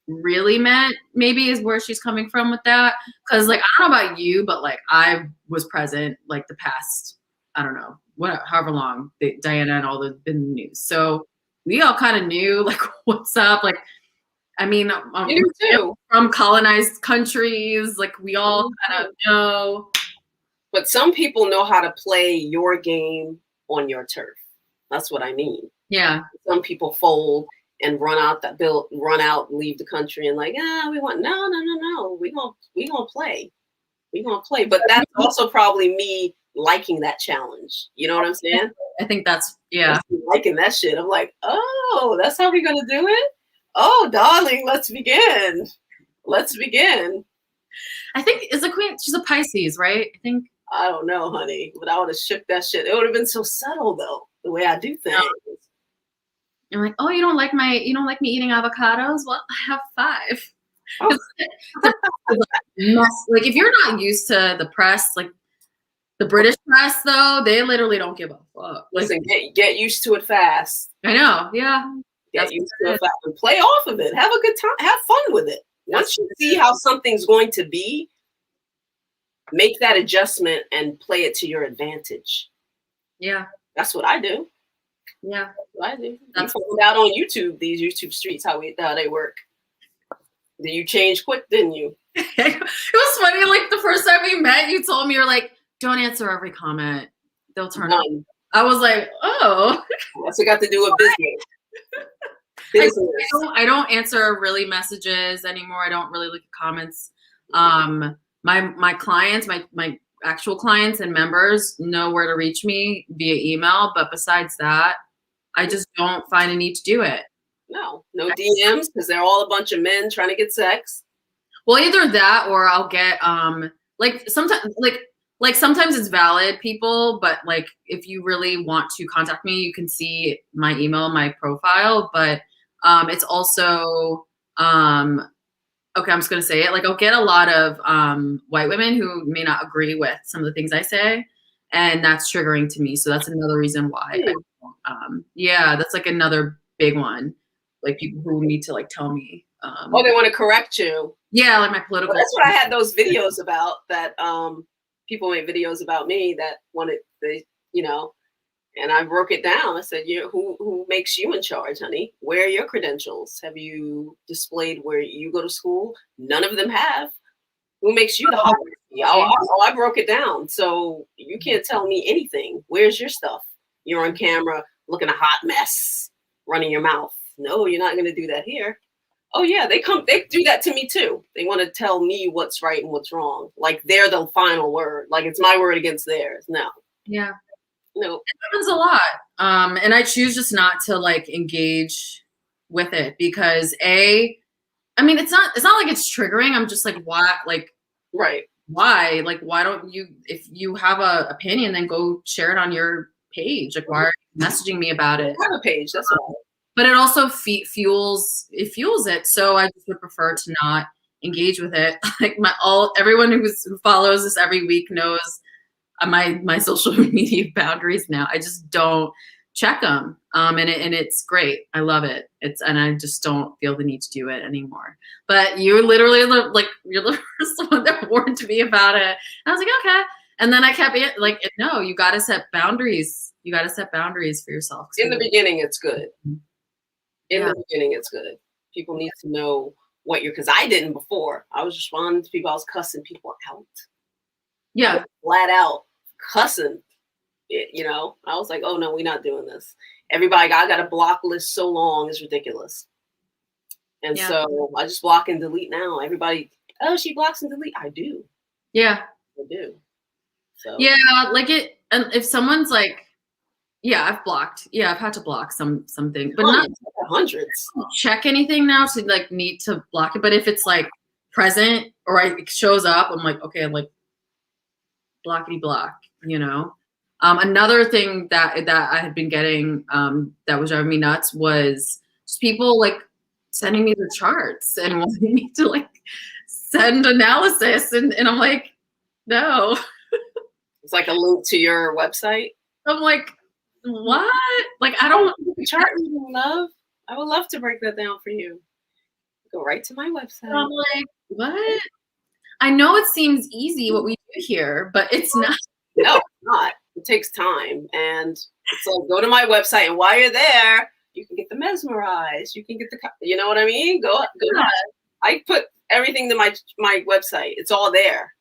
really meant, maybe is where she's coming from with that. Cause like, I don't know about you, but like I was present like the past, I don't know, however long Diana and all the been in the news. So we all kind of knew like what's up. Like, I mean, from colonized countries, like we all kind of know. But some people know how to play your game on your turf. That's what I mean. Yeah. Some people fold and run out, leave the country and like, we want no. We gonna play. We gonna play. But that's also probably me liking that challenge. You know what I'm saying? I think that's liking that shit. I'm like, oh, that's how we're gonna do it? Oh, darling, let's begin. I think is the queen, she's a Pisces, right? I don't know, honey, but I would have shook that shit. It would have been so subtle, though, the way I do things. You're like, oh, you don't like me eating avocados? Well, I have 5. Oh. Like if you're not used to the press, like the British press, though, they literally don't give a fuck. Like, listen, get used to it fast. I know, yeah. Get used to it fast and play off of it. Have a good time. Have fun with it. Once you see how something's going to be, make that adjustment and play it to your advantage. Yeah. That's what I do. Yeah. That's what I do. You found out on YouTube, these YouTube streets, how they work. Did you change quick, didn't you? It was funny, like the first time we met, you told me, you're like, don't answer every comment. They'll turn up. I was like, oh. What's it got to do with business? I don't answer really messages anymore. I don't really look at comments. My clients, my actual clients and members know where to reach me via email, but besides that, I just don't find a need to do it. No DMs, because they're all a bunch of men trying to get sex. Well, either that or I'll get like sometimes it's valid people, but like if you really want to contact me, you can see my email, my profile, but it's also okay, I'm just gonna say it. Like I'll get a lot of white women who may not agree with some of the things I say, and that's triggering to me. So that's another reason why. Yeah, that's like another big one. Like people who need to like tell me. They want to correct you. Yeah, like my political. Well, that's what I had those videos about. That people made videos about me that wanted and I broke it down. I said, who makes you in charge, honey? Where are your credentials? Have you displayed where you go to school? None of them have. Who makes you the hierarchy? I broke it down. So you can't tell me anything. Where's your stuff? You're on camera looking a hot mess, running your mouth. No, you're not going to do that here. Oh yeah, they do that to me too. They want to tell me what's right and what's wrong. Like they're the final word. Like it's my word against theirs. No. Yeah. No. It happens a lot. And I choose just not to like engage with it because I mean, it's not like it's triggering. I'm just like, why? Like, right. Why? Like, why don't you, if you have a opinion, then go share it on your page. Like, why are you messaging me about it? I have a page. That's all. But it also fuels it. So I just would prefer to not engage with it. Like everyone who follows us every week knows my social media boundaries now. I just don't check them. And it's great. I love it. And I just don't feel the need to do it anymore. But you literally you're the first one that warned me about it. And I was like, okay. And then I kept it like, no, you got to set boundaries. You got to set boundaries for yourself. In the beginning, it's good. In the beginning, it's good. People need to know what because I didn't before. I was responding to people. I was cussing people out. Yeah. Flat out cussing. I was like, oh no, we're not doing this. Everybody, I got a block list so long, it's ridiculous. And so I just block and delete now. Everybody, oh, she blocks and delete. I do. Yeah. I do. So yeah, like it. And if someone's like, yeah, I've blocked. Yeah, I've had to block something, but not hundreds. I don't check anything now to like need to block it. But if it's like present or it shows up, I'm like, okay, I'm like blockity block. Another thing that I had been getting that was driving me nuts was just people like sending me the charts and wanting me to like send analysis, and I'm like, no. It's like a link to your website. I'm like, what? Like, I don't chart reading, love. I would love to break that down for you. Go right to my website. I'm like, what? I know it seems easy what we do here, but it's not. No, it's not. It takes time. And it's like, go to my website, and while you're there, you can get the mesmerized. You can get the, you know what I mean? Go ahead. I put everything to my website. It's all there.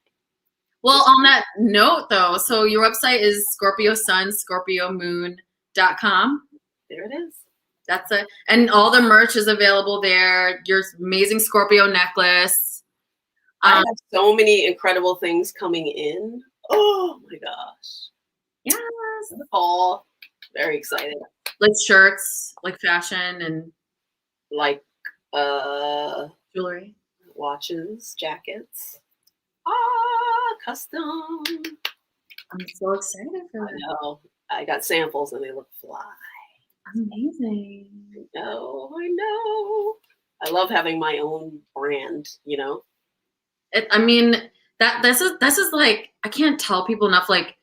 Well, on that note, though, so your website is Scorpio Sun, ScorpioMoon.com. There it is. That's it. And all the merch is available there. Your amazing Scorpio necklace. I have so many incredible things coming in. Oh my gosh. Yes. Fall. Very excited. Like shirts, like fashion and like jewelry. Watches, jackets. Custom. I'm so excited for that. I know. I got samples and they look fly. Amazing. I know. I love having my own brand, you know? I mean, this is like, I can't tell people enough, like,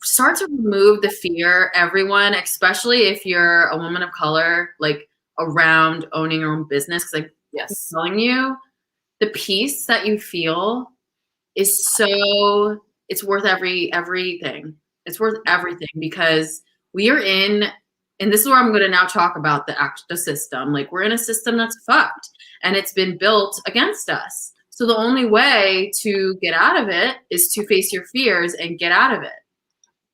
start to remove the fear, everyone, especially if you're a woman of color, like around owning your own business. Cause like Yes. I'm telling you, the peace that you feel is so, it's worth everything. It's worth everything because we are in, and this is where I'm going to now talk about the system. Like we're in a system that's fucked and it's been built against us. So the only way to get out of it is to face your fears and get out of it.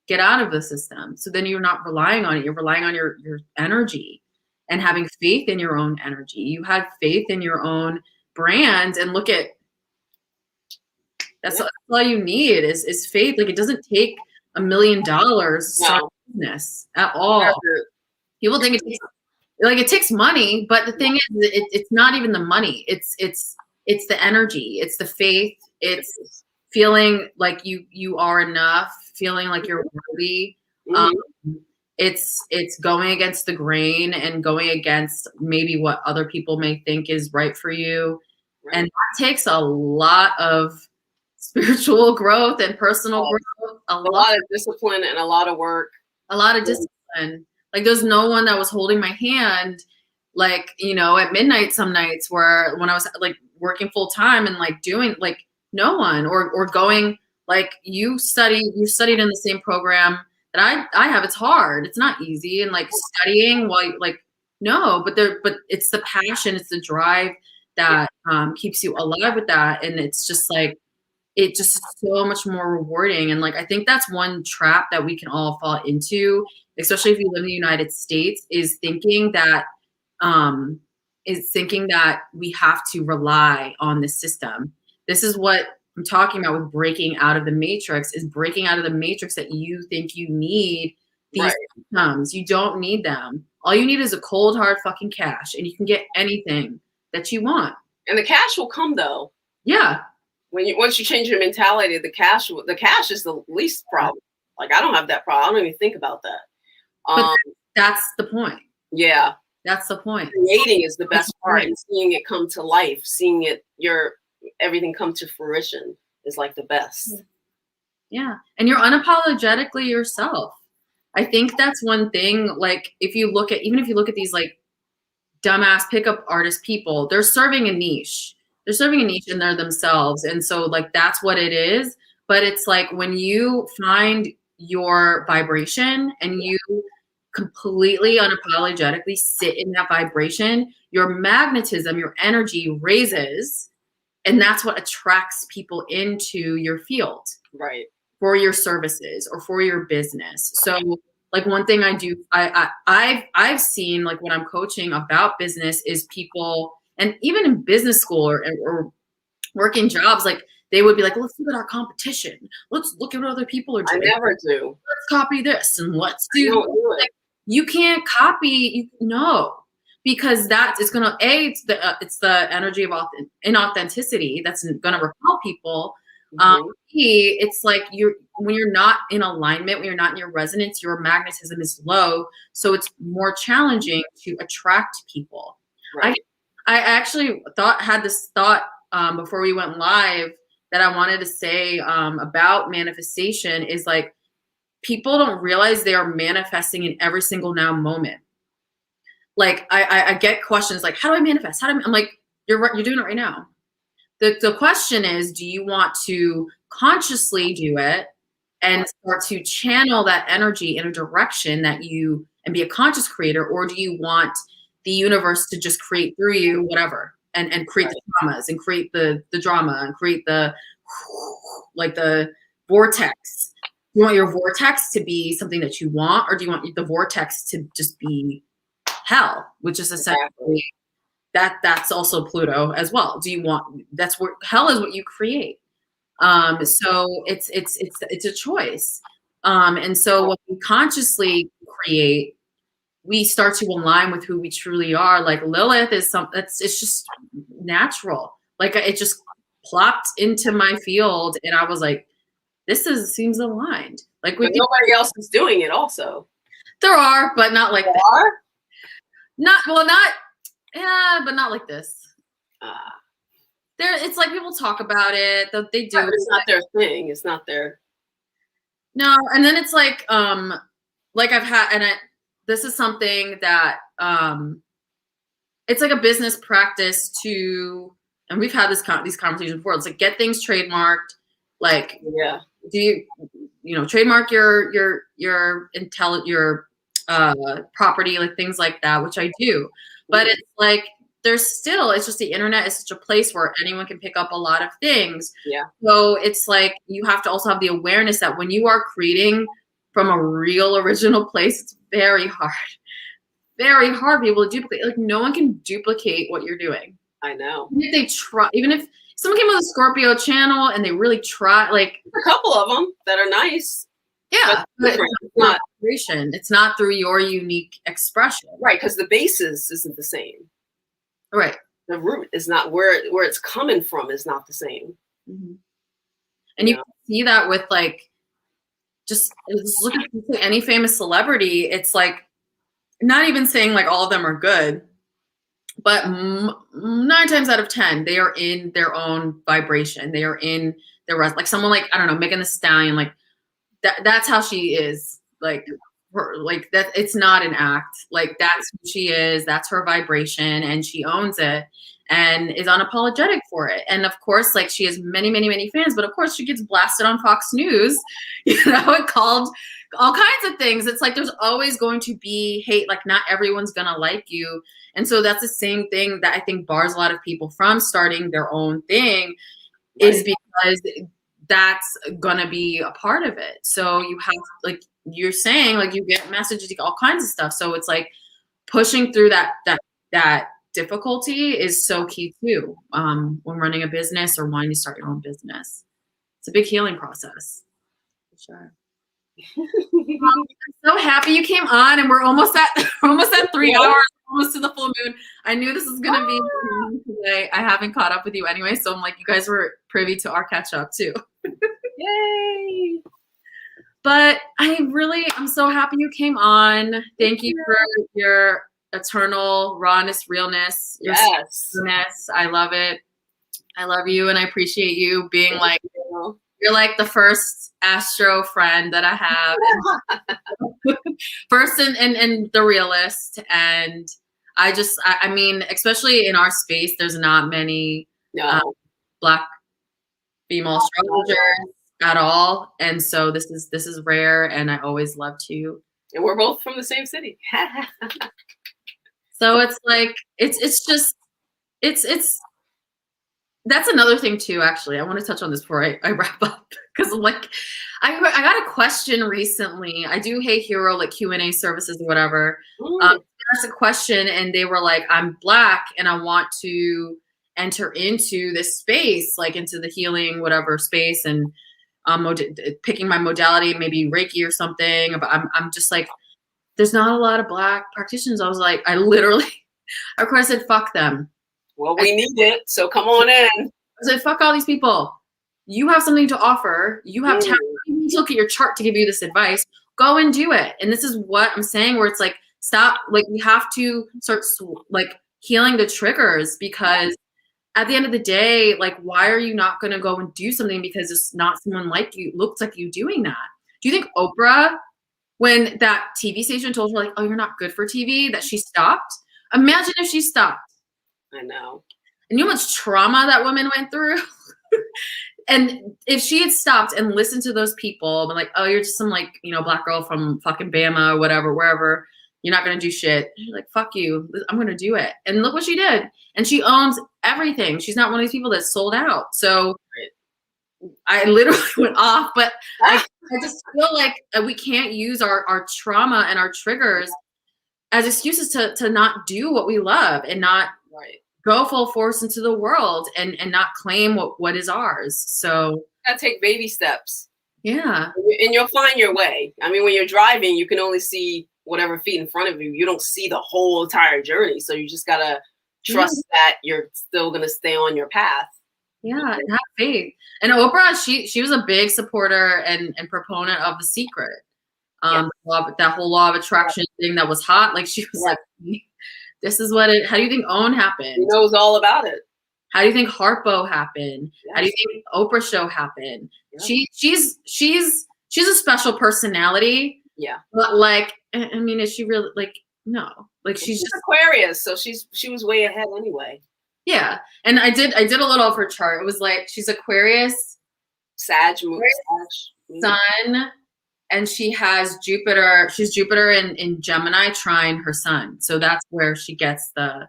Get out of the system. So then you're not relying on it. You're relying on your energy and having faith in your own energy. You have faith in your own brand and look at, that's all you need is faith. Like it doesn't take $1 million to start a business at all. People think it takes money, but the thing is, it's not even the money. It's the energy. It's the faith. It's feeling like you are enough. Feeling like you're worthy. It's going against the grain and going against maybe what other people may think is right for you, and that takes a lot of spiritual growth and personal growth, a lot of discipline and a lot of work. A lot of discipline. Like there's no one that was holding my hand, like, you know, at midnight some nights where when I was like working full time and like doing like no one or going like you studied in the same program that I have. It's hard. It's not easy. And like studying while like, no, but it's the passion, it's the drive that keeps you alive with that. And it's just like, it just is so much more rewarding. And like, I think that's one trap that we can all fall into, especially if you live in the United States, is thinking that we have to rely on the system. This is what I'm talking about with breaking out of the matrix, is breaking out of the matrix that you think you need these systems. You don't need them. All you need is a cold, hard fucking cash, and you can get anything that you want. And the cash will come though. Yeah. Once you change your mentality, the cash is the least problem. Like I don't have that problem. I don't even think about that. But that's the point. Yeah. That's the point. Creating is the best part, and seeing it come to life, seeing everything come to fruition is like the best. Yeah. And you're unapologetically yourself. I think that's one thing. Like if you look at these like dumbass pickup artist people, they're serving a niche. They're serving a niche and they're themselves. And so like, that's what it is. But it's like when you find your vibration and you completely unapologetically sit in that vibration, your magnetism, your energy raises, and that's what attracts people into your field, right? For your services or for your business. So like one thing I do, I've seen like when I'm coaching about business is people, and even in business school or working jobs, like they would be like, let's look at our competition. Let's look at what other people are doing. I never do. Let's copy this and let's do it. Like, you can't copy, because it's gonna it's the energy of inauthenticity that's gonna repel people. It's like when you're not in alignment, when you're not in your resonance, your magnetism is low, so it's more challenging to attract people. Right. I actually had this thought before we went live that I wanted to say about manifestation is like, people don't realize they are manifesting in every single now moment. Like I get questions like, how do I manifest? I'm like, you're doing it right now. The question is, do you want to consciously do it and start to channel that energy in a direction and be a conscious creator, or do you want the universe to just create through you whatever and create the traumas and create the drama and create the vortex? Do you want your vortex to be something that you want, or do you want the vortex to just be hell, which is essentially that's also Pluto as well. That's where hell is what you create. So it's a choice. And so when we consciously create, we start to align with who we truly are. Like Lilith is it's just natural. Like it just plopped into my field and I was like, seems aligned. Like nobody else is doing it also. There are, but not like that. Are? Not Yeah, but not like this. Ah. It's like people talk about it, that they do. But it's not their thing. It's not their. No, and then it's like I've had, and this is something that it's like a business practice to, and we've had these conversations before. It's like get things trademarked, like Yeah. do you trademark your property, like things like that, which I do, but it's like it's just the internet is such a place where anyone can pick up a lot of things. Yeah. So it's like you have to also have the awareness that when you are creating from a real original place, it's very hard to be able to duplicate. Like no one can duplicate what you're doing. I know. Even if they try, even if someone came with a Scorpio channel and they really try, like a couple of them that are nice. Yeah, but it's not through your unique expression. Right, because the basis isn't the same. Right. The root is not where it's coming from is not the same. Mm-hmm. And you can see that with like just look at any famous celebrity. It's like not even saying like all of them are good, but 9 times out of 10 they are in their own vibration. They are in their like someone like I don't know Megan Thee Stallion, like that's how she is, like that. It's not an act, like that's who she is, that's her vibration, and she owns it and is unapologetic for it. And of course, like she has many fans, but of course she gets blasted on Fox News, and called all kinds of things. It's like there's always going to be hate, like not everyone's gonna like you. And so that's the same thing that I think bars a lot of people from starting their own thing, is because that's gonna be a part of it. So you have, like you're saying, like you get messages, you get all kinds of stuff. So it's like pushing through that difficulty is so key too. When running a business or wanting to start your own business, it's a big healing process. For sure. I'm so happy you came on, and we're almost at 3 hours, almost to the full moon. I knew this was gonna be today. I haven't caught up with you anyway, so I'm like, you guys were privy to our catch up too. Yay! But I'm so happy you came on. Thank you for your eternal rawness, realness, your sweetness. I love it. I love you, and I appreciate you being like, you're like the first astro friend that I have. First and the realist. And I mean, especially in our space, there's not many Black female astrologers at all. And so this is rare, and I always love to. And we're both from the same city. So it's like, it's that's another thing too, actually. I want to touch on this before I wrap up, because I'm like, I got a question recently. I do Hey Hero, like Q&A services or whatever. There's a question, and they were like, I'm Black and I want to enter into this space, like into the healing, whatever space, and picking my modality, maybe Reiki or something. But I'm just like, there's not a lot of Black practitioners. I was like, I literally, of course I said, fuck them. Well, we need it, so come on in. I said, fuck all these people. You have something to offer. You have time. You need to look at your chart to give you this advice. Go and do it. And this is what I'm saying, where it's like, stop. Like, we have to start like healing the triggers, because at the end of the day, like, why are you not going to go and do something because it's not someone like you, looks like you doing that? Do you think Oprah, when that TV station told her, like, oh, you're not good for TV, that she stopped? Imagine if she stopped. I know. And you know how much trauma that woman went through? And if she had stopped and listened to those people, been like, oh, you're just some, like, Black girl from fucking Bama or whatever, wherever, you're not going to do shit. You're like, fuck you. I'm going to do it. And look what she did. And she owns everything. She's not one of these people that sold out. So I literally went off, but I just feel like we can't use our trauma and our triggers as excuses to not do what we love, and not go full force into the world, and not claim what is ours. So gotta take baby steps. Yeah. And you'll find your way. I mean, when you're driving, you can only see whatever feet in front of you. You don't see the whole entire journey. So you just gotta trust that you're still gonna stay on your path. Yeah, and have faith. And Oprah, she was a big supporter and proponent of The Secret. That whole law of attraction thing that was hot. Like, she was like This is what it. How do you think OWN He happened? knows all about it. How do you think Harpo happened? Yes. How do you think Oprah show happened? Yeah. She's a special personality. Yeah. But like, I mean, is she really like? No, like she's just Aquarius, so she was way ahead anyway. yeah. And I did a little of her chart. It was like she's Aquarius, Sag, Sun, and she has Jupiter. She's Jupiter in Gemini trine her sun. So that's where she gets that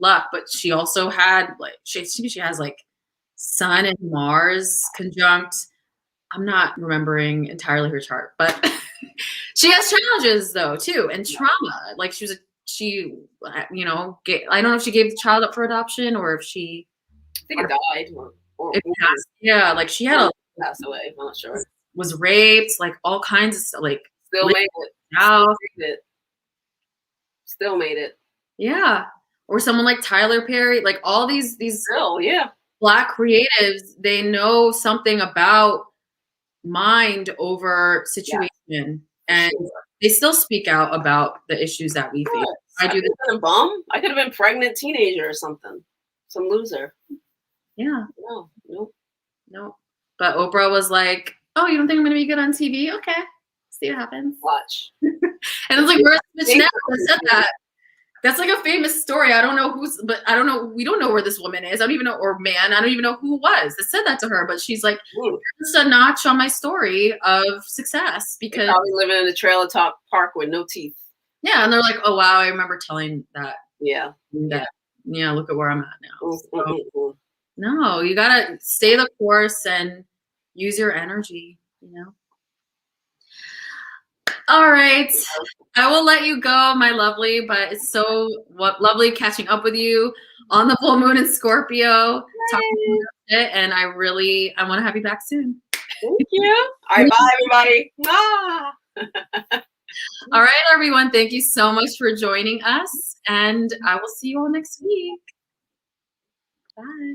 luck. But she also had like she has like Sun and Mars conjunct. I'm not remembering entirely her chart, but she has challenges though too, and trauma. Like she, you know, I don't know if she gave the child up for adoption or if she, I think it died or passed. Yeah, like she had passed away. I'm not sure. Was raped, like all kinds of stuff. Like still made it. Still made it. Yeah, or someone like Tyler Perry, like all these still, yeah, Black creatives, they know something about mind over situation, and they still speak out about the issues that we face. I could have been a bum. I could have been pregnant teenager or something. Some loser. Yeah. No. But Oprah was like, "Oh, you don't think I'm gonna be good on TV? Okay, see what happens. Watch." And it's like, where's Mitch now that said that? That's like a famous story. I don't know I don't know. We don't know where this woman is. I don't even know, or man, I don't even know who it was that said that to her. But she's like, just a notch on my story of success because probably living in a trailer park with no teeth. Yeah, and they're like, oh wow, I remember telling that. Yeah. Look at where I'm at now. So, no, you gotta stay the course and use your energy. You know. All right. I will let you go, my lovely, but it's so lovely catching up with you on the full moon in Scorpio. Talking about it, and I want to have you back soon. Thank you. All right, bye, everybody. All right, everyone. Thank you so much for joining us, and I will see you all next week. Bye.